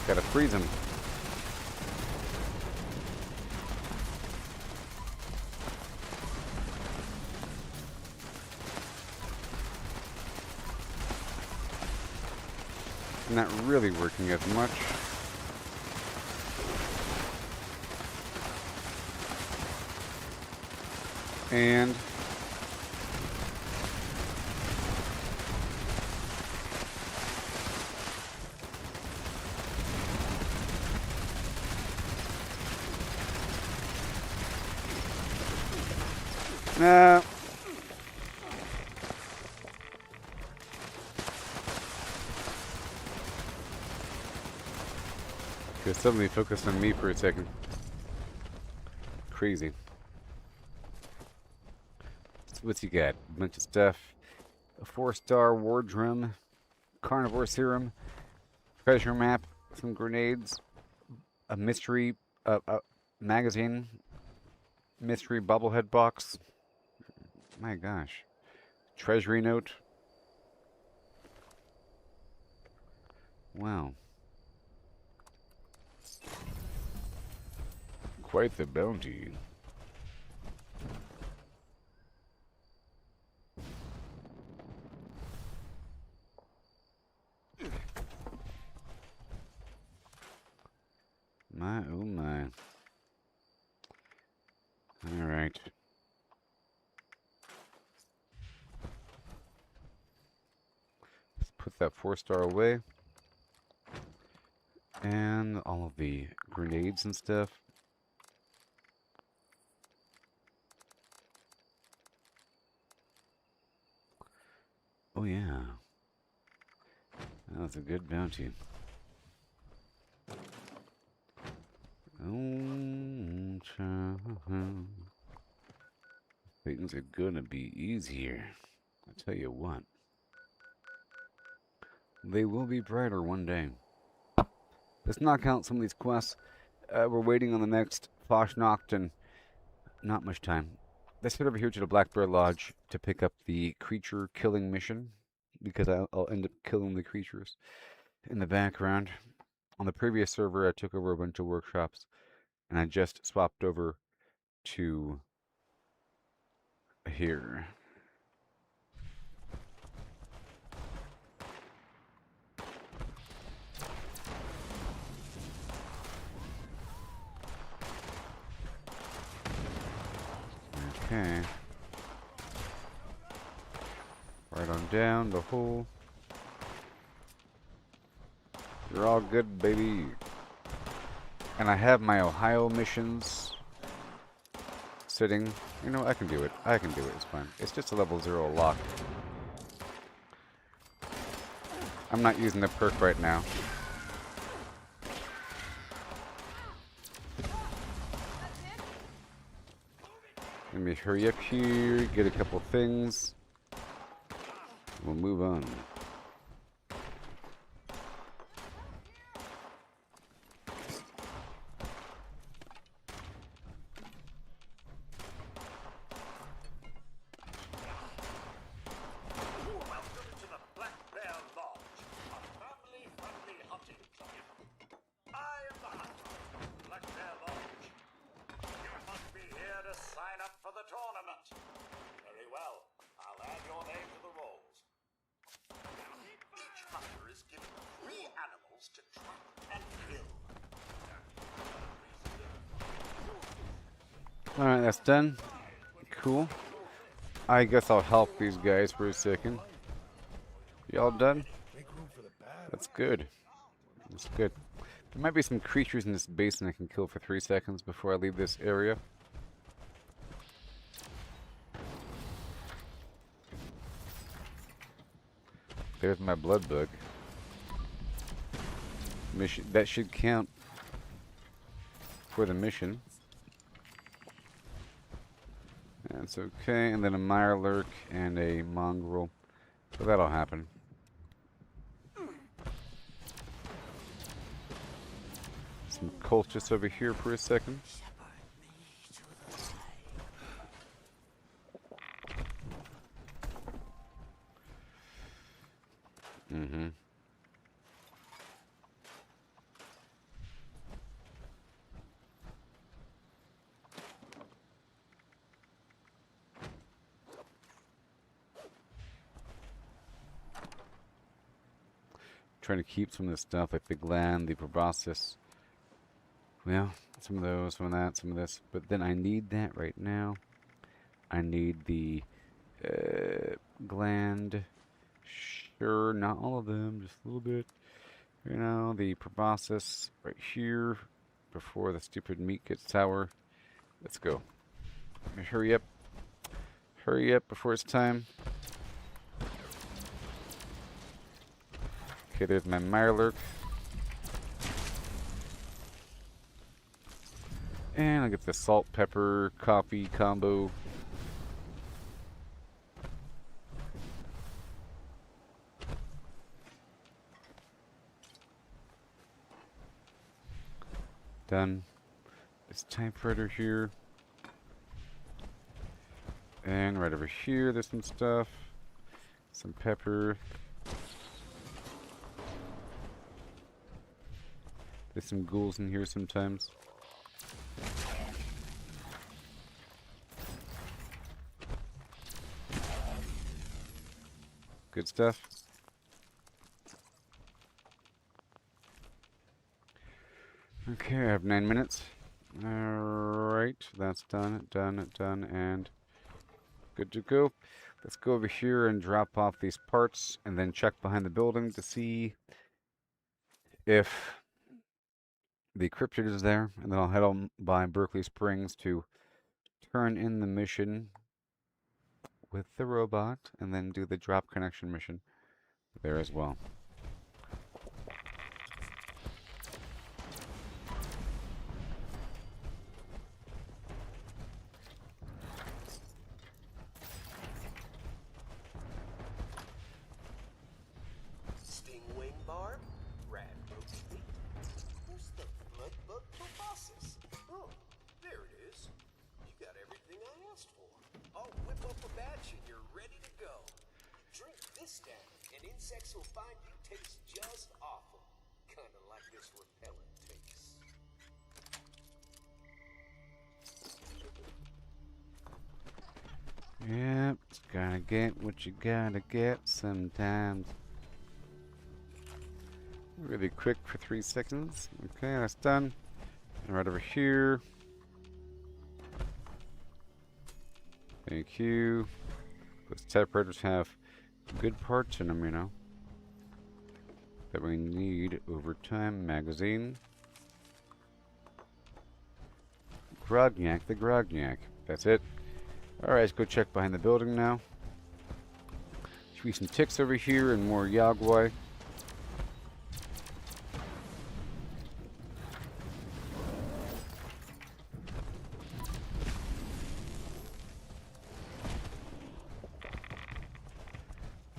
Gotta freeze him. Not really working as much. And nah. Because somebody focused on me for a second. Crazy. So what's he got? A bunch of stuff. A 4-star war drum, carnivore serum, treasure map, some grenades, a mystery magazine, mystery bobblehead box. My gosh. Treasury note. Wow. Quite the bounty. My, oh my. All right. Let's put that 4-star away. And all of the grenades and stuff. Oh yeah. That was a good bounty. Oh, child. Things are gonna be easier. I tell you what. They will be brighter one day. Let's knock out some of these quests. We're waiting on the next Bratsnacht and not much time. Let's head over here to the Blackbear Lodge to pick up the creature killing mission, because I'll end up killing the creatures in the background. On the previous server, I took over a bunch of workshops, and I just swapped over to here. Okay. Right on down the hole. You're all good, baby. And I have my Ohio missions sitting. You know, I can do it. I can do it. It's fine. It's just a level 0 lock. I'm not using the perk right now. Let me hurry up here, get a couple things. we'll move on. Welcome to the Black Bear Lodge, a family-friendly hunting club. I am the hunter, Black Bear Lodge. You must be here to sign up for the tournament. Very well. I'll add your name to the rolls. Each hunter is given 3 animals to trap and kill. Alright, that's done. Cool. I guess I'll help these guys for a second. Y'all done? That's good. That's good. There might be some creatures in this basin I can kill for 3 seconds before I leave this area. There's my blood bug. Mission that should count for the mission. That's okay, and then a mirelurk and a mongrel. So that'll happen. Some cultists over here for a second. Mm-hmm. Trying to keep some of this stuff like the gland, the proboscis. Well, some of those, some of that, some of this. But then I need that right now. I need the gland. Sure, not all of them, just a little bit. You know, the proboscis right here before the stupid meat gets sour. Let's go. Hurry up. Hurry up before it's time. Okay, there's my mirelurk. And I'll get the salt, pepper, coffee combo. Done. This typewriter here. And right over here, there's some stuff. Some pepper. There's some ghouls in here sometimes. Good stuff. Okay, I have 9 minutes. Alright, that's done, and good to go. Let's go over here and drop off these parts and then check behind the building to see if the cryptid is there, and then I'll head on by Berkeley Springs to turn in the mission with the robot and then do the drop connection mission there as well. Stingwing barb, rat roach meat. Where's the blood bug proboscis? Oh, there it is. You got everything I asked for. I'll whip up a batch and you're ready to go. Drink this down, and insects will find you taste just awful. Kinda like this repellent tastes. Yep, it's gotta get what you gotta get sometimes. Really quick for 3 seconds. Okay, that's done. And right over here. Thank you. Those typewriters have good parts in them, you know, that we need over time. Magazine. Grognak, the Grognak. That's it. Alright, let's go check behind the building now. Should be some ticks over here and more Yagwai.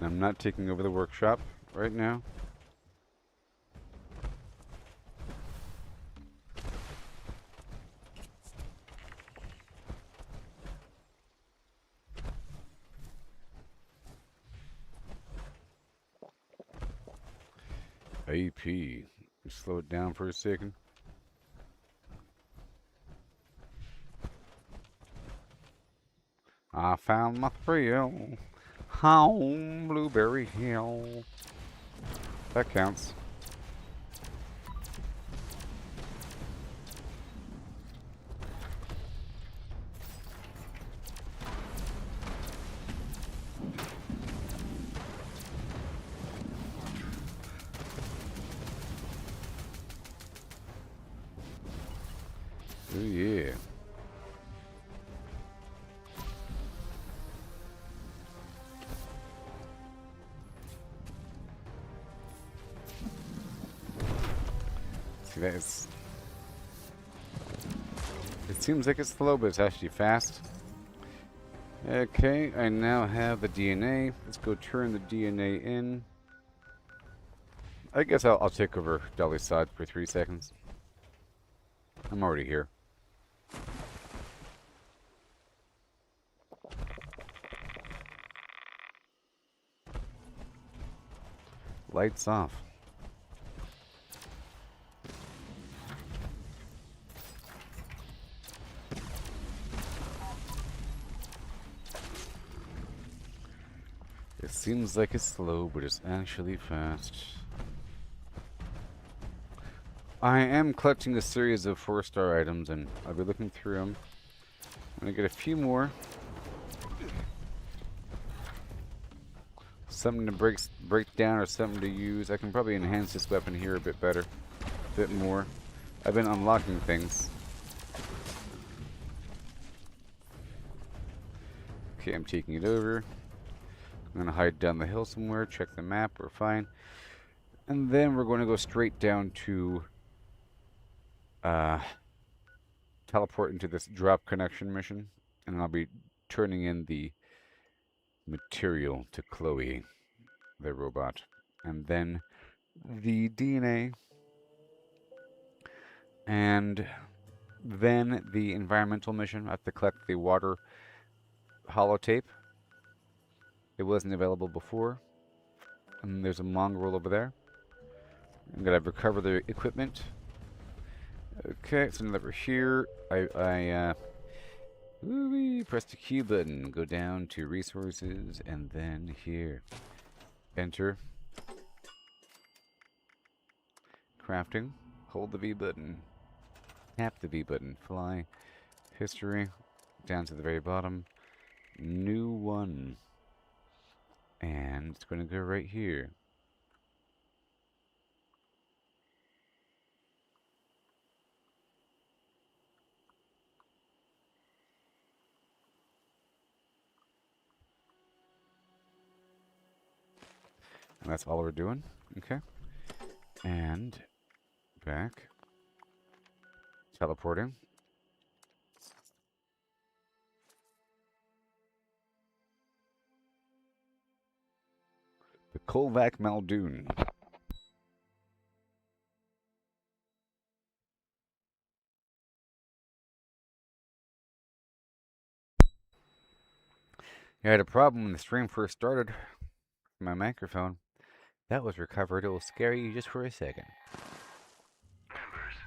I'm not taking over the workshop right now. AP. Slow it down for a second. I found my thrill home Blueberry Hill. That counts. Oh yeah. See, that is... It seems like it's slow, but it's actually fast. Okay, I now have the DNA. Let's go turn the DNA in. I guess I'll take over Dolly's side for 3 seconds. I'm already here. Lights off. It seems like it's slow, but it's actually fast. I am collecting a series of 4-star items, and I'll be looking through them. I'm gonna get a few more. Something to break down or something to use. I can probably enhance this weapon here a bit better, a bit more. I've been unlocking things. Okay, I'm taking it over. I'm gonna hide down the hill somewhere, check the map, we're fine. And then we're going to go straight down to teleport into this drop connection mission. And I'll be turning in the material to Chloe, the robot. And then the DNA. And then the environmental mission. I have to collect the water holotape. It wasn't available before. And there's a mongrel over there. I'm gonna recover the equipment. Okay, so now that we're here, I press the Q button, go down to resources, and then here, enter, crafting, hold the V button, tap the V button, fly, history, down to the very bottom, new one, and it's going to go right here. And that's all we're doing. Okay. And back. Teleporting. The Kolvac Muldoon. I had a problem when the stream first started. My microphone. That was recovered. It will scare you just for a second.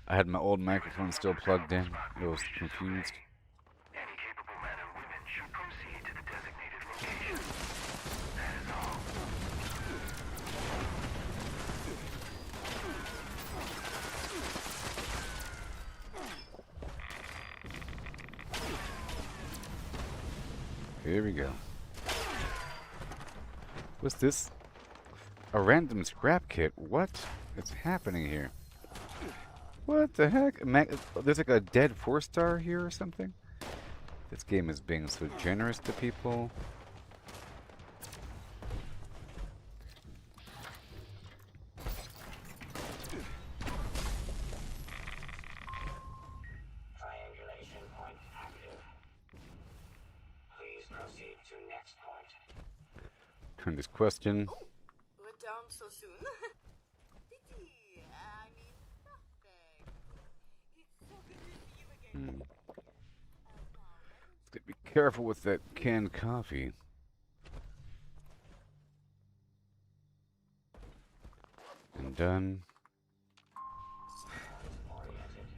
I had my old microphone still plugged in. It was confused. Any capable men and women should proceed to the designated location. That is all. Here we go. What's this? A random scrap kit? What? What's happening here? What the heck? There's like a dead 4-star here or something? This game is being so generous to people. Triangulation point active. Please proceed to next point. turn this quest in. Return so soon. Pity. I mean, nothing. It's so good to see you again. Let's be careful with that canned coffee. And done.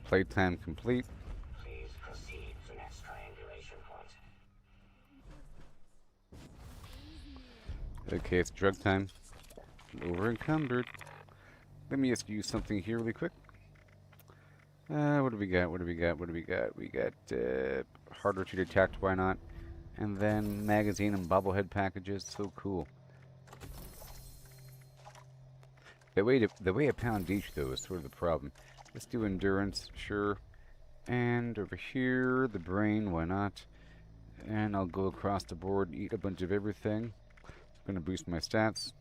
Playtime complete. Please proceed to next triangulation point. Okay, it's drug time. Over encumbered. Let me just use something here really quick. What do we got? What do we got? What do we got? We got harder to detect, why not? And then magazine and bobblehead packages, so cool. The way a pound each though is sort of the problem. Let's do endurance, sure. And over here, the brain, why not? And I'll go across the board and eat a bunch of everything. It's gonna boost my stats.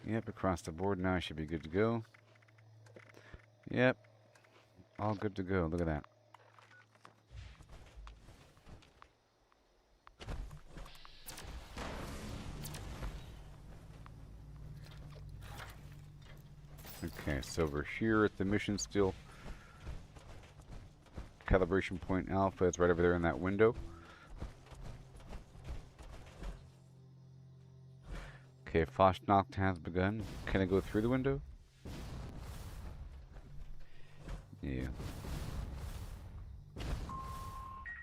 Yep, across the board now I should be good to go. Yep, all good to go. Look at that. Okay, so we're here at the mission still. Calibration point alpha is right over there in that window. Okay, Bratsnacht has begun. Can I go through the window? Yeah.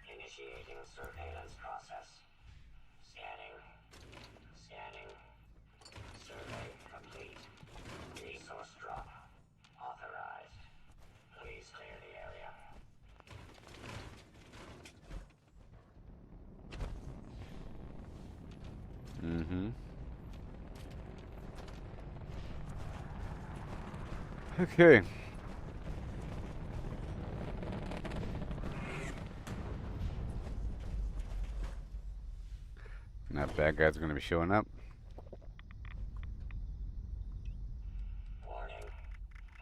Initiating surveillance process. Scanning. Scanning. Survey complete. Resource drop. Authorized. Please clear the area. Mm-hmm. Okay. Now bad guys are going to be showing up. Warning.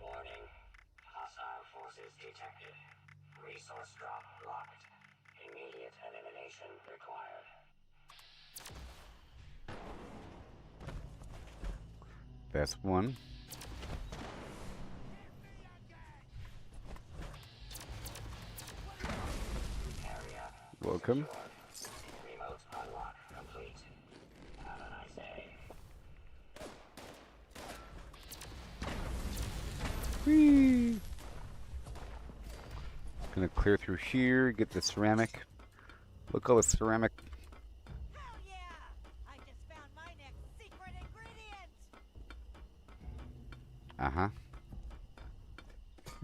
Warning. Hostile forces detected. Resource drop locked. Immediate elimination required. That's one. Area. Welcome. Remote unlock complete. Have a nice day. Whee! Gonna clear through here, get the ceramic. Look, all the ceramic. Hell yeah! I just found my next secret ingredient! Uh-huh.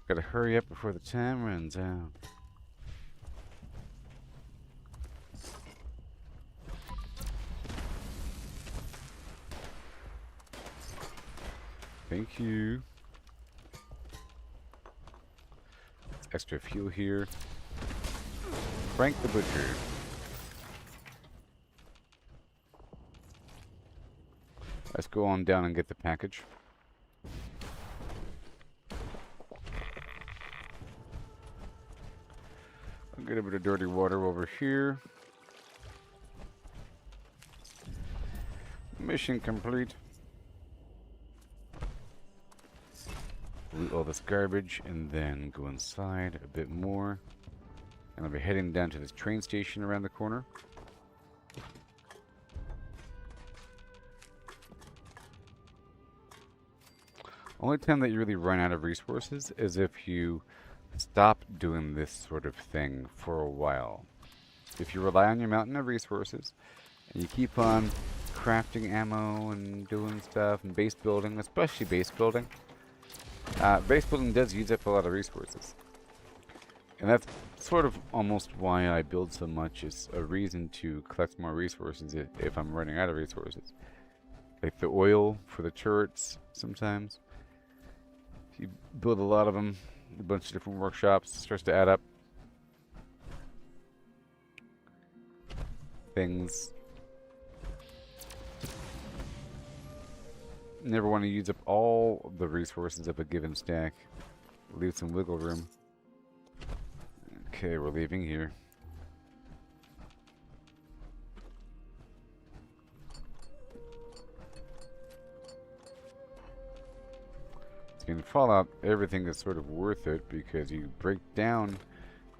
Gotta hurry up before the time runs out. Thank you. Extra fuel here. Frank the Butcher. Let's go on down and get the package. I'll get a bit of dirty water over here. Mission complete. Loot all this garbage and then go inside a bit more. And I'll be heading down to this train station around the corner. Only time that you really run out of resources is if you stop doing this sort of thing for a while. If you rely on your mountain of resources and you keep on crafting ammo and doing stuff and base building, especially base building. Base building does use up a lot of resources. And that's sort of almost why I build so much. It's a reason to collect more resources if I'm running out of resources. Like the oil for the turrets sometimes. If you build a lot of them, a bunch of different workshops, it starts to add up. Things. Never want to use up all the resources of a given stack. Leave some wiggle room. Okay, we're leaving here. In Fallout, everything is sort of worth it because you break down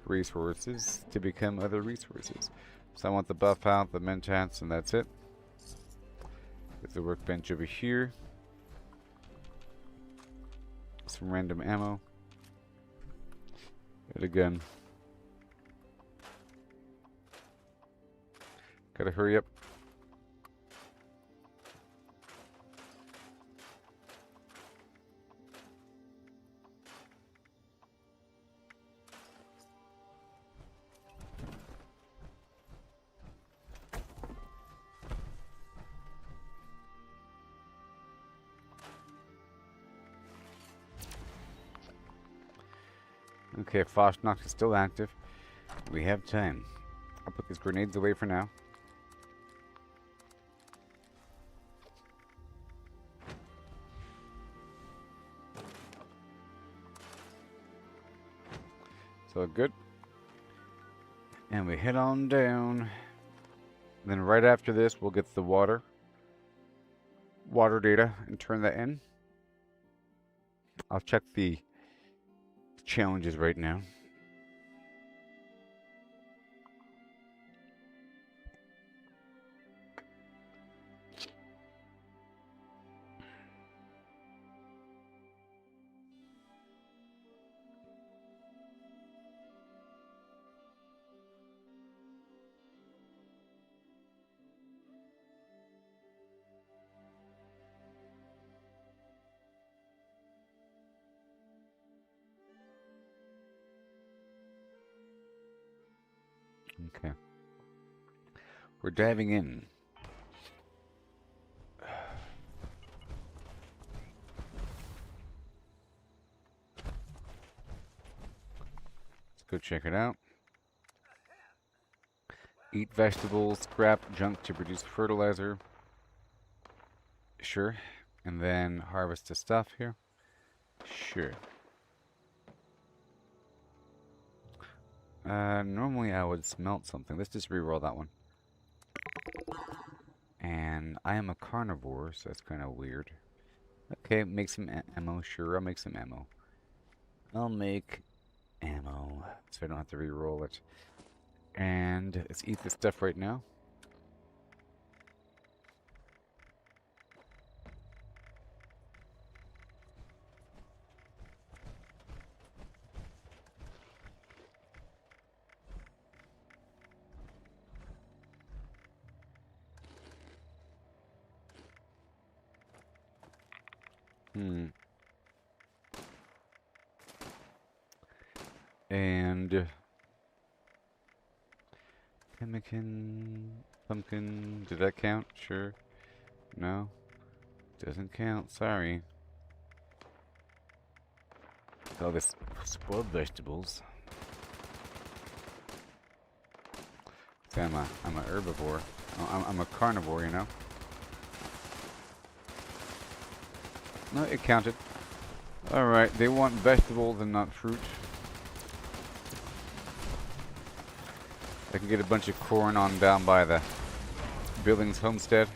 resources to become other resources. So I want the buff out, the mentats, and that's it. Get the workbench over here. Some random ammo. And a gun. Gotta hurry up. Okay, Bratsnacht is still active. We have time. I'll put these grenades away for now. So good. And we head on down. Then right after this, we'll get the water data and turn that in. I'll check the challenges right now. Okay. We're diving in. Let's go check it out. Eat vegetables, scrap junk to produce fertilizer. Sure. And then harvest the stuff here. Sure. Normally I would smelt something. Let's just reroll that one. And I am a carnivore, so that's kind of weird. Okay, make some ammo. Sure, I'll make some ammo. I'll make ammo, so I don't have to reroll it. And let's eat this stuff right now. And pemmican, pumpkin, did that count? Sure. No. Doesn't count, sorry. Oh, this spoiled vegetables. See, I'm a herbivore. Oh, I'm a carnivore, you know. No, it counted. Alright, they want vegetables and not fruit. I can get a bunch of corn on down by the Billings homestead.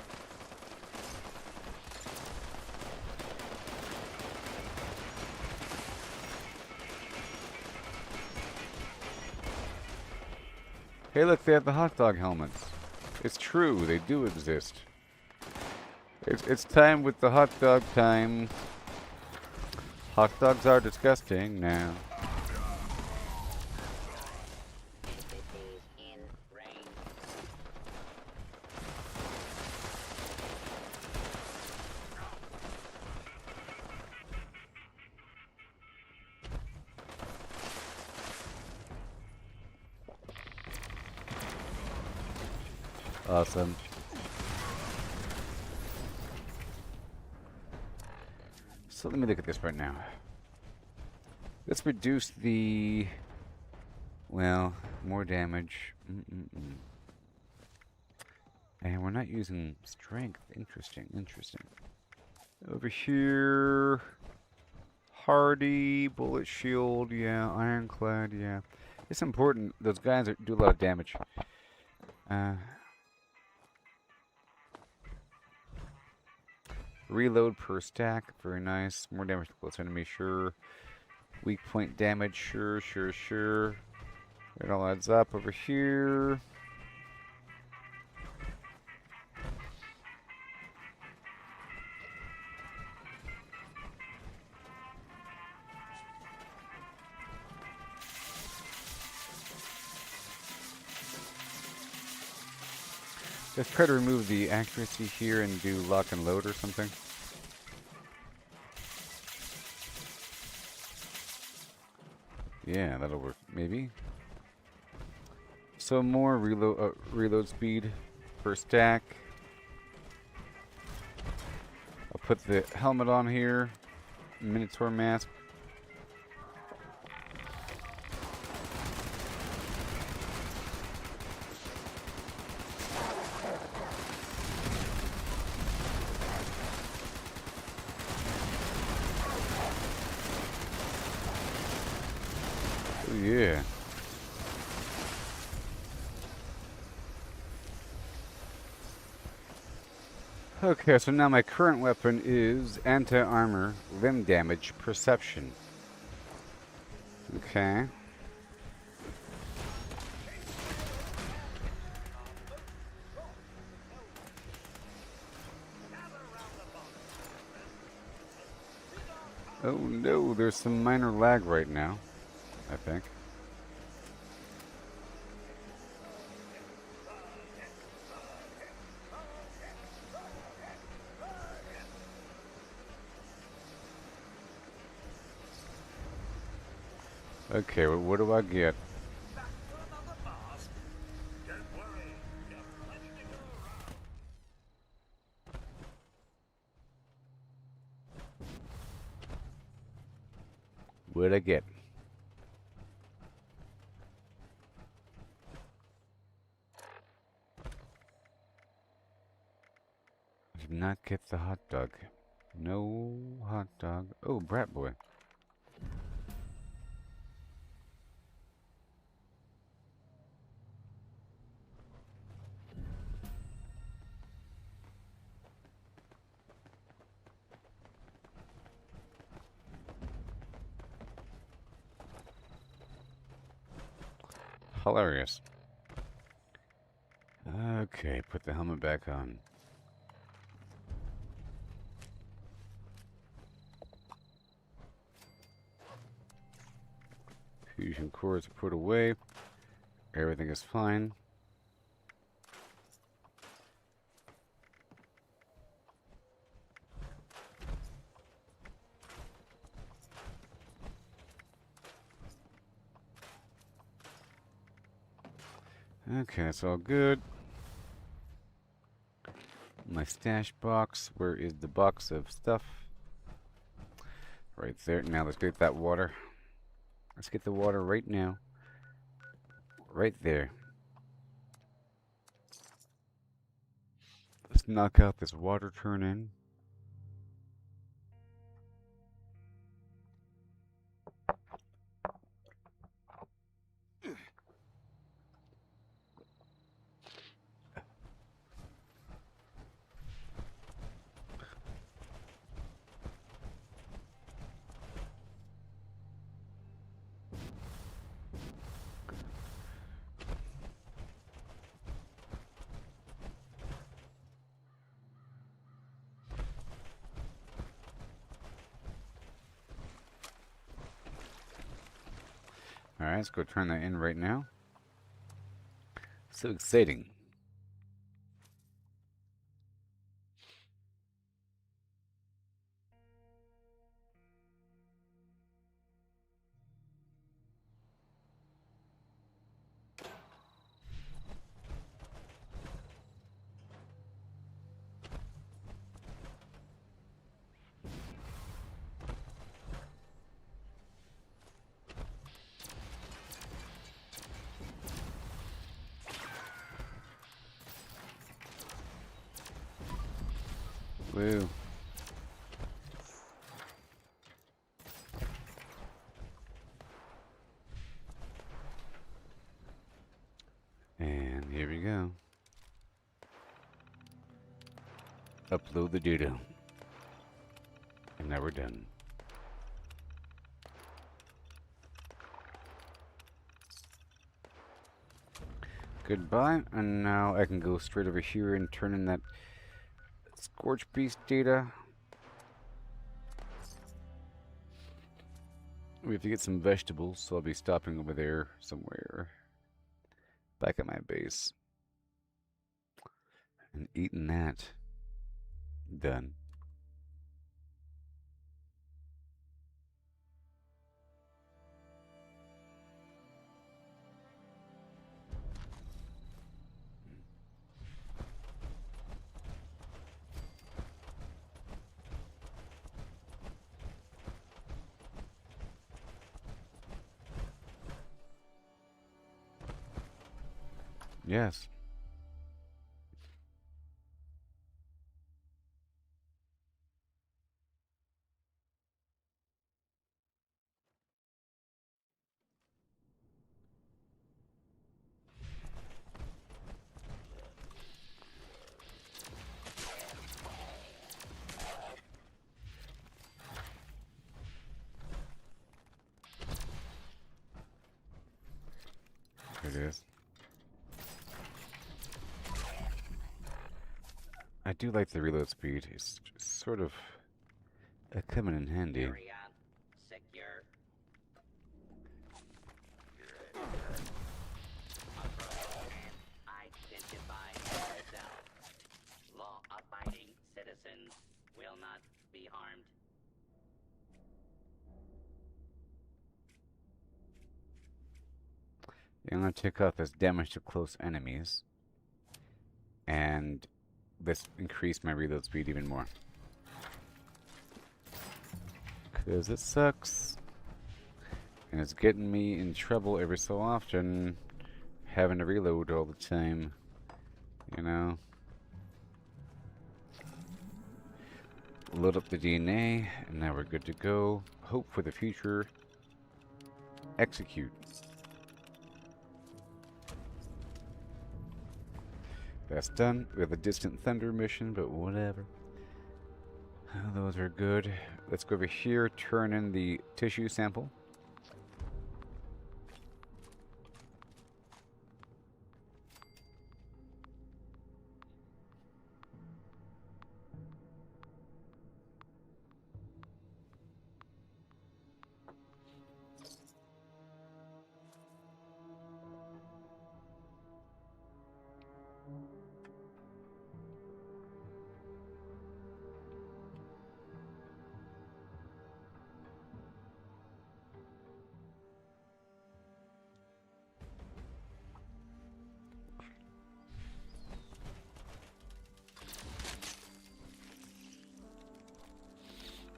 Hey look, they have the hot dog helmets. It's true, they do exist. It's time with the hot dog time. Hot dogs are disgusting now. Awesome. So let me look at this right now. Let's reduce the, well, more damage. And we're not using strength. Interesting, interesting. Over here. Hardy, bullet shield, yeah. Ironclad, yeah. It's important. Those guys do a lot of damage. Reload per stack, very nice. More damage to close enemy, sure. Weak point damage, sure, sure, sure. It all adds up over here. Let's try to remove the accuracy here and do lock and load or something. Yeah, that'll work, maybe. So more reload speed per stack. I'll put the helmet on here. Minotaur mask. Oh, yeah. Okay, so now my current weapon is anti-armor, limb damage, perception. Okay. Oh no, there's some minor lag right now, I think. Okay, well, what do I get? What'd I get? I did not get the hot dog. No hot dog. Oh, Brat Boy. Hilarious. Okay, put the helmet back on. Fusion cores are put away. Everything is fine. Okay, that's all good. My stash box. Where is the box of stuff? Right there. Now let's get that water. Let's get the water right now. Right there. Let's knock out this water turn in. Alright, let's go turn that in right now. So exciting. Woo. Upload the data. And now we're done. Goodbye, and now I can go straight over here and turn in that Scorch Beast data. We have to get some vegetables, so I'll be stopping over there somewhere. Back at my base. And eating that. Done. Yes. It is. I do like the reload speed. It's just sort of coming in handy. Area secure. Identify yourself. Law-abiding citizens will not be harmed. I'm going to take out this damage to close enemies. And this increase my reload speed even more. Because it sucks. And it's getting me in trouble every so often. Having to reload all the time. You know. Load up the DNA. And now we're good to go. Hope for the future. Execute. That's done. We have a Distant Thunder mission, but whatever. Those are good. Let's go over here, turn in the tissue sample.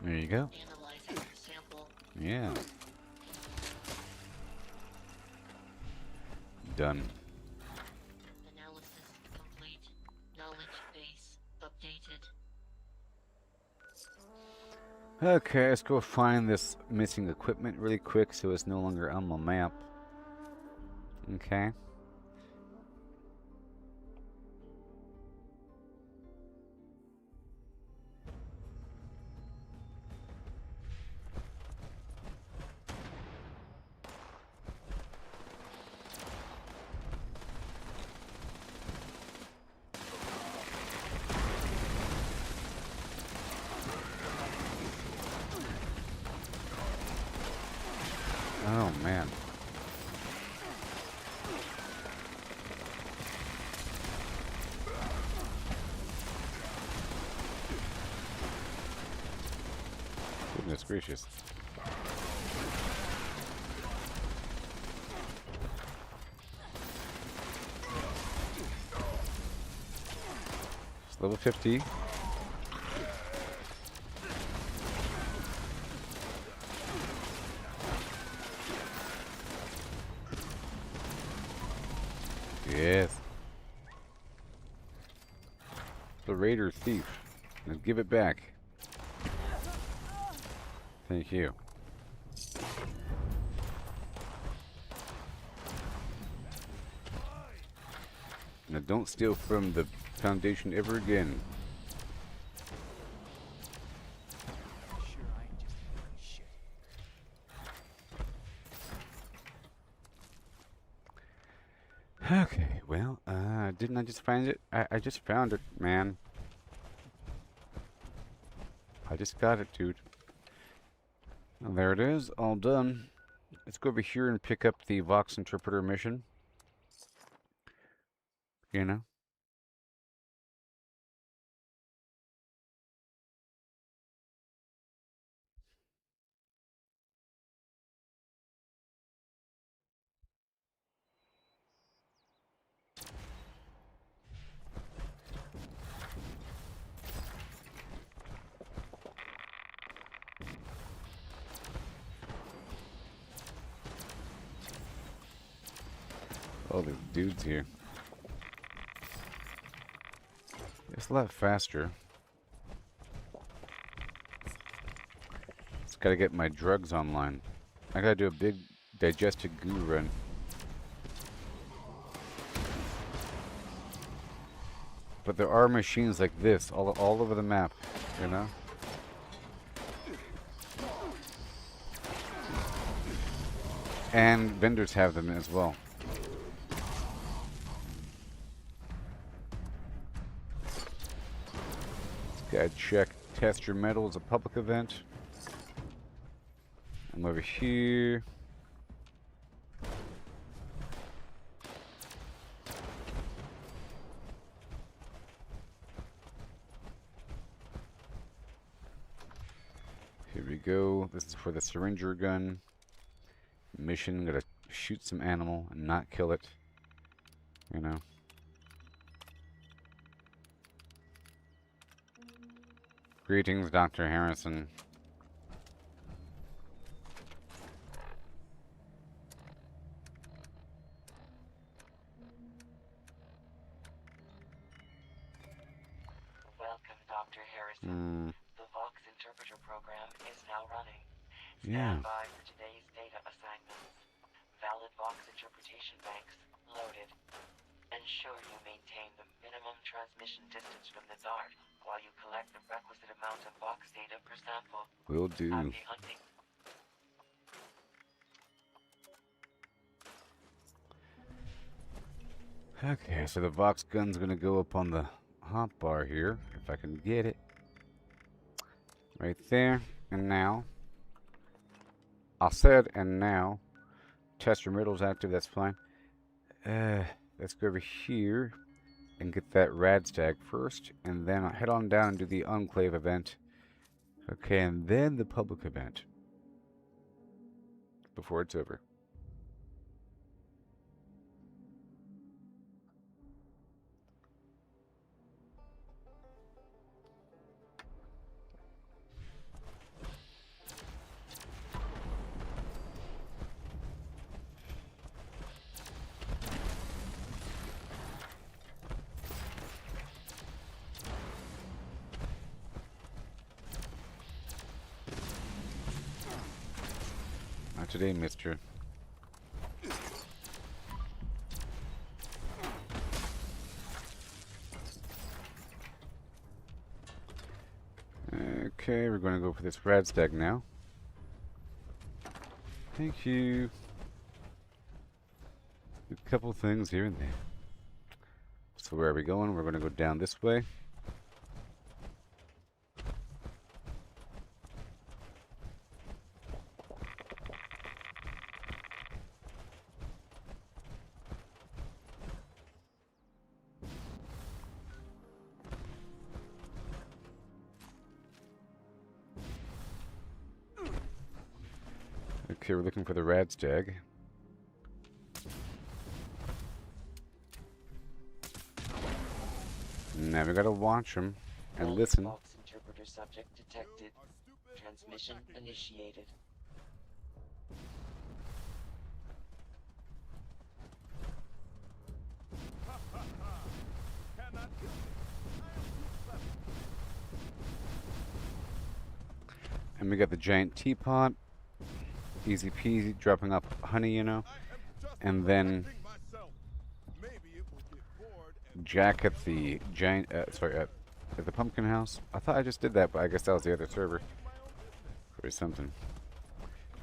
There you go. Analyzing your sample. Yeah. Done. Analysis complete. Knowledge base updated. Okay, let's go find this missing equipment really quick so it's no longer on the map. Okay. Oh man. Goodness gracious. It's level 50. Yes. The Raider Thief. Now give it back. Thank you. Now don't steal from the Foundation ever again. Okay, well, didn't I just find it? I just found it, man. I just got it, dude. Well, there it is, all done. Let's go over here and pick up the Vox Interpreter mission. You know? Oh, there's dudes here. It's a lot faster. Just gotta get my drugs online. I gotta do a big digested goo run. But there are machines like this all over the map, you know? And vendors have them as well. Gotta check. Test Your Metal is a public event. I'm over here. Here we go. This is for the syringer gun. Mission, gotta shoot some animal and not kill it. You know. Greetings, Dr. Harrison. Welcome, Dr. Harrison. The Vox Interpreter program is now running. Stand by for today's data assignments. Valid Vox interpretation banks loaded. Ensure you maintain the minimum transmission distance from the dart while you collect the requisite amount of Vox data per sample. Will do. Happy hunting. Okay, so the Vox gun's gonna go up on the hotbar here, if I can get it. Right there, and now. I said, and now. Test Your Metal's active, that's fine. Let's go over here and get that rad stag first, and then I'll head on down and do the Enclave event. Okay, and then the public event. Before it's over. Not today, mister. Okay, we're going to go for this rad stag now. Thank you. A couple things here and there. So where are we going? We're going to go down this way. Okay, we're looking for the rad stag. Now we gotta watch him and listen. Vox interpreter subject detected. Transmission initiated. And we got the giant teapot. Easy peasy, dropping off honey, you know. And then Jack at the giant, at the pumpkin house. I thought I just did that, but I guess that was the other server. Or something.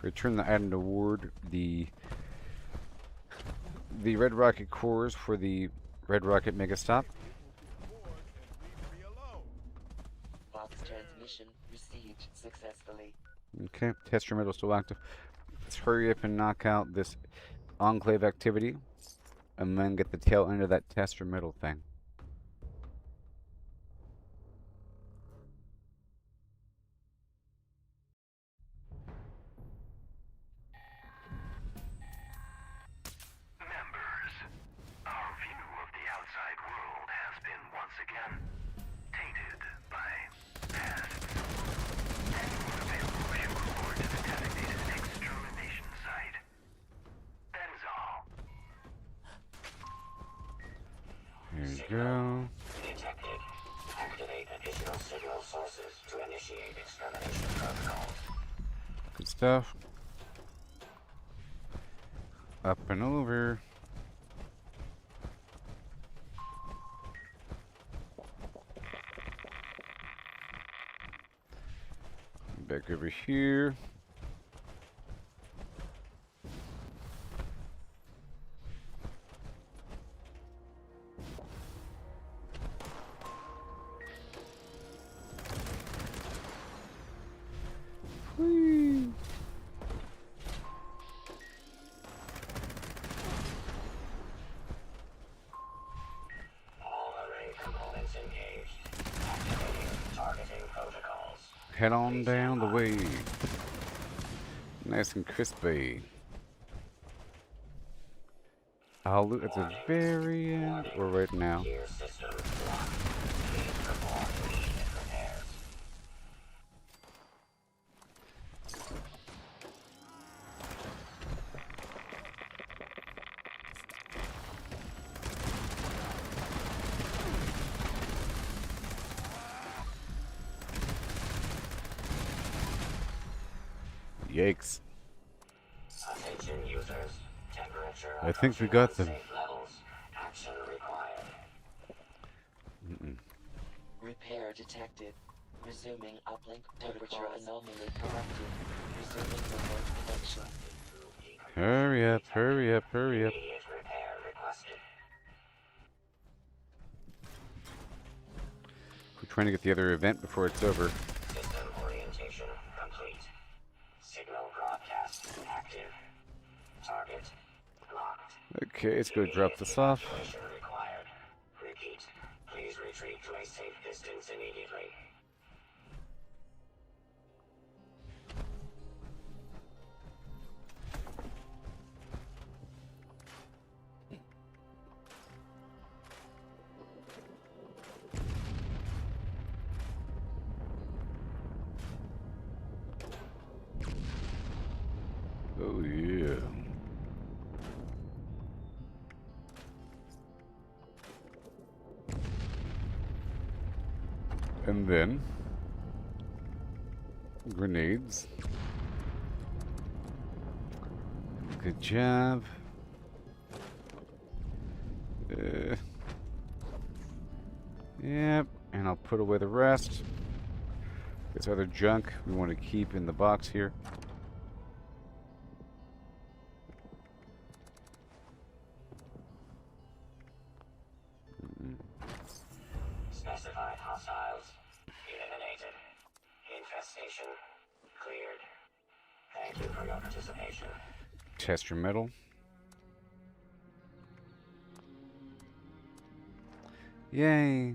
Return the item to ward. The the Red Rocket cores for the Red Rocket Mega Stop. Box transmission received successfully. Okay, tester metal still active. Let's hurry up and knock out this Enclave activity, and then get the tail end of that tester metal thing. Members, our view of the outside world has been once again tainted by past. Anyone available should report to the designated extermination site. That is all. Here you go. Detected. Activate additional signal sources to initiate extermination protocols. Good stuff. Up and over. Back over here. Whee! All array components engaged. Activating targeting protocols. Head on down the way. Nice and crispy. I'll loot at the very end or right now. Gear systems locked. Please perform immediate repairs. Yikes. Attention users. Temperature. I think we got them. Safe levels. Action required. Repair detected. Resuming uplink. Temperature anomaly corrected. Resuming remote connection. Hurry up, hurry up, hurry up. Immediate repair requested. We're trying to get the other event before it's over. System orientation complete. Signal broadcast active. Target locked. Okay, let's go drop this off. Evacuation required. Repeat. Please retreat to a safe distance immediately. Oh yeah. And then grenades. Good job. Yep, and I'll put away the rest. This other junk we want to keep in the box here. Specified hostiles eliminated. Infestation cleared. Thank you for your participation. Test your metal. Yay.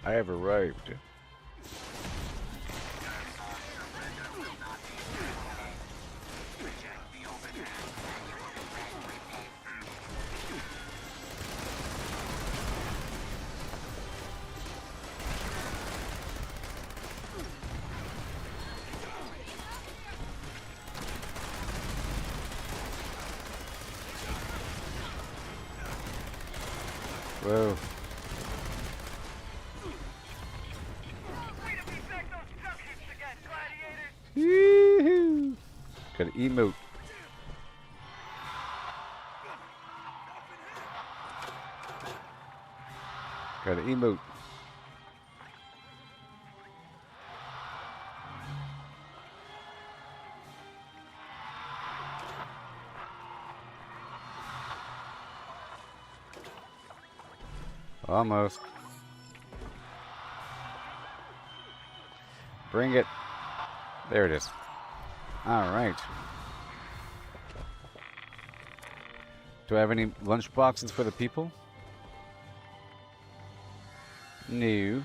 I have arrived. Whoa. Yee-hoo. Got an emote. Gotta emote. Almost. Bring it. There it is. All right. Do I have any lunch boxes for the people? No.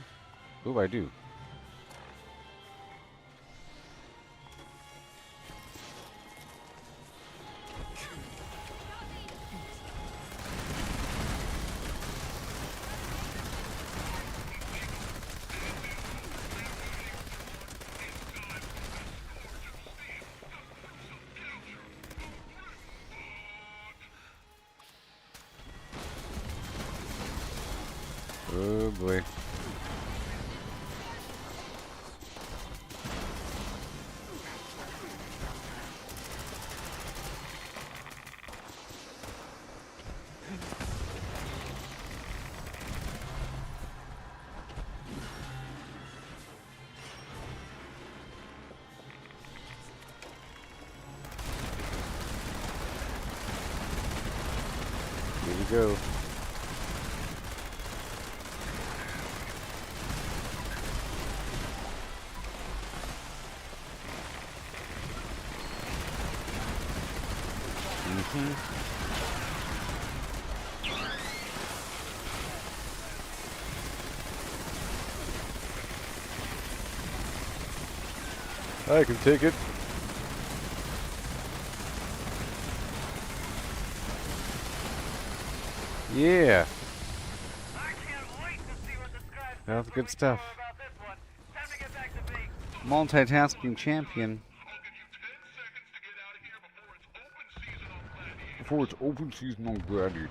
Oh, I do. Oh boy. Here we go. I can take it. Yeah. That's good stuff. Multitasking champion. Before it's open season on Gladiators.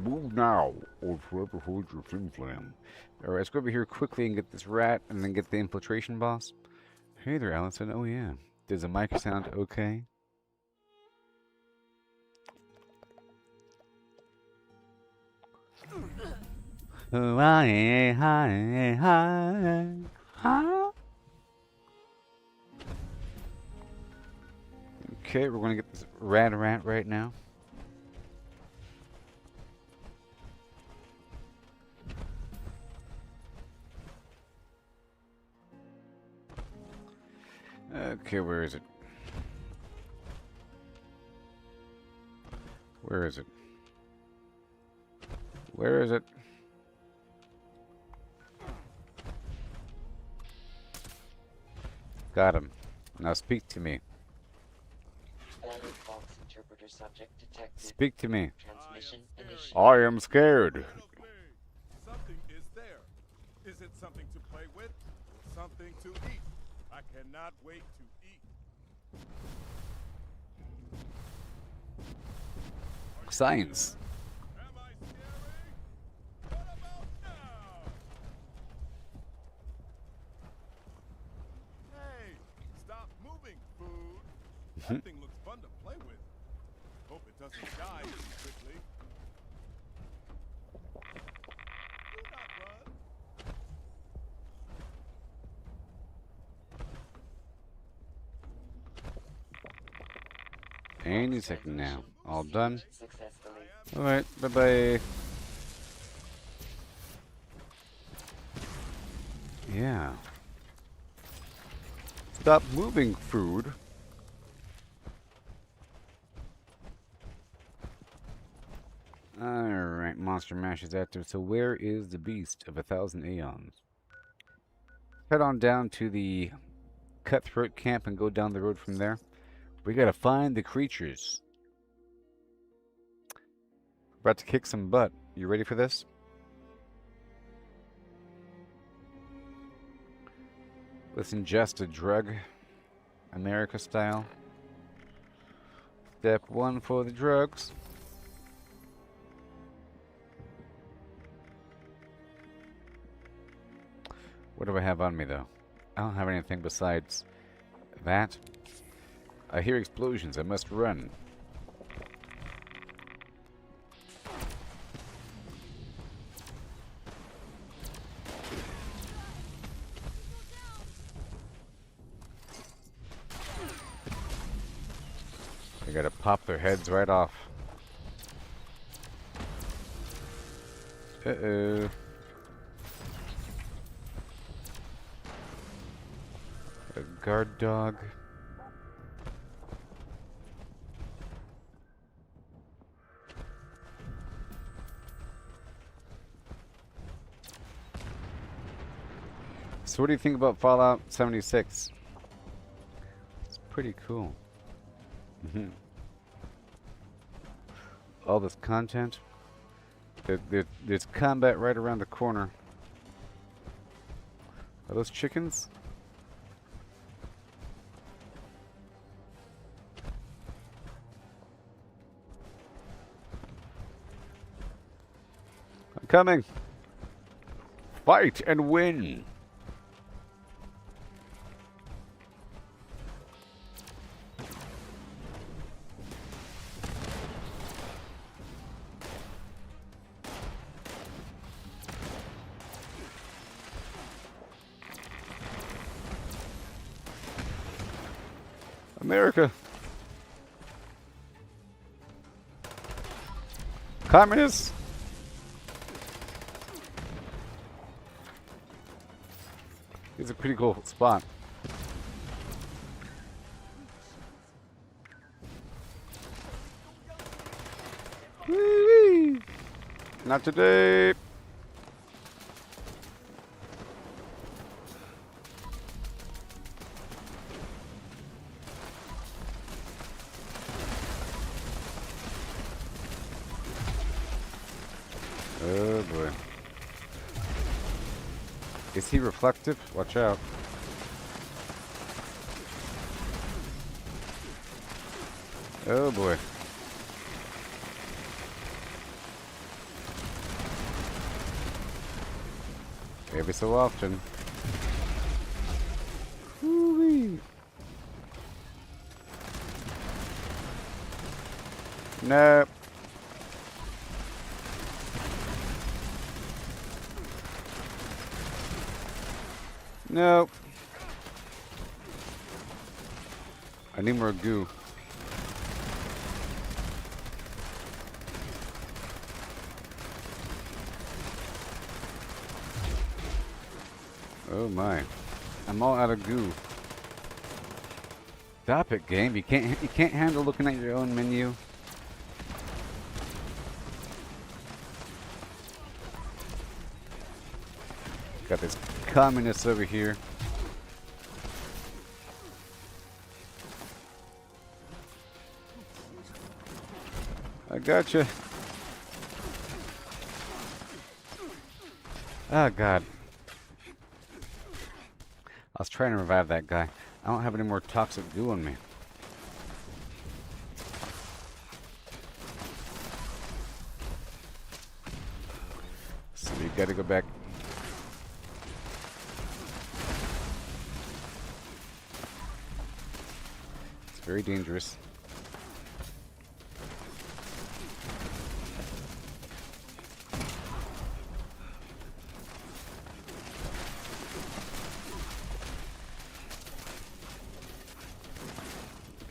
Move now, or forever hold your flim flam. Alright, let's go over here quickly and get this rat, and then get the infiltration boss. Hey there, Allison. Oh yeah. Does the mic sound okay? Oh, hi, hi, hi, hi. Okay, we're gonna get this rat right now. Okay, where is it? Where is it? Where is it? Got him. Now speak to me. Valid Fox interpreter subject detected. Speak to me. Transmission initiated. I am scared. Something is there. Is it something to play with or something to eat? I cannot wait to eat. Science. Am I scary? What about now? Hey, stop moving, food. That thing looks fun to play with. Hope it doesn't die too quickly. Do not run. Any second now. All done. Successfully. Alright, bye-bye. Yeah. Stop moving, food. Alright, Monster Mash is active. So where is the Beast of 1,000 Aeons? Head on down to the Cutthroat Camp and go down the road from there. We gotta find the creatures. About to kick some butt. You ready for this? Let's ingest a drug, America style. Step 1 for the drugs. What do I have on me, though? I don't have anything besides that. I hear explosions. I must run. I gotta pop their heads right off. Uh-oh. A guard dog. So what do you think about Fallout 76? It's pretty cool. All this content. There's combat right around the corner. Are those chickens? I'm coming. Fight and win. America. Communists. It's a pretty cool spot. Whee! Not today. Oh boy. Is he reflective? Watch out. Oh boy. Every so often. Woo-wee. Nope. Nope. I need more goo. Oh my. I'm all out of goo. Stop it, game. You can't handle looking at your own menu. Got this communist over here. I gotcha. Oh god. I was trying to revive that guy. I don't have any more toxic goo on me. So we gotta go back. It's very dangerous.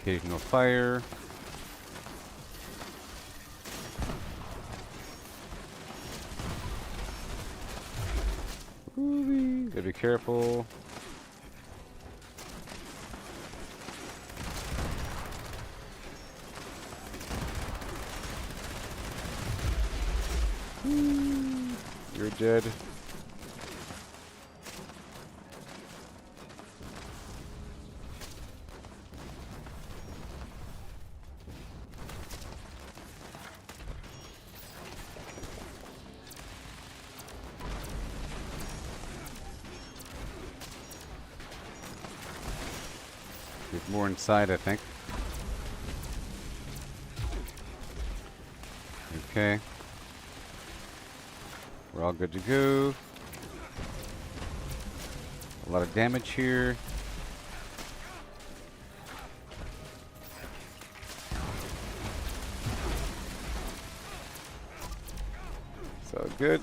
Occasional fire. Ooh-wee. Gotta be careful. You're dead. There's more inside, I think. Okay. We're all good to go. A lot of damage here. So good.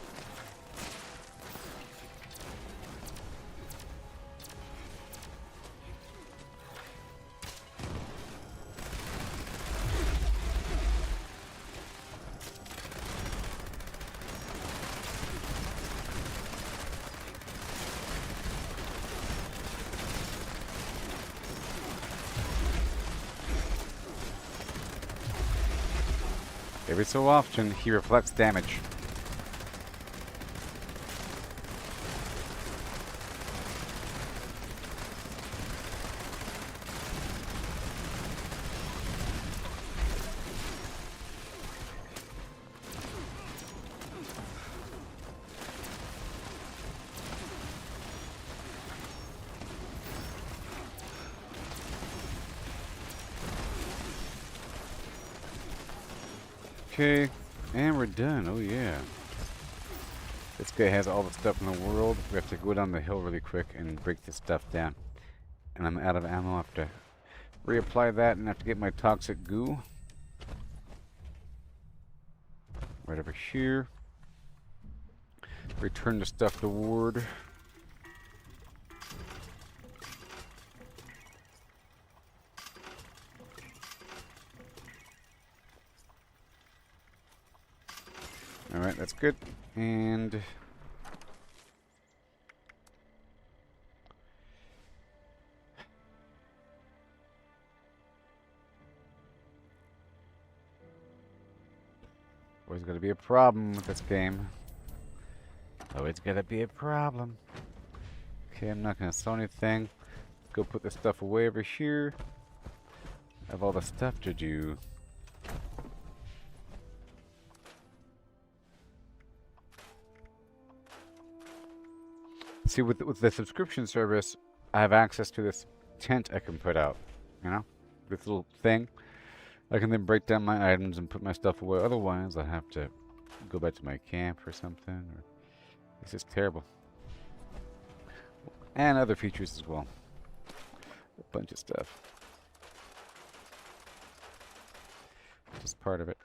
Every so often, he reflects damage. Okay, and we're done. Oh yeah. This guy has all the stuff in the world. We have to go down the hill really quick and break this stuff down. And I'm out of ammo. I have to reapply that and have to get my toxic goo. Right over here. Return the stuff to Ward. Alright, that's good. And always gonna be a problem with this game. Always gonna be a problem. Okay, I'm not gonna sell anything. Go put the stuff away over here. I have all the stuff to do. See, with the subscription service, I have access to this tent I can put out. You know? This little thing. I can then break down my items and put my stuff away. Otherwise, I have to go back to my camp or something. Or it's just terrible. And other features as well. A bunch of stuff. Just part of it.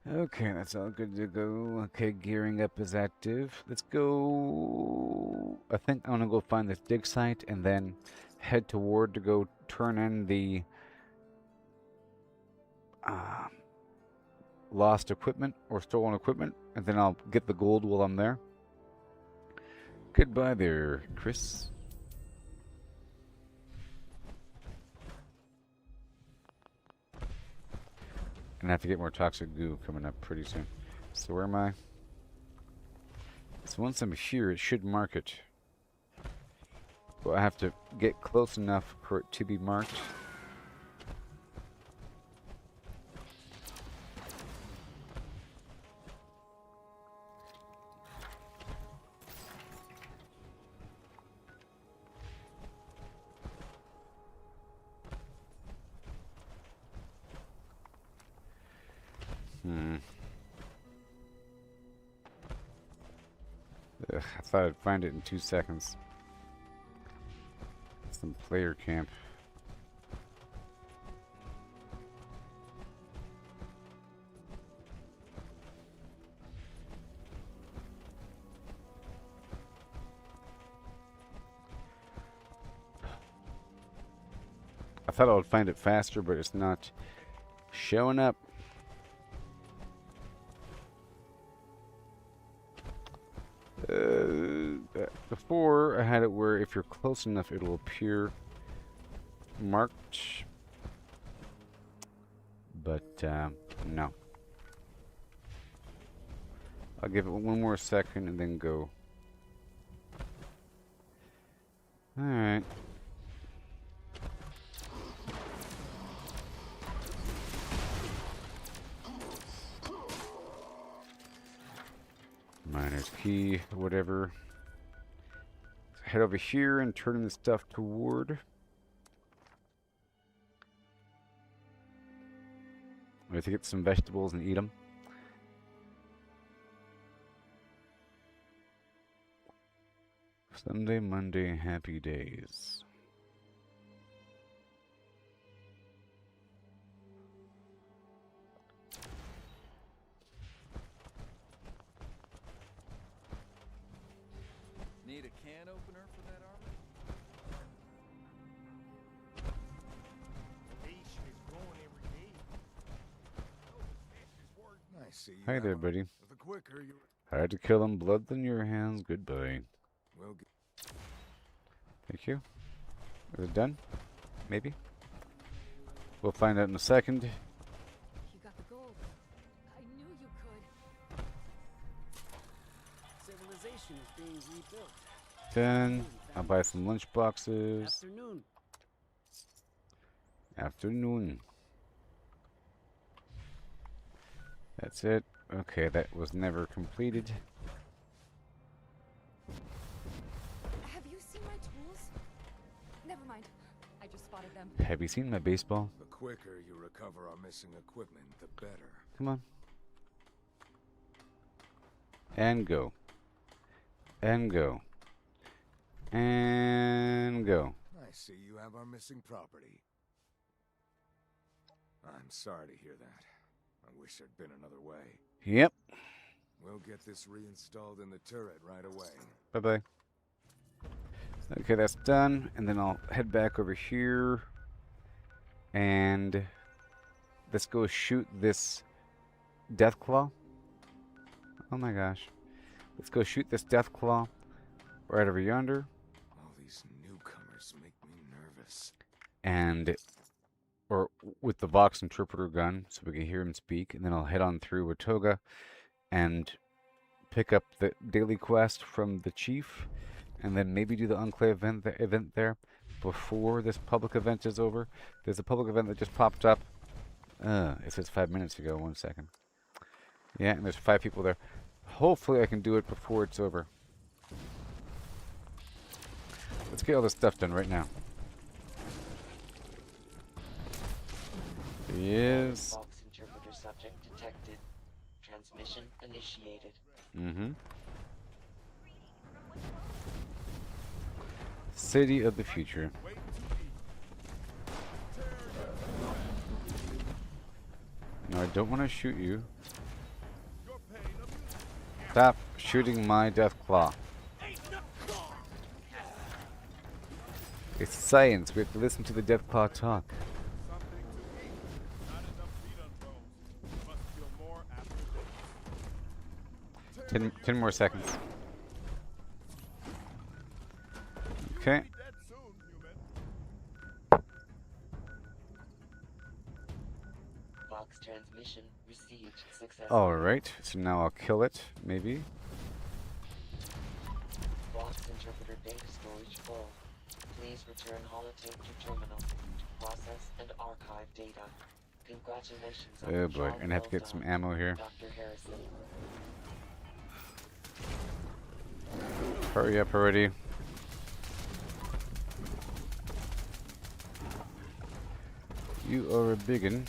Okay, that's all good to go. Okay, gearing up is active. Let's go. I think I'm gonna go find this dig site and then head toward to go turn in the lost equipment or stolen equipment, and then I'll get the gold while I'm there. Goodbye there, Chris. And I have to get more toxic goo coming up pretty soon. So where am I? So once I'm here, it should mark it. But I have to get close enough for it to be marked. Ugh, I thought I'd find it in 2 seconds. Some player camp. I thought I would find it faster, but it's not showing up. Before, I had it where if you're close enough, it'll appear marked. But, no. I'll give it one more second and then go. Alright. Miner's key, whatever. Head over here and turn the stuff toward. We have to get some vegetables and eat them. Sunday, Monday, happy days. Need a can opener for that armor? I see. Hi there, buddy. The quicker you. I had to kill him. Blood in your hands. Goodbye. Well, Thank you. Is it done? Maybe. We'll find out in a second. You got the gold. I knew civilization is being rebuilt. Done. I'll buy some lunch boxes. Afternoon. Afternoon. That's it. Okay, that was never completed. Have you seen my tools? Never mind. I just spotted them. Have you seen my baseball? The quicker you recover our missing equipment, the better. Come on. And go. And go. And go. I see you have our missing property. I'm sorry to hear that. I wish there'd been another way. Yep. We'll get this reinstalled in the turret right away. Bye-bye. Okay, that's done. And then I'll head back over here. And let's go shoot this Deathclaw. Oh my gosh. Let's go shoot this Deathclaw right over yonder. All these newcomers make me nervous. And, or with the Vox interpreter gun, so we can hear him speak. And then I'll head on through Watoga and pick up the daily quest from the chief. And then maybe do the Enclave event there before this public event is over. There's a public event that just popped up. It says 5 minutes ago. 1 second. Yeah, and there's 5 people there. Hopefully I can do it before it's over. Let's get all this stuff done right now. Yes. Vox interpreter subject detected. Transmission initiated. Mm-hmm. City of the future. No, I don't want to shoot you. Stop shooting my Deathclaw. It's science. We have to listen to the Deathclaw talk. 10 more seconds. Okay. Vox transmission received successfully. Alright, so now I'll kill it, maybe. Vox interpreter data storage full. Please return holotape to terminal to process and archive data. Congratulations on Oh the boy, job I'm gonna have to well get some done, ammo here. Dr. Harrison. Hurry up already. You are a biggin.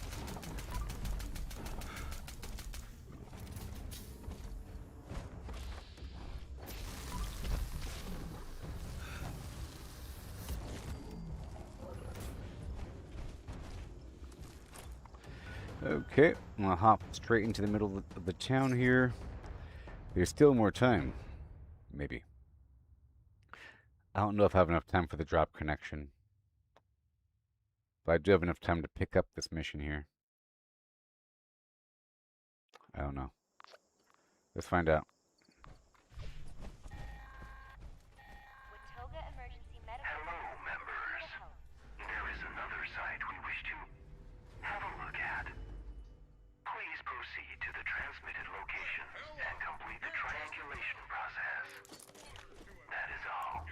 Okay, I'm gonna hop straight into the middle of the town here. There's still more time. Maybe. I don't know if I have enough time for the drop connection. But I do have enough time to pick up this mission here. I don't know. Let's find out. Hello, members. There is another site we wish to have a look at. Please proceed to the transmitted location and complete the triangulation process. That is all.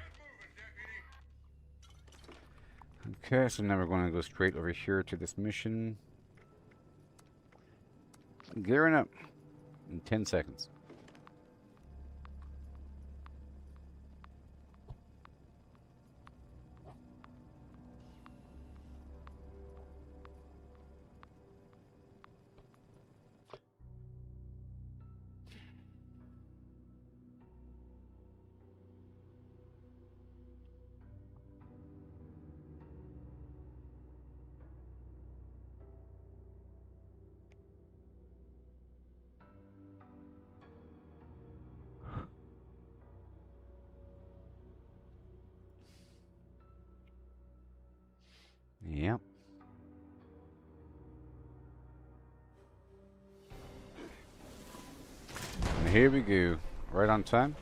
Okay, so now we're going to go straight over here to this mission. Gearing up in 10 seconds. Yep. And here we go. Right on time.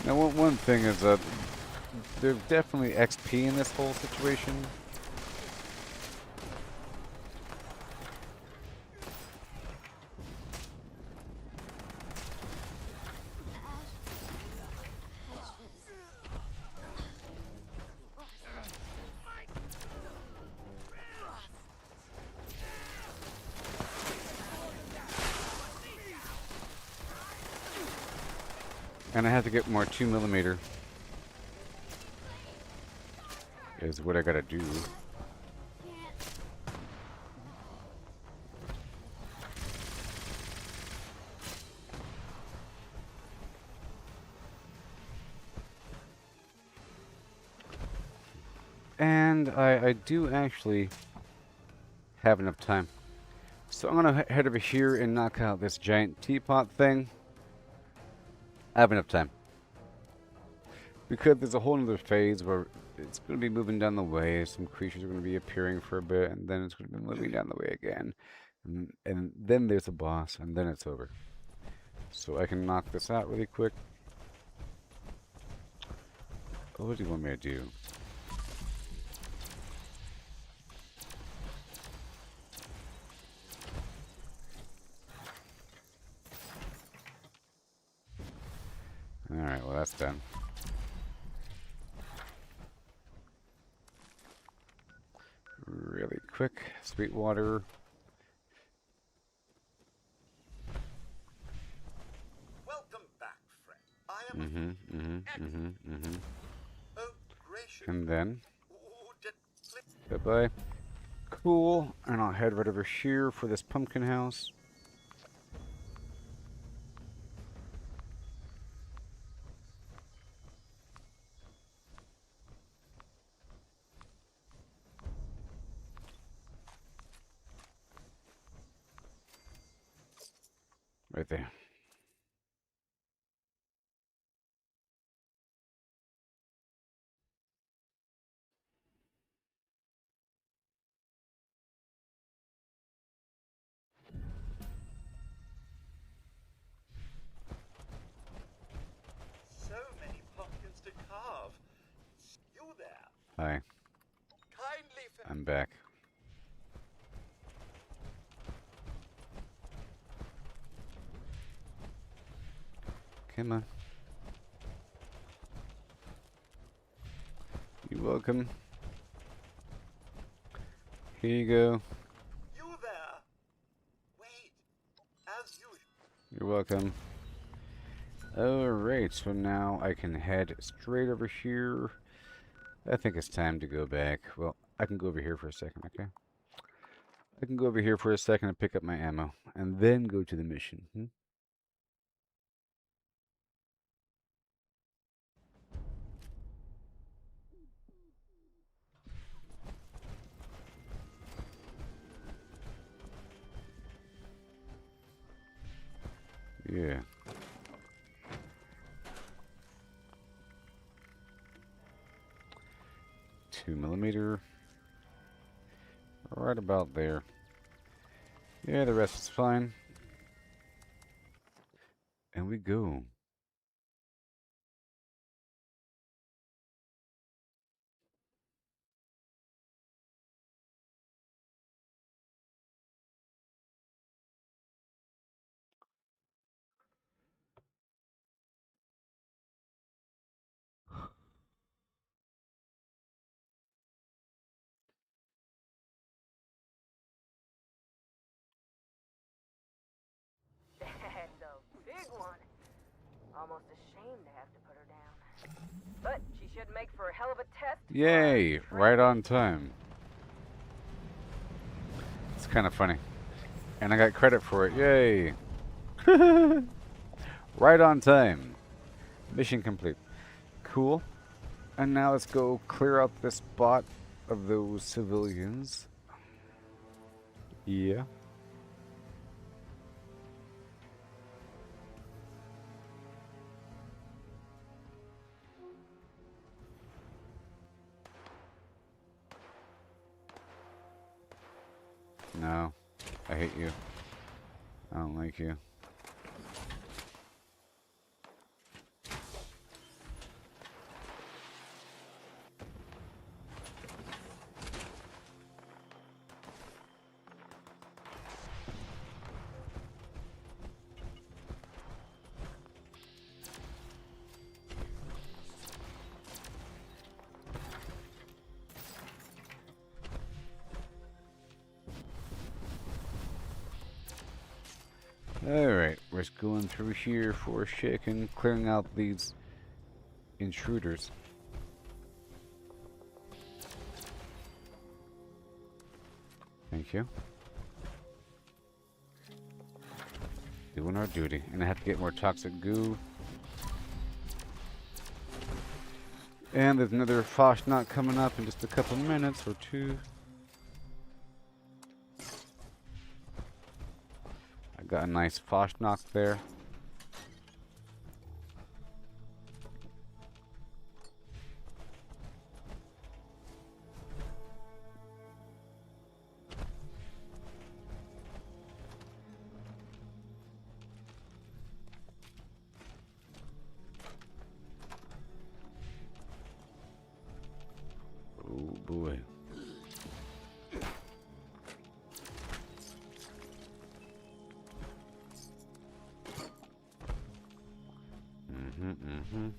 Now, one thing is that there's definitely XP in this whole situation. And I have to get more 2mm. Is what I gotta do. And I do actually have enough time. So I'm gonna head over here and knock out this giant teapot thing. I have enough time. Because there's a whole other phase where it's going to be moving down the way. Some creatures are going to be appearing for a bit, and then it's going to be moving down the way again. And then there's a boss, and then it's over. So I can knock this out really quick. What do you want me to do? Alright, well that's done. Really quick. Sweetwater. Welcome back, friend. I am Oh, gracious. And then Ooh, bye-bye. Cool. And I'll head right over here for this pumpkin house. Right there. so many pumpkins to carve. You there? Hi. Kindly I'm back. Come on. You're welcome. Here you go. You there? Wait. As usual. You're welcome. Alright, so now I can head straight over here. I think it's time to go back. Well, I can go over here for a second, okay? I can go over here for a second and pick up my ammo, and then go to the mission. Yeah. Two millimeter. Right about there. Yeah, the rest is fine. And we go. And a big one. Almost ashamed to have to put her down. But she should make for a hell of a test. Yay! Right on time. It's kind of funny. And I got credit for it. Yay! Right on time. Mission complete. Cool. And now let's go clear out this spot of those civilians. Yeah. No. I hate you. I don't like you. Alright, risk going through here for a shake and clearing out these intruders. Thank you. Doing our duty. And I have to get more toxic goo. And there's another Bratsnacht coming up in just a couple minutes or two. I got a nice Bratsnacht there. Oh boy. Mm-hmm.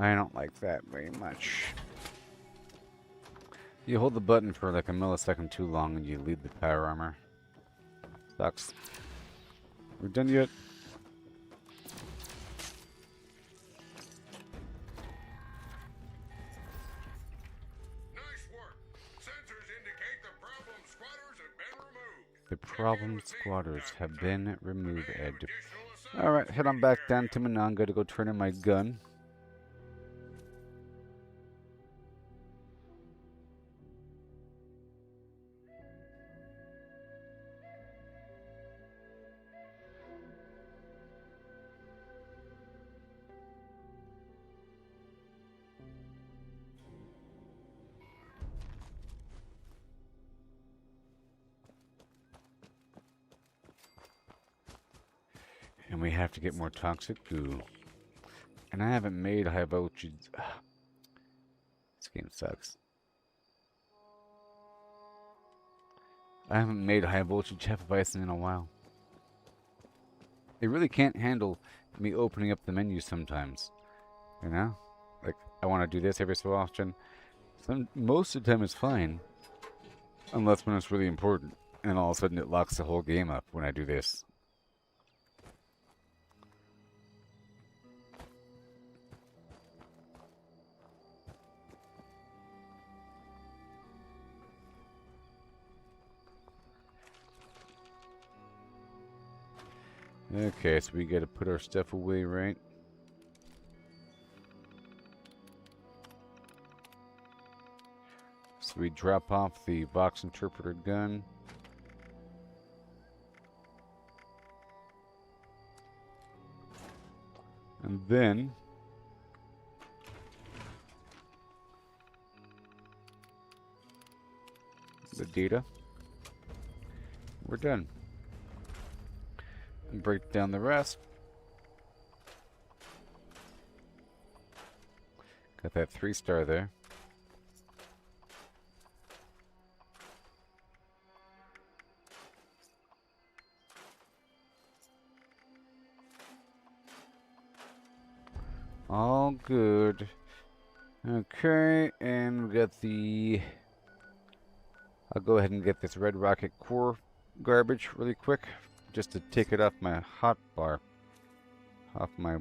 I don't like that very much. You hold the button for like a millisecond too long and you leave the power armor. Sucks. We're done yet? Nice work. Sensors indicate the problem squatters have been removed. The problem squatters have been removed, Ed. Alright, head on back down to Mananga to go turn in my gun. And we have to get more toxic goo. And I haven't made high voltage. This game sucks. I haven't made high voltage Hefeweizen in a while. It really can't handle me opening up the menu sometimes. You know? Like, I want to do this every so often. Most of the time it's fine. Unless when it's really important. And all of a sudden it locks the whole game up when I do this. Okay, so we gotta put our stuff away, right? So we drop off the Vox Interpreter gun. And then the data. We're done. And break down the rest. Got that 3-star there. All good. Okay, and we got the... I'll go ahead and get this Red Rocket core garbage really quick, just to take it off my hotbar, off my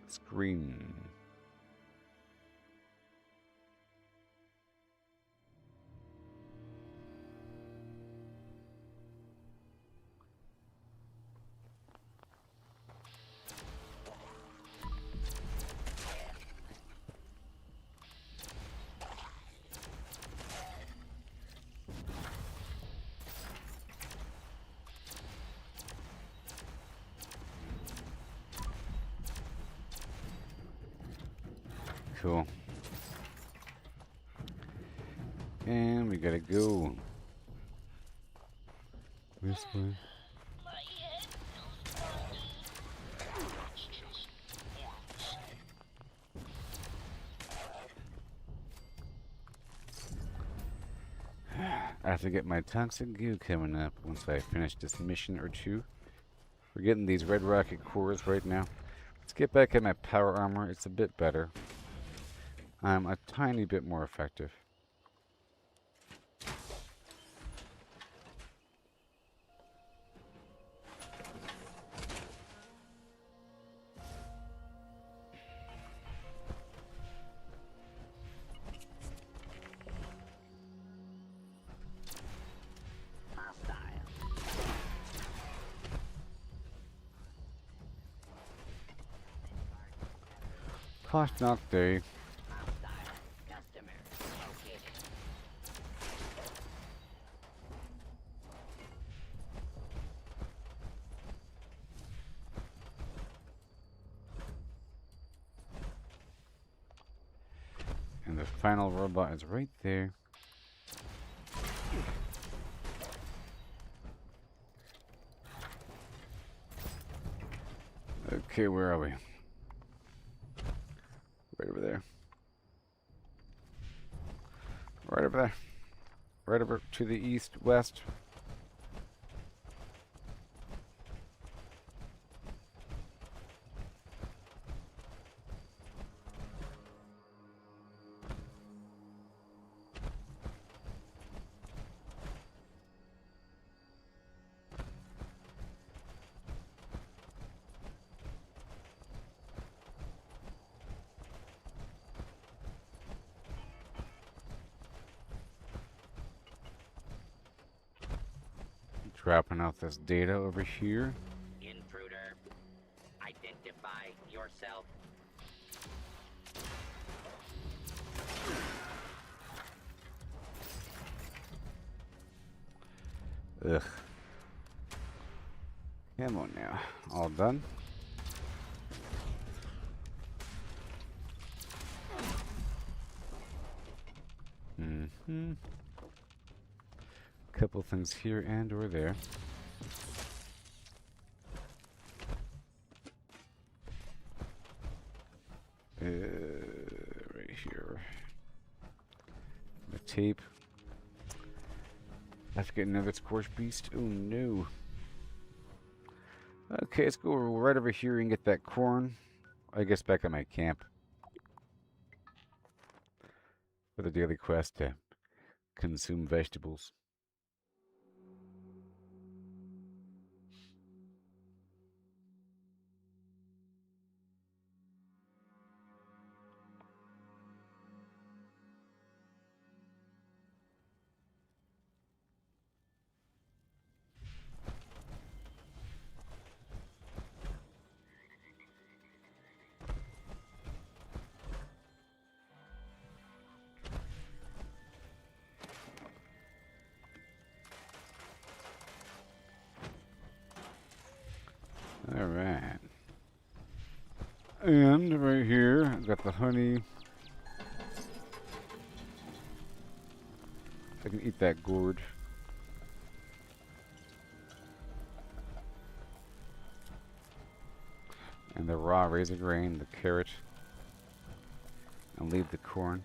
screen. Cool. And we gotta go this way. I have to get my toxic goo coming up once I finish this mission or two. We're getting these red rocket cores right now. Let's get back in my power armor. It's a bit better. I'm a tiny bit more effective. Bratsnacht day. And the final robot is right there. Okay, where are we? Right over there. Right over there. Right over to the east, west. Dropping out this data over here. Intruder, identify yourself. Ugh. Come on now. All done? Mm-hmm. Couple things here and or there. Right here. The tape. I have to get another scorch beast. Oh no. Okay, let's go right over here and get that corn. I guess back at my camp. For the daily quest to consume vegetables. Alright. And right here, I've got the honey. I can eat that gourd. And the raw raisin grain, the carrot. And leave the corn.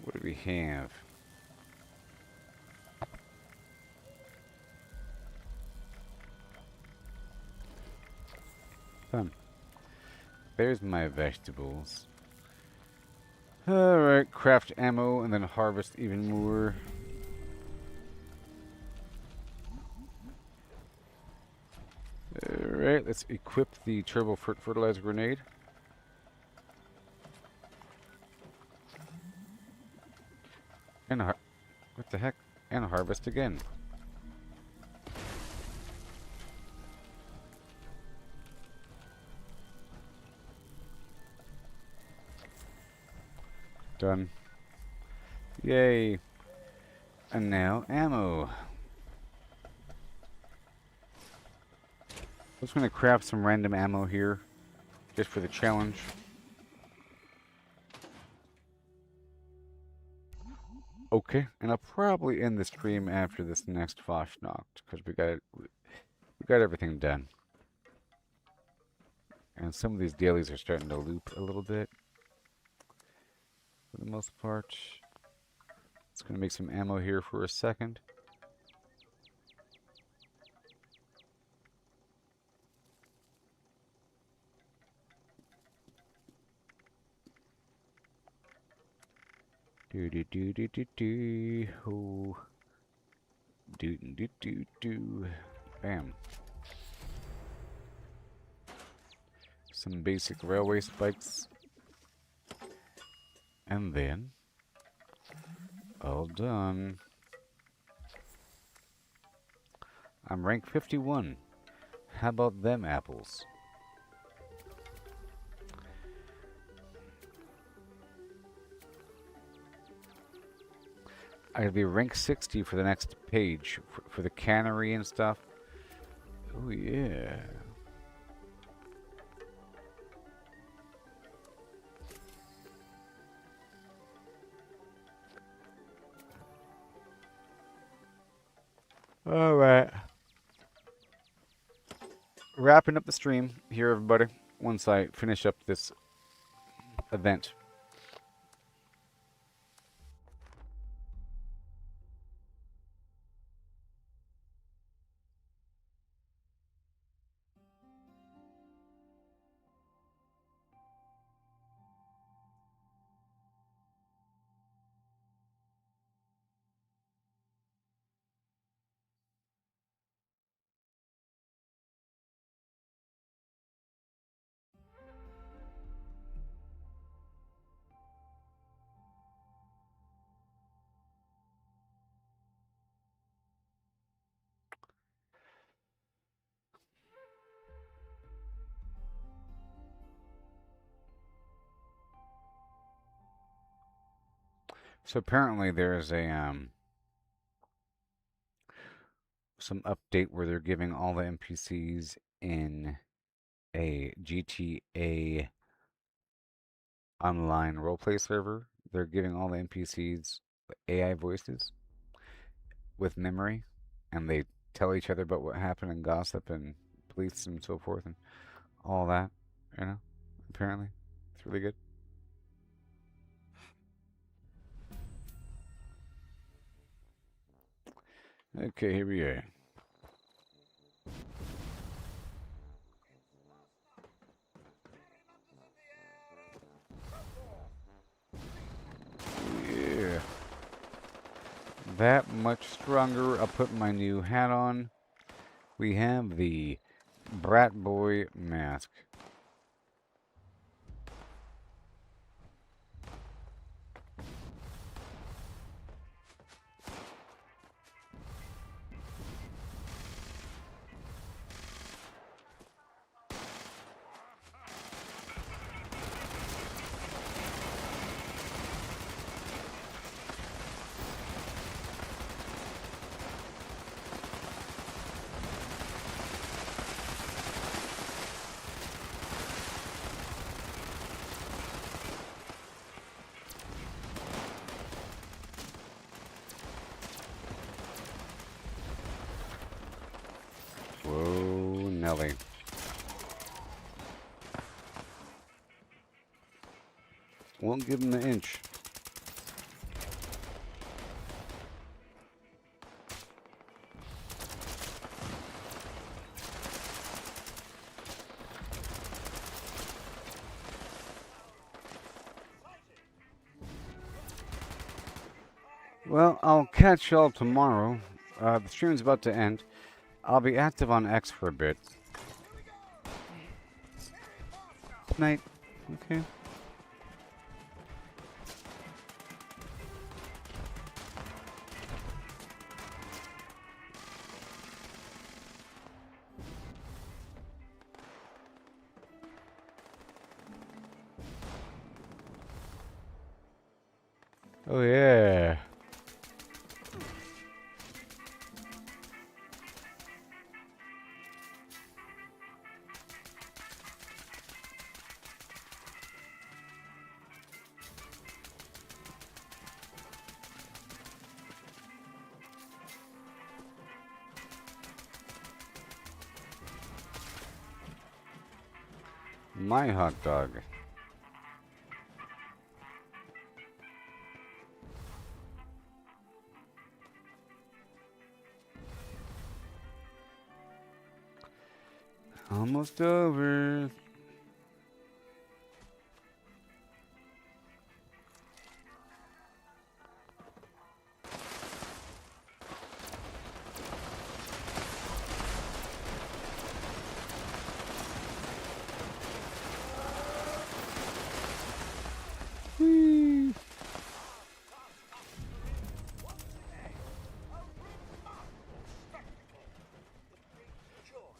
What do we have? Fun. There's my vegetables. Alright, craft ammo and then harvest even more. Alright, let's equip the turbo fertilizer grenade. And what the heck? And harvest again. Done. Yay. And now ammo. I'm just going to craft some random ammo here, just for the challenge. Okay, and I'll probably end the stream after this next Bratsnacht because we got everything done. And some of these dailies are starting to loop a little bit. For the most part. It's going to make some ammo here for a second. Do do do do do do. Oh. Do do do do. Bam. Some basic railway spikes. And then, all done. I'm rank 51. How about them apples? I'd be rank 60 for the next page for the cannery and stuff. Oh yeah. All right. Wrapping up the stream here, everybody. Once I finish up this event. So apparently there's a some update where they're giving all the NPCs in a GTA online roleplay server. They're giving all the NPCs AI voices with memory, and they tell each other about what happened and gossip and police and so forth and all that. You know, apparently it's really good. Okay, here we are. Yeah. That much stronger. I'll put my new hat on. We have the Brat Boy mask. Whoa, Nelly. Won't give him the inch. Well, I'll catch y'all tomorrow. The stream's about to end. I'll be active on X for a bit. Night. Okay. Oh yeah. My hot dog. Almost over. Whee!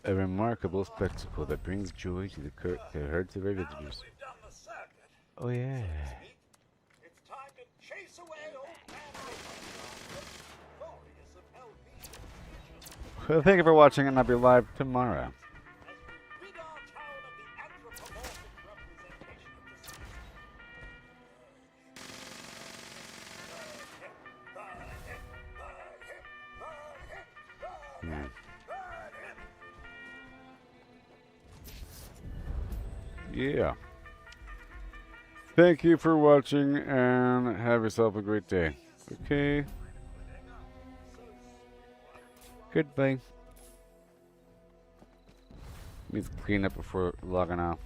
A remarkable spectacle that brings joy to the hearts of our visitors. Oh yeah. It's time to chase away old man glorious of LP. Well, thank you for watching, and I'll be live tomorrow. Rid our town of the anthropomorphic representation of the city. Yeah. Yeah. Thank you for watching, and have yourself a great day. Okay. Goodbye. Need to clean up before logging off.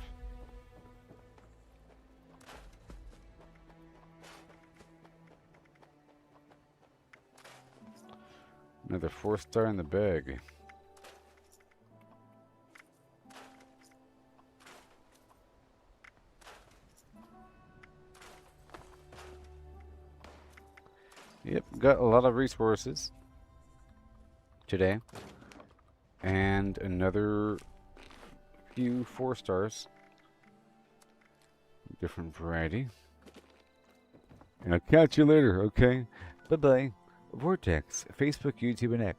Another 4-star in the bag. Yep, got a lot of resources today. And another few 4 stars. Different variety. And I'll catch you later, okay? Bye-bye. Vortex, Facebook, YouTube, and X.